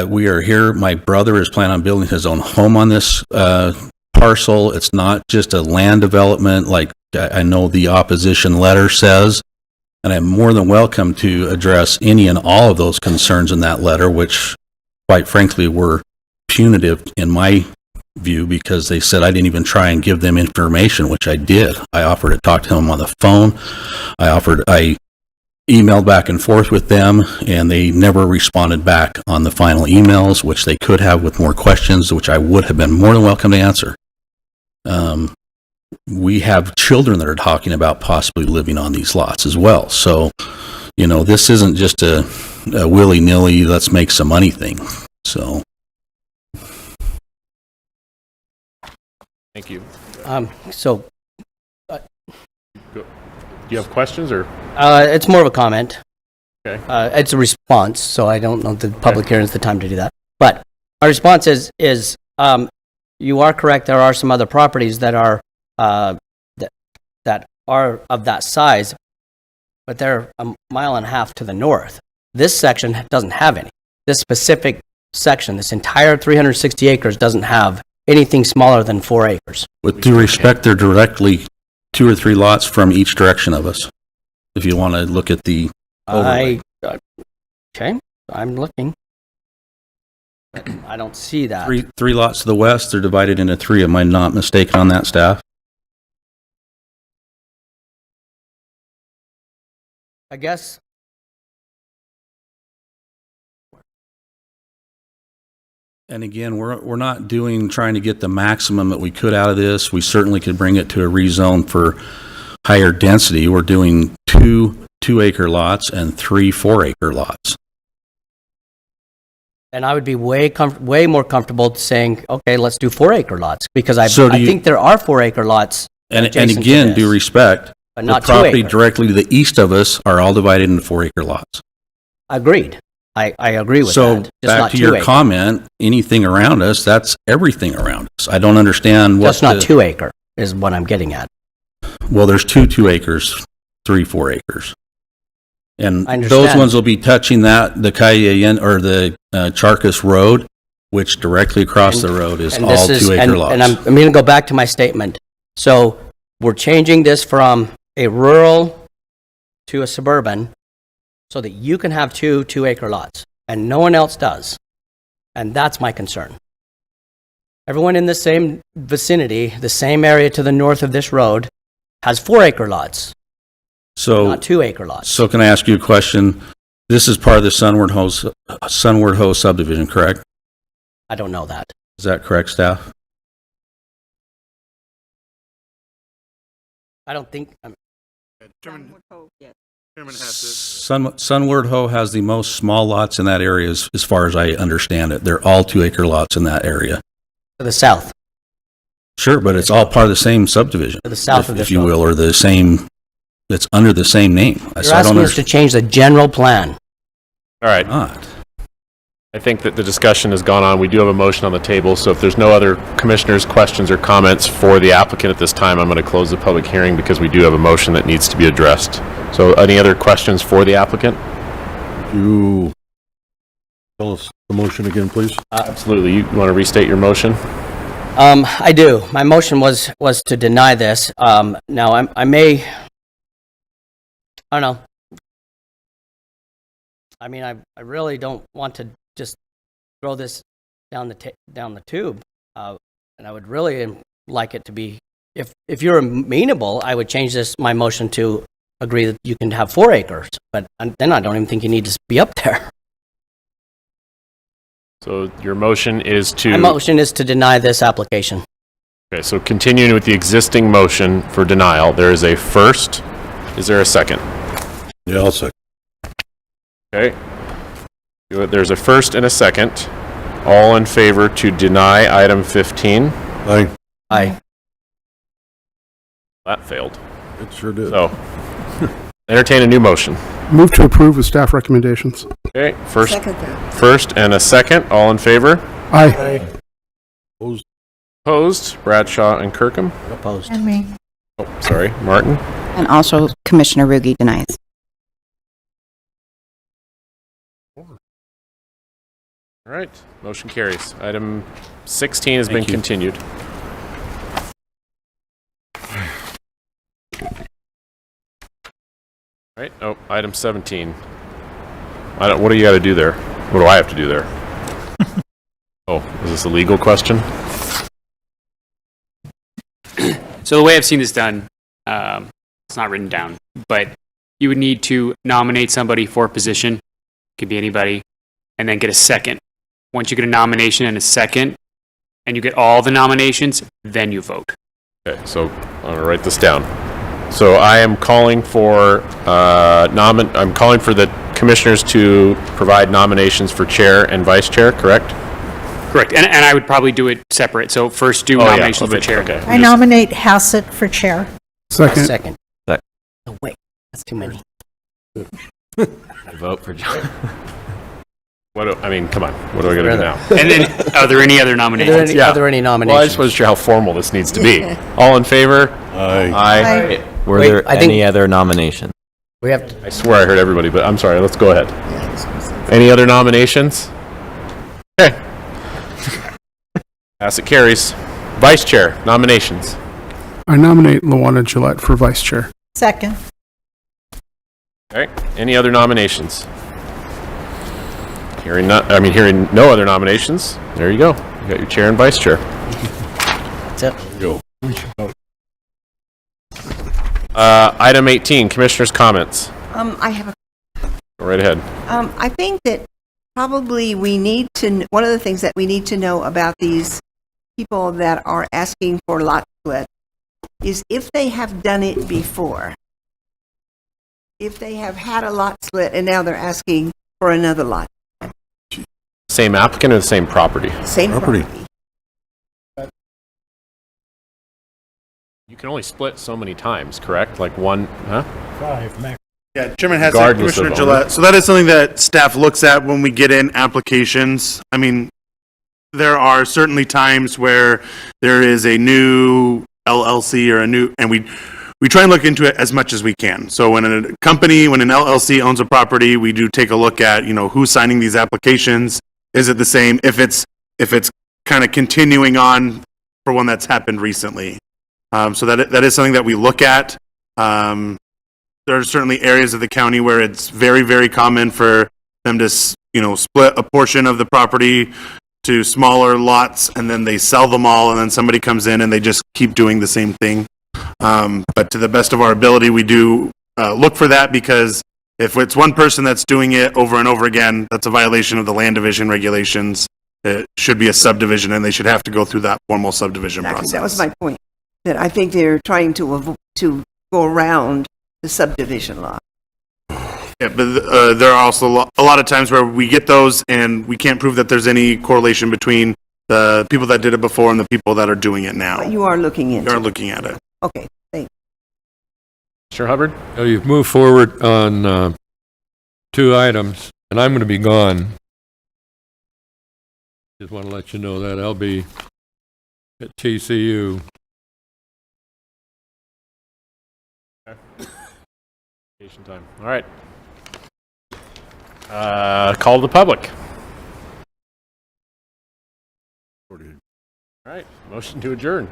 S13: We are here. My brother is planning on building his own home on this parcel. It's not just a land development like I know the opposition letter says, and I'm more than welcome to address any and all of those concerns in that letter, which, quite frankly, were punitive in my view because they said I didn't even try and give them information, which I did. I offered to talk to them on the phone. I emailed back and forth with them, and they never responded back on the final emails, which they could have with more questions, which I would have been more than welcome to answer. We have children that are talking about possibly living on these lots as well. So, you know, this isn't just a willy-nilly, let's make some money thing. So.
S1: Thank you. Do you have questions or?
S24: It's more of a comment.
S1: Okay.
S24: It's a response, so I don't know if the public hearing is the time to do that. But our response is you are correct. There are some other properties that are that are of that size, but they're a mile and a half to the north. This section doesn't have any. This specific section, this entire 360 acres, doesn't have anything smaller than 4 acres.
S13: With due respect, they're directly 2 or 3 lots from each direction of us. If you want to look at the overlay.
S24: Okay, I'm looking. I don't see that.
S13: Three lots to the west, they're divided into 3. Am I not mistaken on that, staff?
S24: I guess.
S13: And again, we're not trying to get the maximum that we could out of this. We certainly could bring it to a rezone for higher density. We're doing 2 2-acre lots and 3 4-acre lots.
S24: And I would be way more comfortable saying, okay, let's do 4-acre lots, because I think there are 4-acre lots.
S13: And again, due respect,
S24: but not
S13: the property
S24: 2-acre.
S13: directly to the east of us are all divided into 4-acre lots.
S24: Agreed. I agree with that.
S13: So
S24: Just
S13: back
S24: not
S13: to your
S24: 2-acre.
S13: comment, anything around us, that's everything around us. I don't understand what.
S24: That's not 2-acre is what I'm getting at.
S13: Well, there's 2 acres, 3 4 acres. And
S24: I
S13: those
S24: understand.
S13: ones will be touching the Cayenne or the Charcas Road, which directly across the road is
S24: And
S13: all
S24: this is-
S13: 2-acre lots.
S24: And I'm going to go back to my statement. So we're changing this from a rural to a suburban so that you can have 2-acre lots, and no one else does. And that's my concern. Everyone in the same vicinity, the same area to the north of this road, has 4-acre lots, not 2-acre lots.
S13: So can I ask you a question? This is part of the Sunward Ho subdivision, correct?
S24: I don't know that.
S13: Is that correct, staff?
S24: I don't think.
S13: Sunward Ho has the most small lots in that area as far as I understand it. They're all 2-acre lots in that area.
S24: To the south.
S13: Sure, but it's all part of the same subdivision.
S24: To the south of this
S13: if you
S24: road.
S13: will, or the same, it's under the same name.
S24: You're asking us to change the general plan.
S1: All right. I think that the discussion has gone on. We do have a motion on the table, so if there's no other commissioners' questions or comments for the applicant at this time, I'm going to close the public hearing because we do have a motion that needs to be addressed. So any other questions for the applicant?
S4: You tell us the motion again, please?
S1: Absolutely. You want to restate your motion?
S24: I do. My motion was to deny this. Now, I may, I don't know. I mean, I really don't want to just throw this down the tube. And I would really like it to be, if you're amenable, I would change my motion to agree that you can have 4 acres. But then I don't even think you need to be up there.
S1: So your motion is to...
S24: My motion is to deny this application.
S1: Okay, so continuing with the existing motion for denial, there is a first. Is there a second?
S4: Yeah, I'll second.
S1: Okay. There's a first and a second. All in favor to deny item 15?
S4: Aye.
S24: Aye.
S1: That failed.
S4: It sure did.
S1: So, entertain a new motion.
S2: Move to approve with staff recommendations.
S1: Okay, first
S12: Second that.
S1: first and a second. All in favor?
S2: Aye.
S4: Opposed?
S1: Opposed? Bradshaw and Kirkham?
S24: Opposed.
S17: And me.
S1: Oh, sorry, Martin?
S3: And also Commissioner Rugi denies.
S1: All right, motion carries. Item 16 has been continued. All right, oh, item 17. What do you got to do there? What do I have to do there? Oh, is this a legal question?
S7: So the way I've seen this done, it's not written down, but you would need to nominate somebody for a position, could be anybody, and then get a second. Once you get a nomination and a second, and you get all the nominations, then you vote.
S1: Okay, so I'm going to write this down. So I am calling for I'm calling for the commissioners to provide nominations for chair and vice chair, correct?
S7: Correct, and I would probably do it separate. So first do nominations for chair.
S1: Okay.
S8: I nominate Hassett for chair.
S2: Second.
S24: Second. Oh, wait, that's too many.
S14: I vote for John.
S1: I mean, come on. What do I got to do now?
S7: And then, are there any other nominations?
S24: Are there any nominations?
S1: Well, I just wasn't sure how formal this needs to be. All in favor?
S4: Aye.
S1: Aye.
S14: Were
S24: Wait,
S14: there
S24: I think-
S14: any other nominations?
S24: We have to,
S1: I swear I heard everybody, but I'm sorry. Let's go ahead. Any other nominations? Okay. Pass it carries. Vice chair, nominations.
S2: I nominate Luana Gillette for vice chair.
S8: Second.
S1: Okay. Any other nominations? Hearing no other nominations. There you go. You got your chair and vice chair.
S24: that's it.
S4: Go.
S1: Item 18, commissioners' comments.
S12: I have a
S1: Go right ahead.
S12: I think that probably one of the things that we need to know about these people that are asking for lot split is if they have done it before. If they have had a lot split and now they're asking for another lot.
S1: Same applicant or the same property?
S12: Same property.
S1: You can only split so many times, correct? Like one, huh?
S15: 5 max.
S9: Yeah, Chairman Hassett,
S1: Regardless of
S9: Commissioner
S1: owner.
S9: Gillette. So that is something that staff looks at when we get in applications. I mean, there are certainly times where there is a new LLC or and we try and look into it as much as we can. So when an LLC owns a property, we do take a look at, who's signing these applications. Is it the same? If it's kind of continuing on for one that's happened recently. So that is something that we look at. There are certainly areas of the county where it's very, very common for them to, split a portion of the property to smaller lots, and then they sell them all, and then somebody comes in and they just keep doing the same thing. But to the best of our ability, we do look for that, because if it's one person that's doing it over and over again, that's a violation of the land division regulations. It should be a subdivision, and they should have to go through that formal subdivision process.
S12: That was my point. That I think they're trying to go around the subdivision law.
S9: Yeah, but there are also a lot of times where we get those and we can't prove that there's any correlation between the people that did it before and the people that are doing it now.
S12: But you are looking into it.
S9: You are looking at it.
S12: Okay, thanks.
S1: Mr. Hubbard?
S16: You've moved forward on 2 items, and I'm going to be gone. Just want to let you know that I'll be at TCU.
S1: Vacation time. All right. Call to the public. All right, motion to adjourn.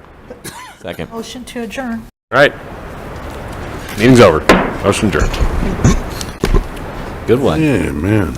S14: Second.
S8: Motion to adjourn.
S1: All right. Meeting's over. Motion adjourned.
S14: Good one.
S4: Yeah, man.